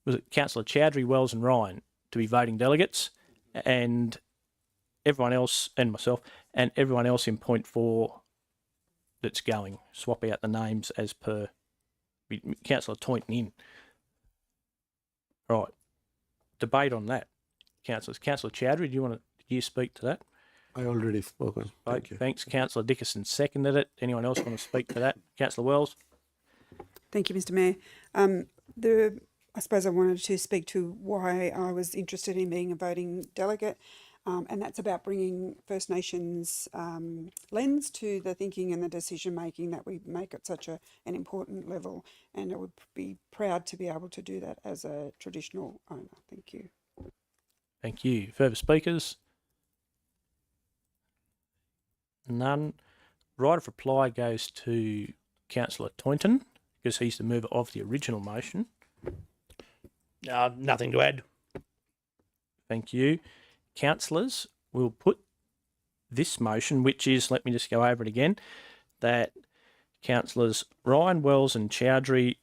it Councillor Chowdhury, Wells and Ryan to be voting delegates, and everyone else, and myself, and everyone else in point 4 that's going. Swap out the names as per Councillor Toynton in. Right. Debate on that. Councillors. Councillor Chowdhury, did you speak to that? I already spoken. Thank you. Thanks. Councillor Dickerson seconded it. Anyone else want to speak to that? Councillor Wells. Thank you, Mr. Mayor. I suppose I wanted to speak to why I was interested in being a voting delegate, and that's about bringing First Nations lens to the thinking and the decision making that we make at such an important level, and I would be proud to be able to do that as a traditional owner. Thank you. Thank you. Further speakers? None. Right of reply goes to Councillor Toynton, because he's the mover of the original motion. Nothing to add. Thank you. Councillors, we'll put this motion, which is, let me just go over it again, that Councillors Ryan, Wells and Chowdhury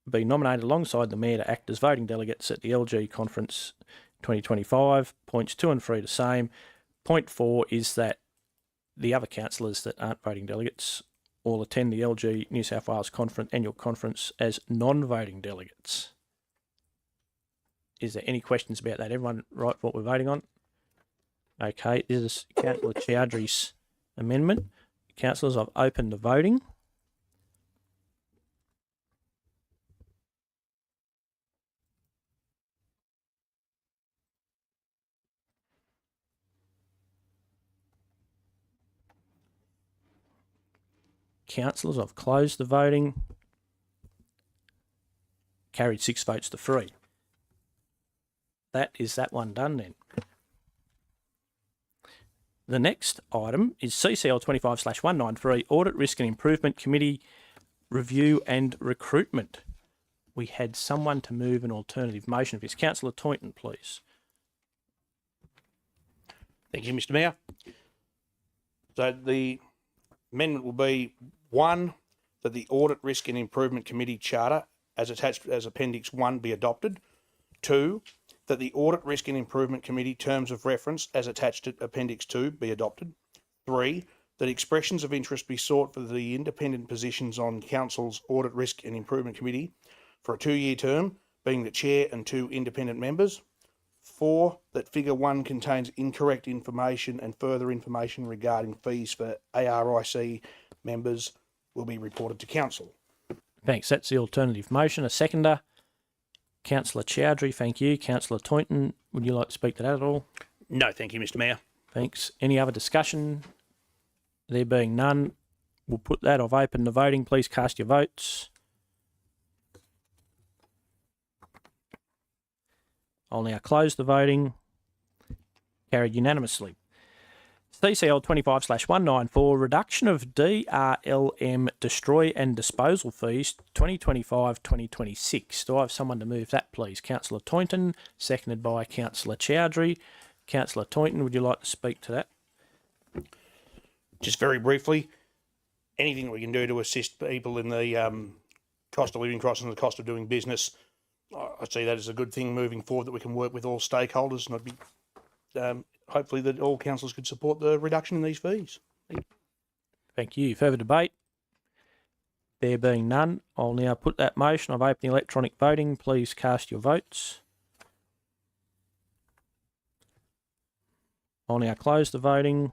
be nominated alongside the Mayor to act as voting delegates at the LG Conference 2025. Points 2 and 3 the same. Point 4 is that the other councillors that aren't voting delegates all attend the LG New South Wales annual conference as non-voting delegates. Is there any questions about that? Everyone right what we're voting on? Okay, this is Councillor Chowdhury's amendment. Councillors, I've opened the voting. Councillors, I've closed the voting. Carried 6 votes to 3. That is that one done then. The next item is CCL 25/193 Audit, Risk and Improvement Committee Review and Recruitment. We had someone to move an alternative motion. If it's Councillor Toynton, please. Thank you, Mr. Mayor. So the Amendment will be 1, that the Audit, Risk and Improvement Committee Charter as attached as Appendix 1 be adopted. 2, that the Audit, Risk and Improvement Committee Terms of Reference as attached to Appendix 2 be adopted. 3, that expressions of interest be sought for the independent positions on Council's Audit, Risk and Improvement Committee for a 2-year term, being the Chair and 2 independent members. 4, that Figure 1 contains incorrect information and further information regarding fees for ARIC members will be reported to Council. Thanks. That's the alternative motion. A seconder. Councillor Chowdhury, thank you. Councillor Toynton, would you like to speak to that at all? No, thank you, Mr. Mayor. Thanks. Any other discussion? There being none, we'll put that. I've opened the voting. Please cast your votes. I'll now close the voting. Carried unanimously. CCL 25/194, reduction of DRLM destroy and disposal fees 2025-2026. Do I have someone to move that, please? Councillor Toynton, seconded by Councillor Chowdhury. Councillor Toynton, would you like to speak to that? Just very briefly, anything we can do to assist people in the cost of living crisis and the cost of doing business, I see that as a good thing moving forward, that we can work with all stakeholders, and I'd be hopefully that all councillors could support the reduction in these fees. Thank you. Further debate? There being none, I'll now put that motion. I've opened the electronic voting. Please cast your votes. I'll now close the voting.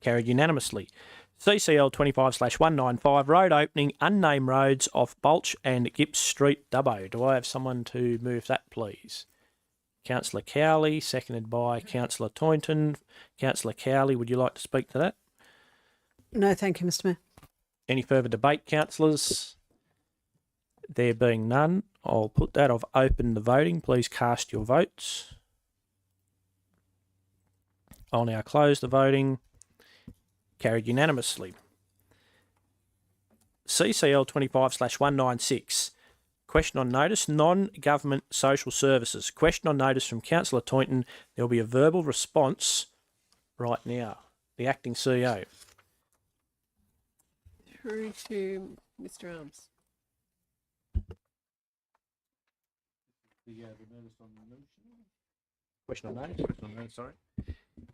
Carried unanimously. CCL 25/195, road opening, unnamed roads off Bulch and Gibbs Street, Dubbo. Do I have someone to move that, please? Councillor Cowley, seconded by Councillor Toynton. Councillor Cowley, would you like to speak to that? No, thank you, Mr. Mayor. Any further debate, councillors? There being none, I'll put that. I've opened the voting. Please cast your votes. I'll now close the voting. Carried unanimously. CCL 25/196. Question on notice, non-government social services. Question on notice from Councillor Toynton. There will be a verbal response right now. The acting CEO. Through to Mr. Arms. Question on notice. Sorry.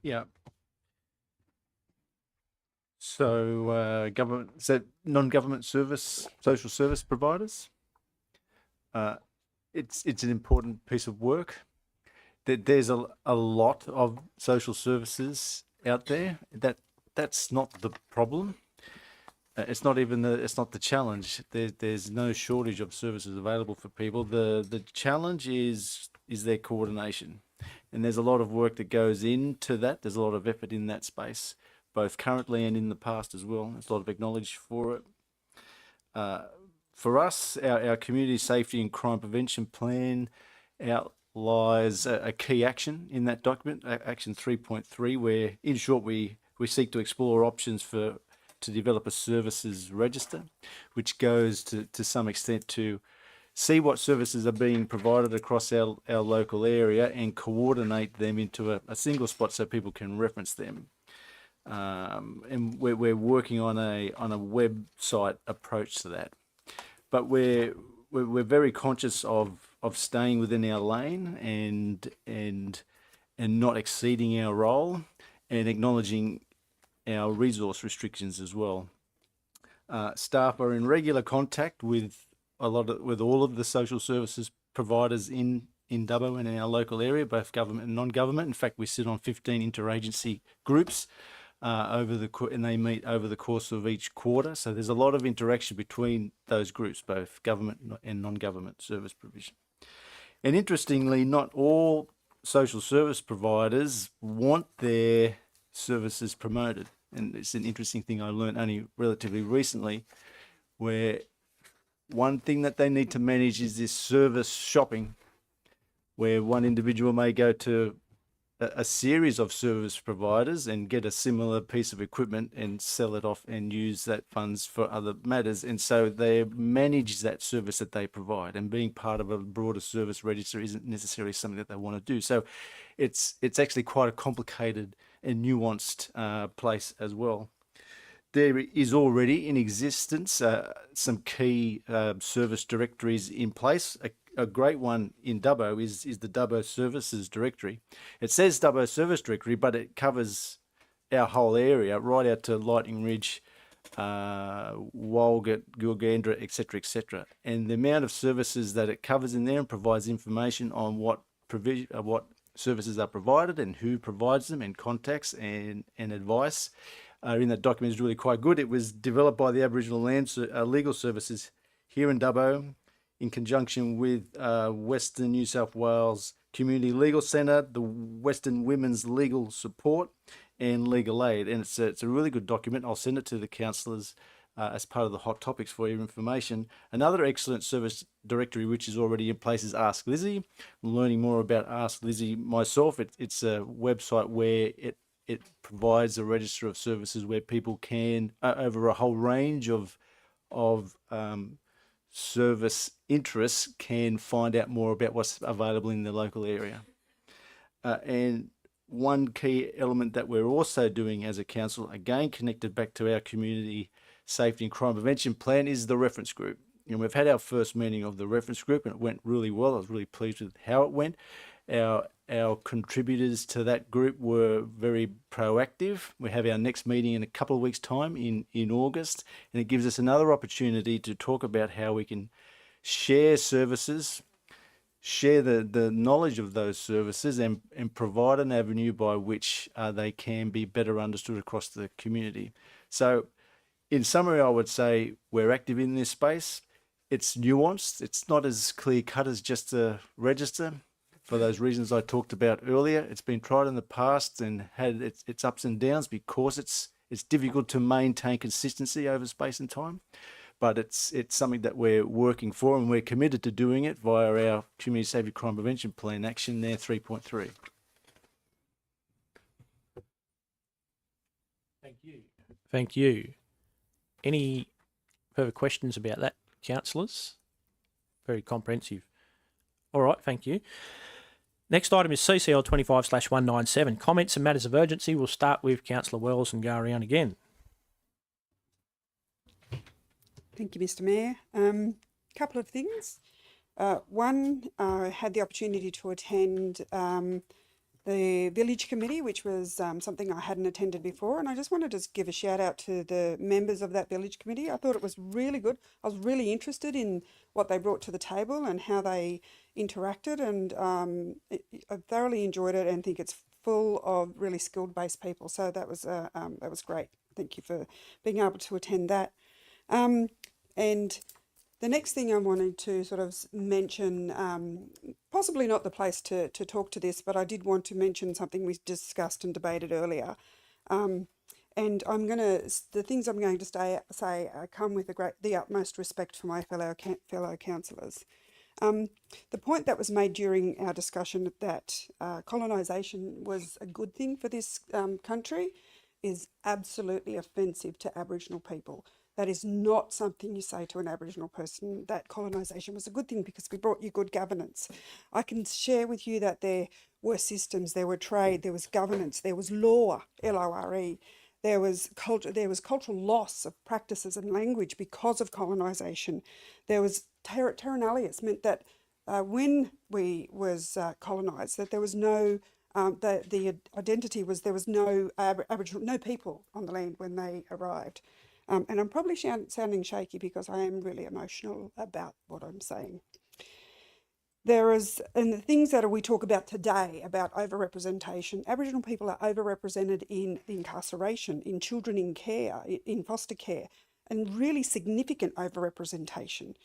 Yeah. So, non-government social service providers. It's an important piece of work. There's a lot of social services out there. That's not the problem. It's not the challenge. There's no shortage of services available for people. The challenge is their coordination, and there's a lot of work that goes into that. There's a lot of effort in that space, both currently and in the past as well. There's a lot of acknowledged for it. For us, our community safety and crime prevention plan outlies a key action in that document, action 3.3, where in short we seek to explore options to develop a services register, which goes to some extent to see what services are being provided across our local area and coordinate them into a single spot so people can reference them. And we're working on a website approach to that. But we're very conscious of staying within our lane and not exceeding our role, and acknowledging our resource restrictions as well. Staff are in regular contact with all of the social services providers in Dubbo and in our local area, both government and non-government. In fact, we sit on 15 interagency groups and they meet over the course of each quarter. So there's a lot of interaction between those groups, both government and non-government service provision. And interestingly, not all social service providers want their services promoted. And it's an interesting thing I learned only relatively recently, where one thing that they need to manage is this service shopping, where one individual may go to a series of service providers and get a similar piece of equipment and sell it off and use that funds for other matters. And so they manage that service that they provide, and being part of a broader service register isn't necessarily something that they want to do. So it's actually quite a complicated and nuanced place as well. there is already in existence some key service directories in place. A great one in Dubbo is the Dubbo Services Directory. It says Dubbo Service Directory, but it covers our whole area, right out to Lightning Ridge, Walgett, Gilgandra, etc., etc. And the amount of services that it covers in there and provides information on what services are provided and who provides them, and contacts and advice in that document is really quite good. It was developed by the Aboriginal Land Legal Services here in Dubbo, in conjunction with Western New South Wales Community Legal Centre, the Western Women's Legal Support, and Legal Aid. And it's a really good document. I'll send it to the councillors as part of the hot topics for your information. Another excellent service directory which is already in place is Ask Lizzie. I'm learning more about Ask Lizzie myself. It's a website where it provides a register of services where people can, over a whole range of service interests, can find out more about what's available in the local area. And one key element that we're also doing as a council, again connected back to our community safety and crime prevention plan, is the reference group. And we've had our first meeting of the reference group and it went really well. I was really pleased with how it went. Our contributors to that group were very proactive. We have our next meeting in a couple of weeks' time in August, and it gives us another opportunity to talk about how we can share services, share the knowledge of those services, and provide an avenue by which they can be better understood across the community. So in summary, I would say we're active in this space. It's nuanced. It's not as clear cut as just a register. For those reasons I talked about earlier, it's been tried in the past and had its ups and downs because it's difficult to maintain consistency over space and time. But it's something that we're working for, and we're committed to doing it via our Community Safety Crime Prevention Plan Action there 3.3. Thank you. Thank you. Any further questions about that, councillors? Very comprehensive. All right, thank you. Next item is CCL 25/197. Comments and matters of urgency. We'll start with Councillor Wells and go around again. Thank you, Mr. Mayor. Couple of things. One, I had the opportunity to attend the Village Committee, which was something I hadn't attended before, and I just wanted to give a shout out to the members of that Village Committee. I thought it was really good. I was really interested in what they brought to the table and how they interacted, and I thoroughly enjoyed it and think it's full of really skilled based people. So that was great. Thank you for being able to attend that. And the next thing I wanted to sort of mention, possibly not the place to talk to this, but I did want to mention something we discussed and debated earlier. And the things I'm going to say come with the utmost respect for my fellow councillors. The point that was made during our discussion that colonisation was a good thing for this country is absolutely offensive to Aboriginal people. That is not something you say to an Aboriginal person, that colonisation was a good thing because we brought you good governance. I can share with you that there were systems, there were trade, there was governance, there was law, L-O-R-E, there was cultural loss of practices and language because of colonisation. There was terra nullius, meant that when we was colonised, that there was no, the identity was there was no Aboriginal, no people on the land when they arrived. And I'm probably sounding shaky because I am really emotional about what I'm saying. And the things that we talk about today about overrepresentation, Aboriginal people are overrepresented in incarceration, in children in care, in foster care, and really significant overrepresentation.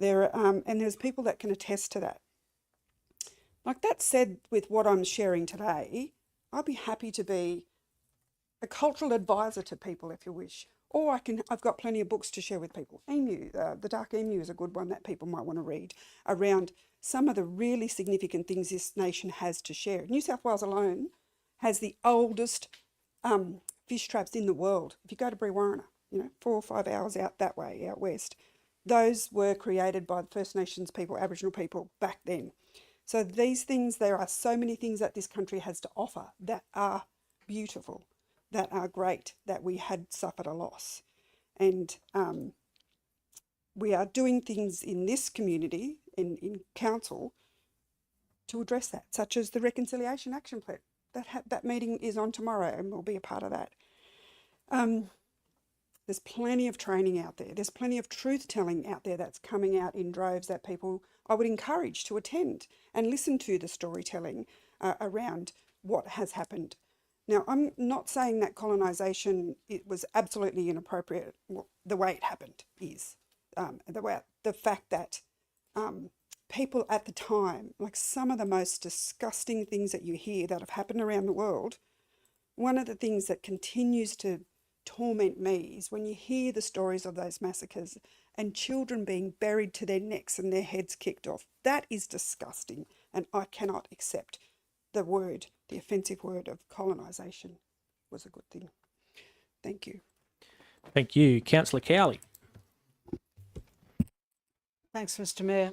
And there's people that can attest to that. Like that said, with what I'm sharing today, I'd be happy to be a cultural advisor to people if you wish. Or I've got plenty of books to share with people. Emu, The Dark Emu is a good one that people might want to read around some of the really significant things this nation has to share. New South Wales alone has the oldest fish traps in the world. If you go to Brewarrina, 4 or 5 hours out that way, out west, those were created by the First Nations people, Aboriginal people back then. So these things, there are so many things that this country has to offer that are beautiful. that are great that we had suffered a loss. And we are doing things in this community, in council, to address that, such as the Reconciliation Action Plan. That meeting is on tomorrow and we'll be a part of that. There's plenty of training out there. There's plenty of truth-telling out there that's coming out in droves that people, I would encourage to attend and listen to the storytelling around what has happened. Now, I'm not saying that colonisation, it was absolutely inappropriate. Well, the way it happened is. The fact that people at the time, like some of the most disgusting things that you hear that have happened around the world, one of the things that continues to torment me is when you hear the stories of those massacres and children being buried to their necks and their heads kicked off. That is disgusting, and I cannot accept the offensive word of colonisation was a good thing. Thank you. Thank you. Councillor Cowley. Thanks, Mr. Mayor.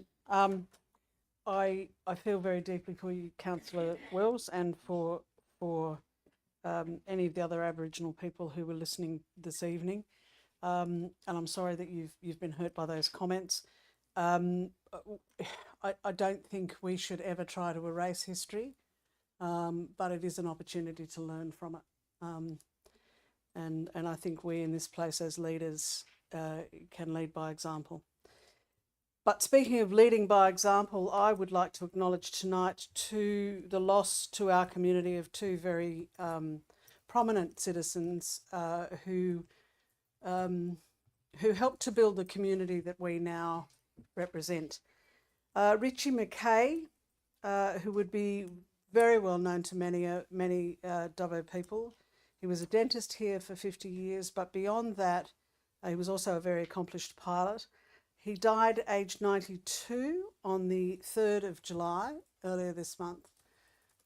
I feel very deeply for you, Councillor Wells, and for any of the other Aboriginal people who were listening this evening. And I'm sorry that you've been hurt by those comments. I don't think we should ever try to erase history, but it is an opportunity to learn from it. And I think we in this place as leaders can lead by example. But speaking of leading by example, I would like to acknowledge tonight the loss to our community of two very prominent citizens who helped to build the community that we now represent. Richie McKay, who would be very well known to many Dubbo people. He was a dentist here for 50 years, but beyond that, he was also a very accomplished pilot. He died aged 92 on the 3rd of July, earlier this month.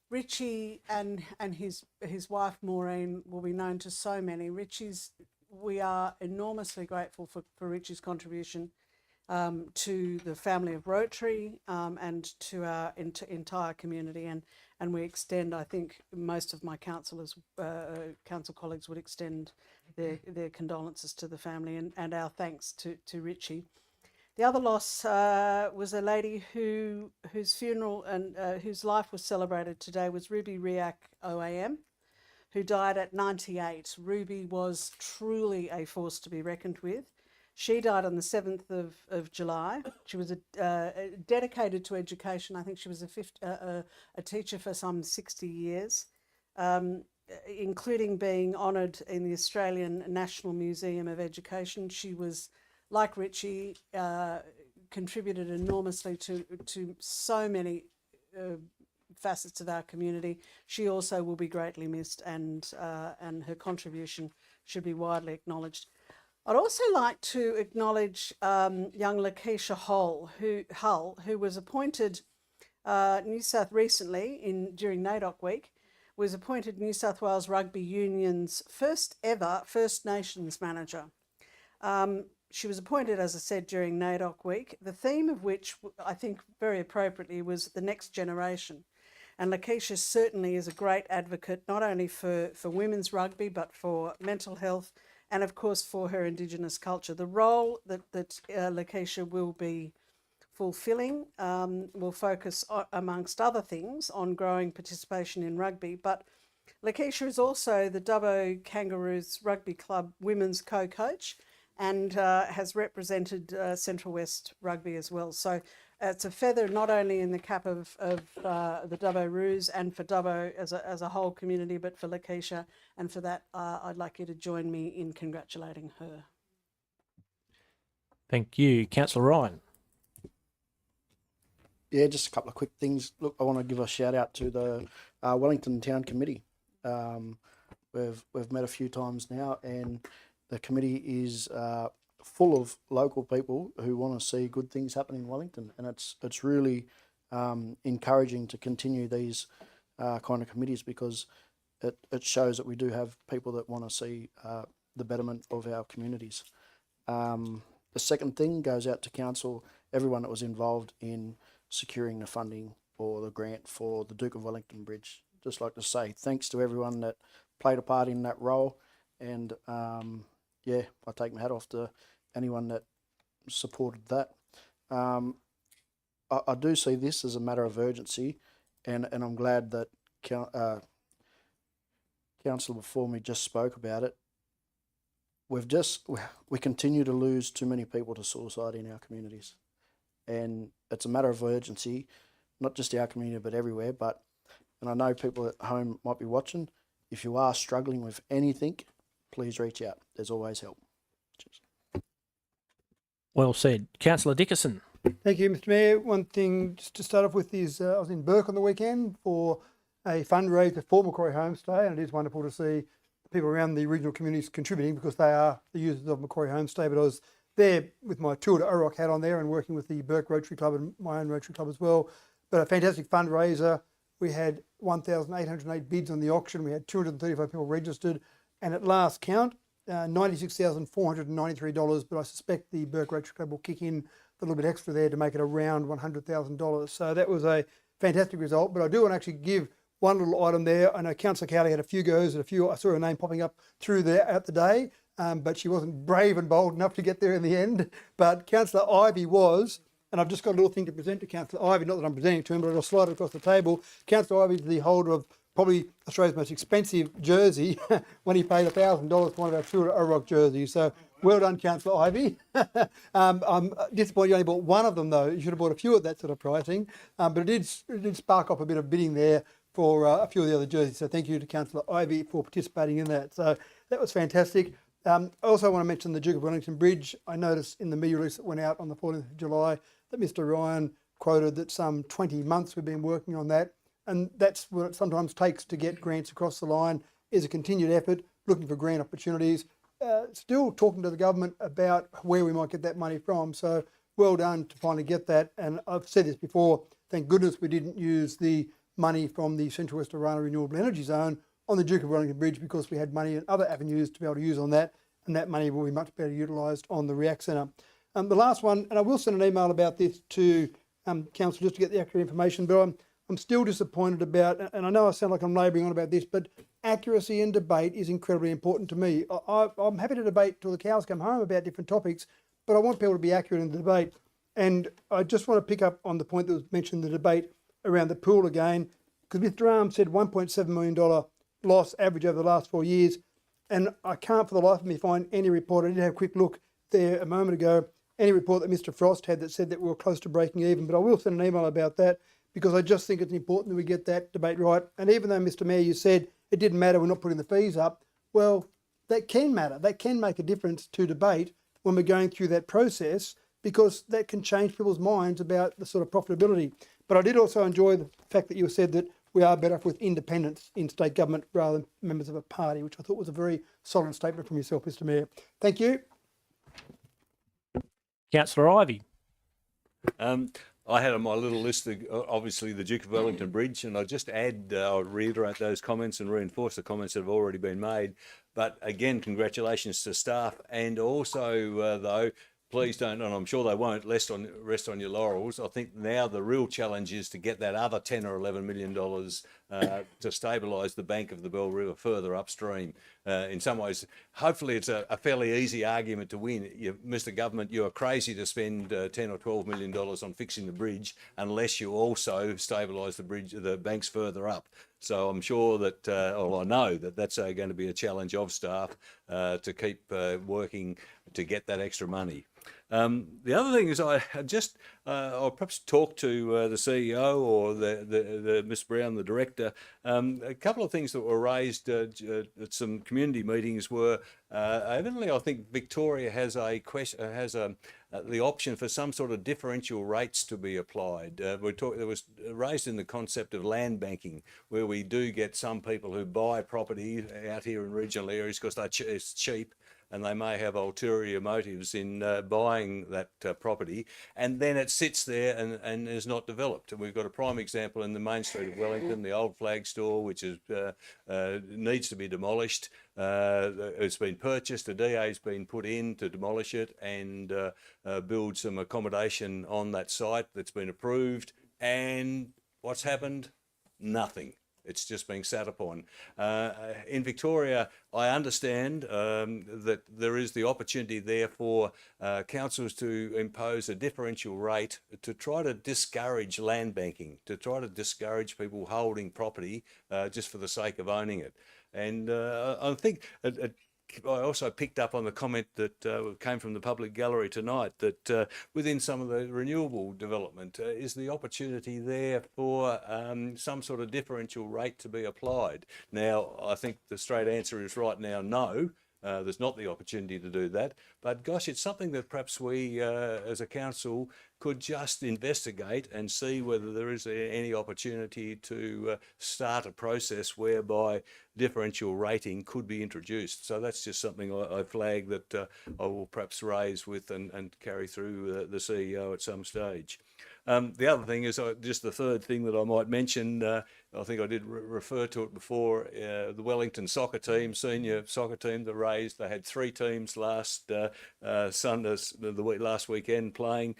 Richie and his wife Maureen will be known to so many. We are enormously grateful for Richie's contribution to the family of Rotary and to our entire community. And we extend, I think most of my council colleagues would extend their condolences to the family and our thanks to Richie. The other loss was a lady whose funeral and whose life was celebrated today was Ruby Riak OAM, who died at 98. Ruby was truly a force to be reckoned with. She died on the 7th of July. She was dedicated to education. I think she was a teacher for some 60 years, including being honoured in the Australian National Museum of Education. She was, like Richie, contributed enormously to so many facets of our community. She also will be greatly missed, and her contribution should be widely acknowledged. I'd also like to acknowledge young Lakeisha Hull, who was appointed recently during NAIDOC week, was appointed New South Wales Rugby Union's first ever First Nations manager. She was appointed, as I said, during NAIDOC week, the theme of which I think very appropriately was the next generation. And Lakeisha certainly is a great advocate, not only for women's rugby, but for mental health and, of course, for her Indigenous culture. The role that Lakeisha will be fulfilling will focus, amongst other things, on growing participation in rugby. But Lakeisha is also the Dubbo Kangaroos Rugby Club women's co-coach, and has represented Central West Rugby as well. So it's a feather not only in the cap of the Dubbo Roos and for Dubbo as a whole community, but for Lakeisha. And for that, I'd like you to join me in congratulating her. Thank you. Councillor Ryan. Yeah, just a couple of quick things. Look, I want to give a shout out to the Wellington Town Committee. We've met a few times now, and the committee is full of local people who want to see good things happen in Wellington, and it's really encouraging to continue these kind of committees, because it shows that we do have people that want to see the betterment of our communities. The second thing goes out to council, everyone that was involved in securing the funding or the grant for the Duke of Wellington Bridge. Just like to say thanks to everyone that played a part in that role. And yeah, I take my hat off to anyone that supported that. I do see this as a matter of urgency, and I'm glad that Councillor before me just spoke about it. We continue to lose too many people to suicide in our communities, and it's a matter of urgency, not just our community but everywhere. And I know people at home might be watching. If you are struggling with anything, please reach out. There's always help. Cheers. Well said. Councillor Dickerson. Thank you, Mr Mayor. One thing just to start off with is I was in Burke on the weekend for a fundraiser for Macquarie Homestay, and it is wonderful to see people around the regional communities contributing because they are the users of Macquarie Homestay. But I was there with my Tour to Orock hat on there and working with the Burke Rotary Club and my own Rotary Club as well. But a fantastic fundraiser. We had 1,808 bids on the auction. We had 235 people registered, and at last count, $96,493. But I suspect the Burke Rotary Club will kick in a little bit extra there to make it around $100,000. So that was a fantastic result. But I do want to actually give one little item there. I know Councillor Cowley had a few goes at a few. I saw her name popping up through there at the day, but she wasn't brave and bold enough to get there in the end. But Councillor Ivey was, and I've just got a little thing to present to Councillor Ivey, not that I'm presenting to him, but I'll slide it across the table. Councillor Ivey is the holder of probably Australia's most expensive jersey when he paid $1,000 for one of our Tour to Orock jerseys. So well done, Councillor Ivey. I'm disappointed you only bought one of them, though. You should have bought a few at that sort of pricing. But it did spark off a bit of bidding there for a few of the other jerseys. So thank you to Councillor Ivey for participating in that. So that was fantastic. I also want to mention the Duke of Wellington Bridge. I noticed in the media release that went out on the 14th of July that Mr Ryan quoted that some 20 months we've been working on that. And that's what it sometimes takes to get grants across the line, is a continued effort, looking for grant opportunities, still talking to the government about where we might get that money from. So well done to finally get that. And I've said this before, thank goodness we didn't use the money from the Central West Orana Renewable Energy Zone on the Duke of Wellington Bridge, because we had money in other avenues to be able to use on that, and that money will be much better utilised on the REACT Centre. The last one, and I will send an email about this to Council just to get the accurate information, but I'm still disappointed about, and I know I sound like I'm labouring on about this, but accuracy in debate is incredibly important to me. I'm happy to debate till the cows come home about different topics, but I want people to be accurate in the debate. And I just want to pick up on the point that was mentioned in the debate around the pool again, because Mr Arm said $1.7 million loss average over the last 4 years, and I can't for the life of me find any report. I did have a quick look there a moment ago, any report that Mr Frost had that said that we were close to breaking even, but I will send an email about that, because I just think it's important that we get that debate right. And even though, Mr Mayor, you said it didn't matter, we're not putting the fees up, well, that can matter. That can make a difference to debate when we're going through that process, because that can change people's minds about the sort of profitability. But I did also enjoy the fact that you said that we are better off with independents in state government rather than members of a party, which I thought was a very solid statement from yourself, Mr Mayor. Thank you. Councillor Ivey. I had on my little list, obviously, the Duke of Wellington Bridge, and I'll just add, I'll reiterate those comments and reinforce the comments that have already been made. But again, congratulations to staff, and also, though, please don't, and I'm sure they won't, rest on your laurels. I think now the real challenge is to get that other $10 or $11 million to stabilise the bank of the Bell River further upstream. In some ways, hopefully it's a fairly easy argument to win. Mr Government, you are crazy to spend $10 or $12 million on fixing the bridge unless you also stabilise the banks further up. So I'm sure that, or I know that that's going to be a challenge of staff to keep working to get that extra money. The other thing is I'll perhaps talk to the CEO or the Ms Brown, the director. A couple of things that were raised at some community meetings were, evidently I think Victoria has the option for some sort of differential rates to be applied. There was raised in the concept of land banking, where we do get some people who buy property out here in regional areas because it's cheap, and they may have ulterior motives in buying that property, and then it sits there and is not developed. And we've got a prime example in the main street of Wellington, the old flag store, which is needs to be demolished. It's been purchased, a DA's been put in to demolish it and build some accommodation on that site that's been approved. And what's happened? Nothing. It's just being sat upon. In Victoria, I understand that there is the opportunity there for councils to impose a differential rate to try to discourage land banking, to try to discourage people holding property just for the sake of owning it. And I think I also picked up on the comment that came from the public gallery tonight that within some of the renewable development is the opportunity there for some sort of differential rate to be applied. Now, I think the straight answer is right now, no. There's not the opportunity to do that. But gosh, it's something that perhaps we as a council could just investigate and see whether there is any opportunity to start a process whereby differential rating could be introduced. So that's just something I flag that I will perhaps raise with and carry through the CEO at some stage. The other thing is just the third thing that I might mention, I think I did refer to it before, the Wellington soccer team, senior soccer team that raised, they had 3 teams last last weekend playing,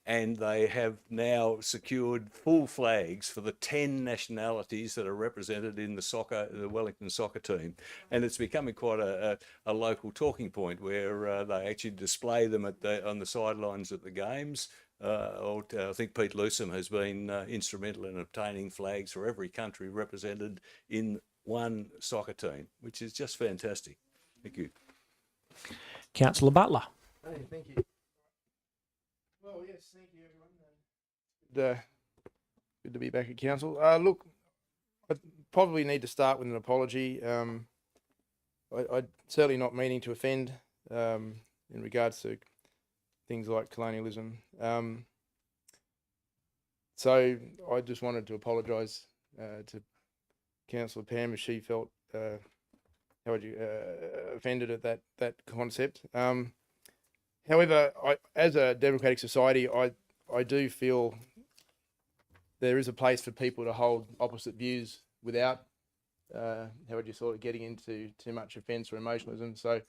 and they have now secured full flags for the 10 nationalities that are represented in the Wellington soccer team. And it's becoming quite a local talking point where they actually display them on the sidelines at the games. I think Pete Lewsom has been instrumental in obtaining flags for every country represented in one soccer team, which is just fantastic. Thank you. Councillor Butler. Hey, thank you. Well, yes, thank you, everyone. Good to be back at council. Look, I probably need to start with an apology. I'm certainly not meaning to offend in regards to things like colonialism. So I just wanted to apologise to Councillor Pam if she felt offended at that concept. However, as a democratic society, I do feel there is a place for people to hold opposite views without, getting into too much offence or emotionalism. So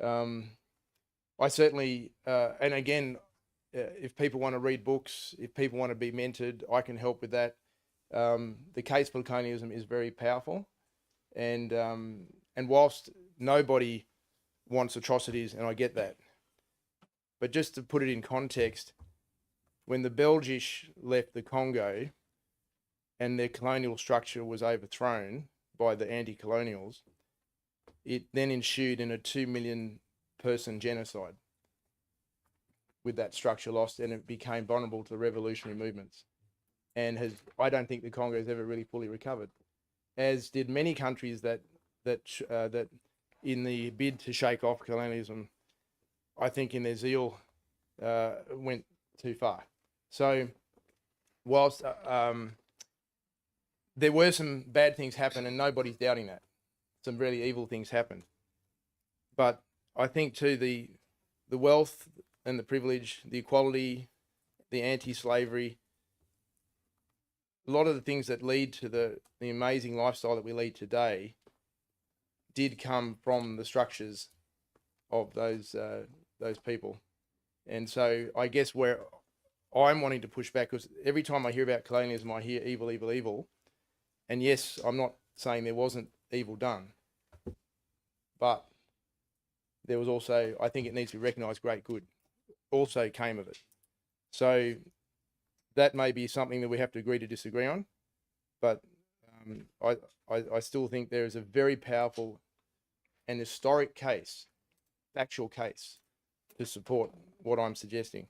I certainly, and again, if people want to read books, if people want to be mentored, I can help with that. The case for colonialism is very powerful, and whilst nobody wants atrocities, and I get that, but just to put it in context, when the Belgish left the Congo and their colonial structure was overthrown by the anti-colonials, it then ensued in a 2 million person genocide with that structure lost, and it became vulnerable to the revolutionary movements. And I don't think the Congo has ever really fully recovered, as did many countries that in the bid to shake off colonialism, I think in their zeal went too far. So whilst there were some bad things happen, and nobody's doubting that, some really evil things happened, but I think too the wealth and the privilege, the equality, the anti-slavery, a lot of the things that lead to the amazing lifestyle that we lead today did come from the structures of those people. And so I guess where I'm wanting to push back, because every time I hear about colonialism, I hear evil, evil, evil. And yes, I'm not saying there wasn't evil done, but there was also, I think it needs to be recognised, great good also came of it. So that may be something that we have to agree to disagree on, but I still think there is a very powerful and historic case, factual case, to support what I'm suggesting,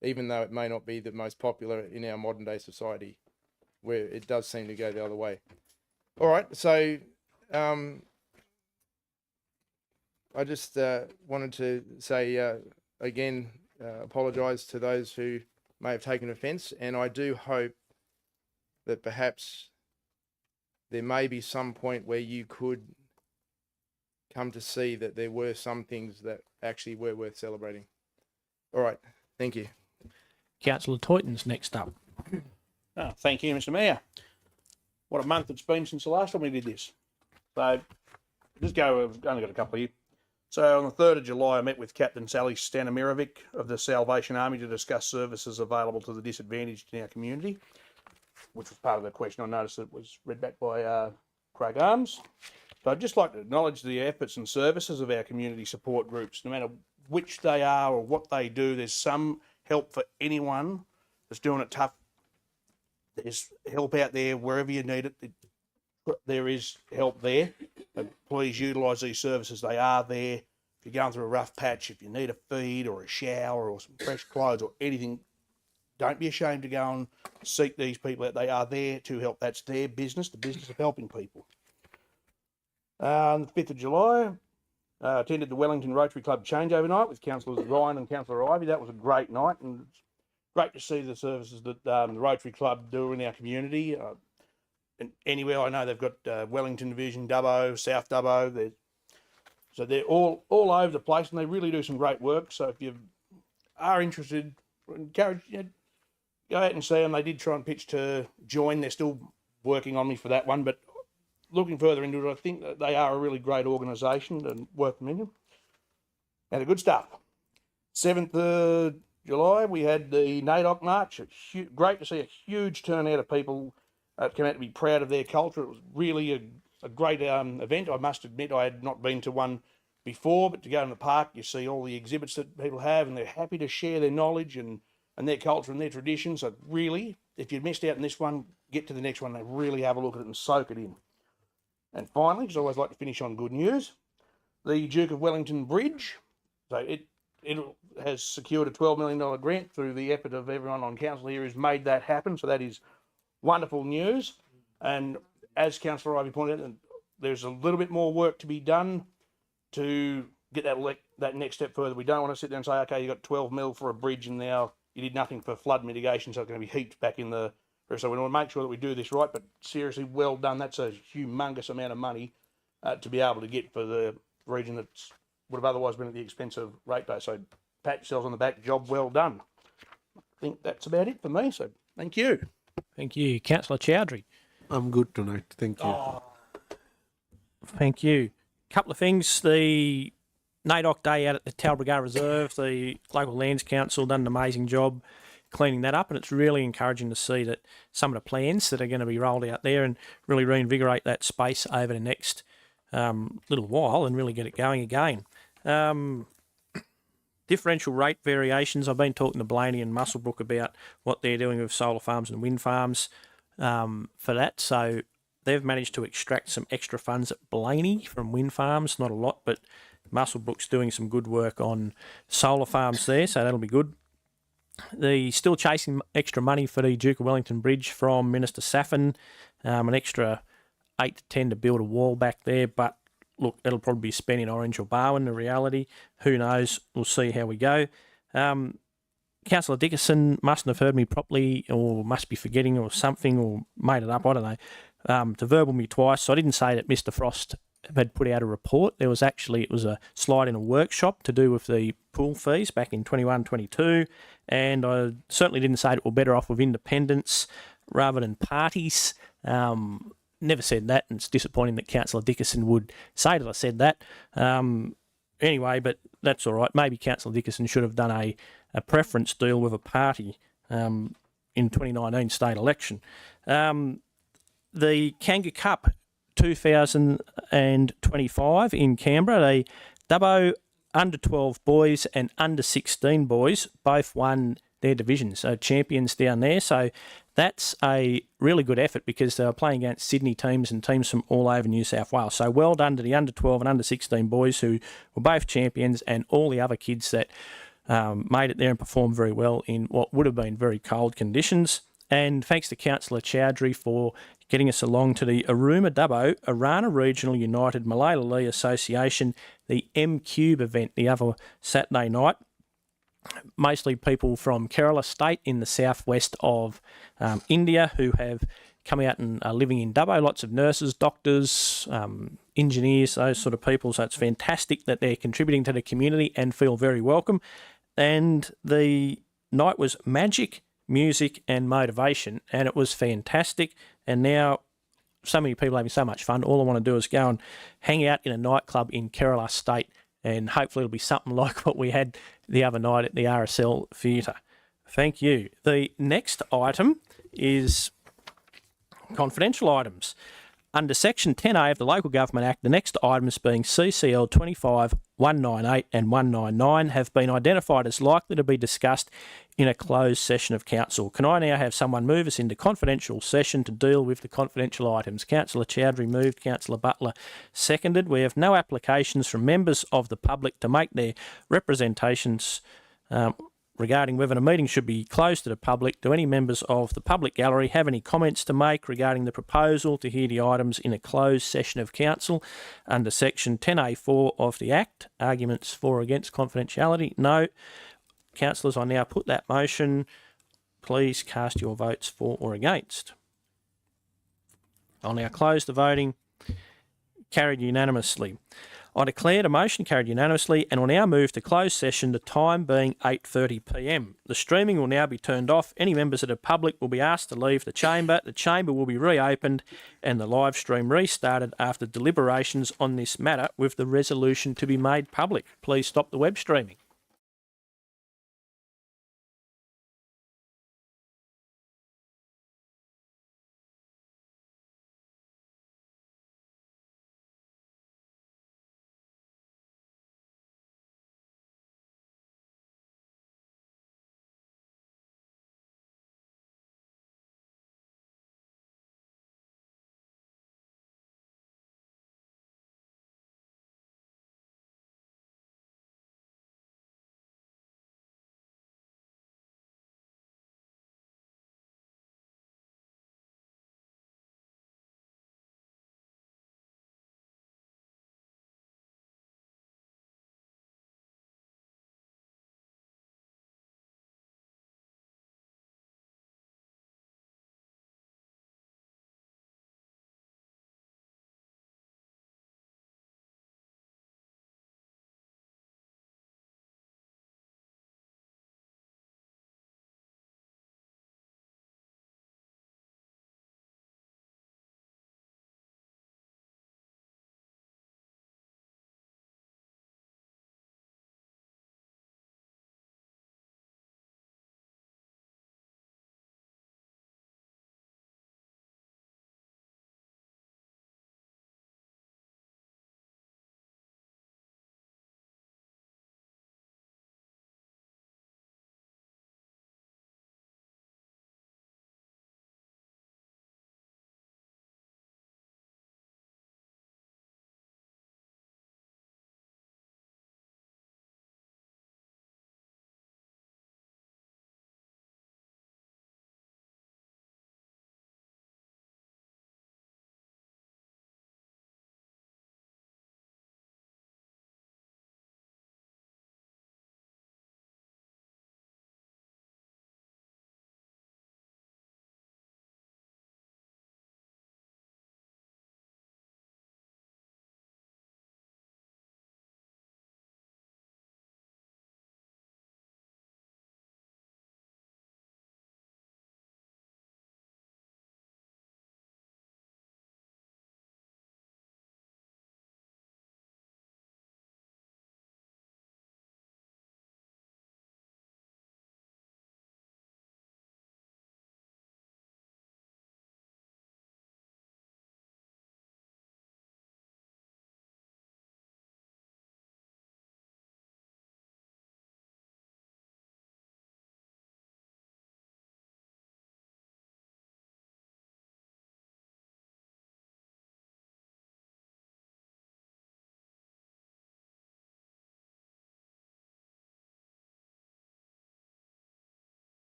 even though it may not be the most popular in our modern day society, where it does seem to go the other way. All right, so I just wanted to say again, apologise to those who may have taken offence, and I do hope that perhaps there may be some point where you could come to see that there were some things that actually were worth celebrating. All right, thank you. Councillor Toyton's next up. Oh, thank you, Mr. Mayor. What a month it's been since the last time we did this. So, we've only got a couple of you. So on the 3rd of July, I met with Captain Sally Stanimirovic of the Salvation Army to discuss services available to the disadvantaged in our community. which was part of the question. I noticed it was read back by Craig Arms. So I'd just like to acknowledge the efforts and services of our community support groups. No matter which they are or what they do, there's some help for anyone that's doing it tough. There's help out there wherever you need it. There is help there. So please utilise these services. They are there. If you're going through a rough patch, if you need a feed or a shower or some fresh clothes or anything, don't be ashamed to go and seek these people out. They are there to help. That's their business, the business of helping people. On the 5th of July, attended the Wellington Rotary Club changeover night with Councillors Ryan and Councillor Ivy. That was a great night, and it's great to see the services that the Rotary Club do in our community. And anywhere I know they've got Wellington Division, Dubbo, South Dubbo. So they're all over the place, and they really do some great work. So if you are interested, encourage go out and see them. They did try and pitch to join. They're still working on me for that one, but looking further into it, I think that they are a really great organisation and worth mentioning. And the good stuff. 7th of July, we had the NAIDOC March. It's great to see a huge turnout of people come out to be proud of their culture. It was really a great event. I must admit I had not been to one before, but to go in the park, you see all the exhibits that people have, and they're happy to share their knowledge and their culture and their traditions. So really, if you missed out on this one, get to the next one and really have a look at it and soak it in. And finally, because I always like to finish on good news, the Duke of Wellington Bridge. So it has secured a $12 million grant through the effort of everyone on council here who's made that happen. So that is wonderful news. And as Councillor Ivy pointed out, there's a little bit more work to be done to get that next step further. We don't want to sit there and say, okay, you got 12 mil for a bridge and now you did nothing for flood mitigation, so it's going to be heaped back in the... So we want to make sure that we do this right, but seriously, well done. That's a humongous amount of money to be able to get for the region that would have otherwise been at the expense of ratepayers. So pat yourselves on the back, job well done. I think that's about it for me, so thank you. Thank you. Councillor Chowdhury. I'm good tonight. Thank you. Thank you. Couple of things. The NAIDOC Day out at the Talbragar Reserve, the local Lands Council done an amazing job cleaning that up, and it's really encouraging to see that some of the plans that are going to be rolled out there and really reinvigorate that space over the next little while and really get it going again. Differential rate variations. I've been talking to Blaney and Muswellbrook about what they're doing with solar farms and wind farms for that. So they've managed to extract some extra funds at Blaney from wind farms, not a lot, but Muswellbrook's doing some good work on solar farms there, so that'll be good. They're still chasing extra money for the Duke of Wellington Bridge from Minister Saffin, an extra 8 to 10 to build a wall back there, but look, it'll probably be spent in Orange or Barwon, the reality. Who knows? We'll see how we go. Councillor Dickerson mustn't have heard me properly, or must be forgetting or something, or made it up, I don't know, to verbal me twice. So I didn't say that Mr Frost had put out a report. There was actually, it was a slide in a workshop to do with the pool fees back in 21-22, and I certainly didn't say that we're better off with independents rather than parties. Never said that, and it's disappointing that Councillor Dickerson would say that I said that. Anyway, but that's all right. Maybe Councillor Dickerson should have done a preference deal with a party in 2019 state election. The Kanga Cup 2025 in Canberra, the Dubbo under-12 boys and under-16 boys both won their division, so champions down there. So that's a really good effort because they were playing against Sydney teams and teams from all over New South Wales. So well done to the under-12 and under-16 boys who were both champions, and all the other kids that made it there and performed very well in what would have been very cold conditions. And thanks to Councillor Chowdhury for getting us along to the Aruma Dubbo Arana Regional United Malay Association, the M-Cube event the other Saturday night. Mostly people from Kerala State in the southwest of India who have come out and are living in Dubbo. Lots of nurses, doctors, engineers, those sort of people. So it's fantastic that they're contributing to the community and feel very welcome. And the night was magic, music and motivation, and it was fantastic. And now so many people are having so much fun. All I want to do is go and hang out in a nightclub in Kerala State, and hopefully it'll be something like what we had the other night at the RSL Theatre. Thank you. The next item is confidential items. Under Section 10A of the Local Government Act, the next items being CCL 25, 198 and 199 have been identified as likely to be discussed in a closed session of Council. Can I now have someone move us into confidential session to deal with the confidential items? Councillor Chowdhury moved, Councillor Butler seconded. We have no applications from members of the public to make their representations regarding whether a meeting should be closed to the public. Do any members of the public gallery have any comments to make regarding the proposal to hear the items in a closed session of Council under Section 10A4 of the Act? Arguments for or against confidentiality? No. Councillors, I now put that motion. Please cast your votes for or against. I'll now close the voting. Carried unanimously. I declare the motion carried unanimously and will now move to closed session, the time being 8:30 p.m. The streaming will now be turned off. Any members of the public will be asked to leave the chamber. The chamber will be reopened and the live stream restarted after deliberations on this matter with the resolution to be made public. Please stop the web streaming.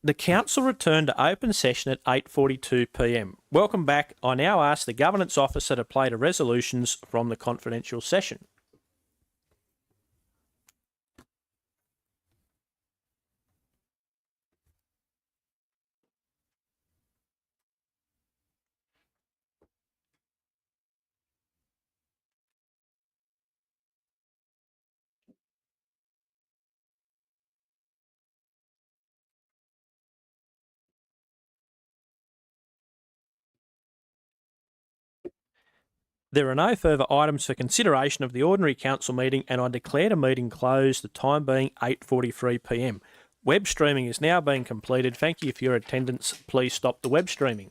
The council returned to open session at 8:42 p.m. Welcome back. I now ask the Governance Officer to play the resolutions from the confidential session. There are no further items for consideration of the ordinary council meeting, and I declare the meeting closed, the time being 8:43 p.m. Web streaming is now being completed. Thank you for your attendance. Please stop the web streaming.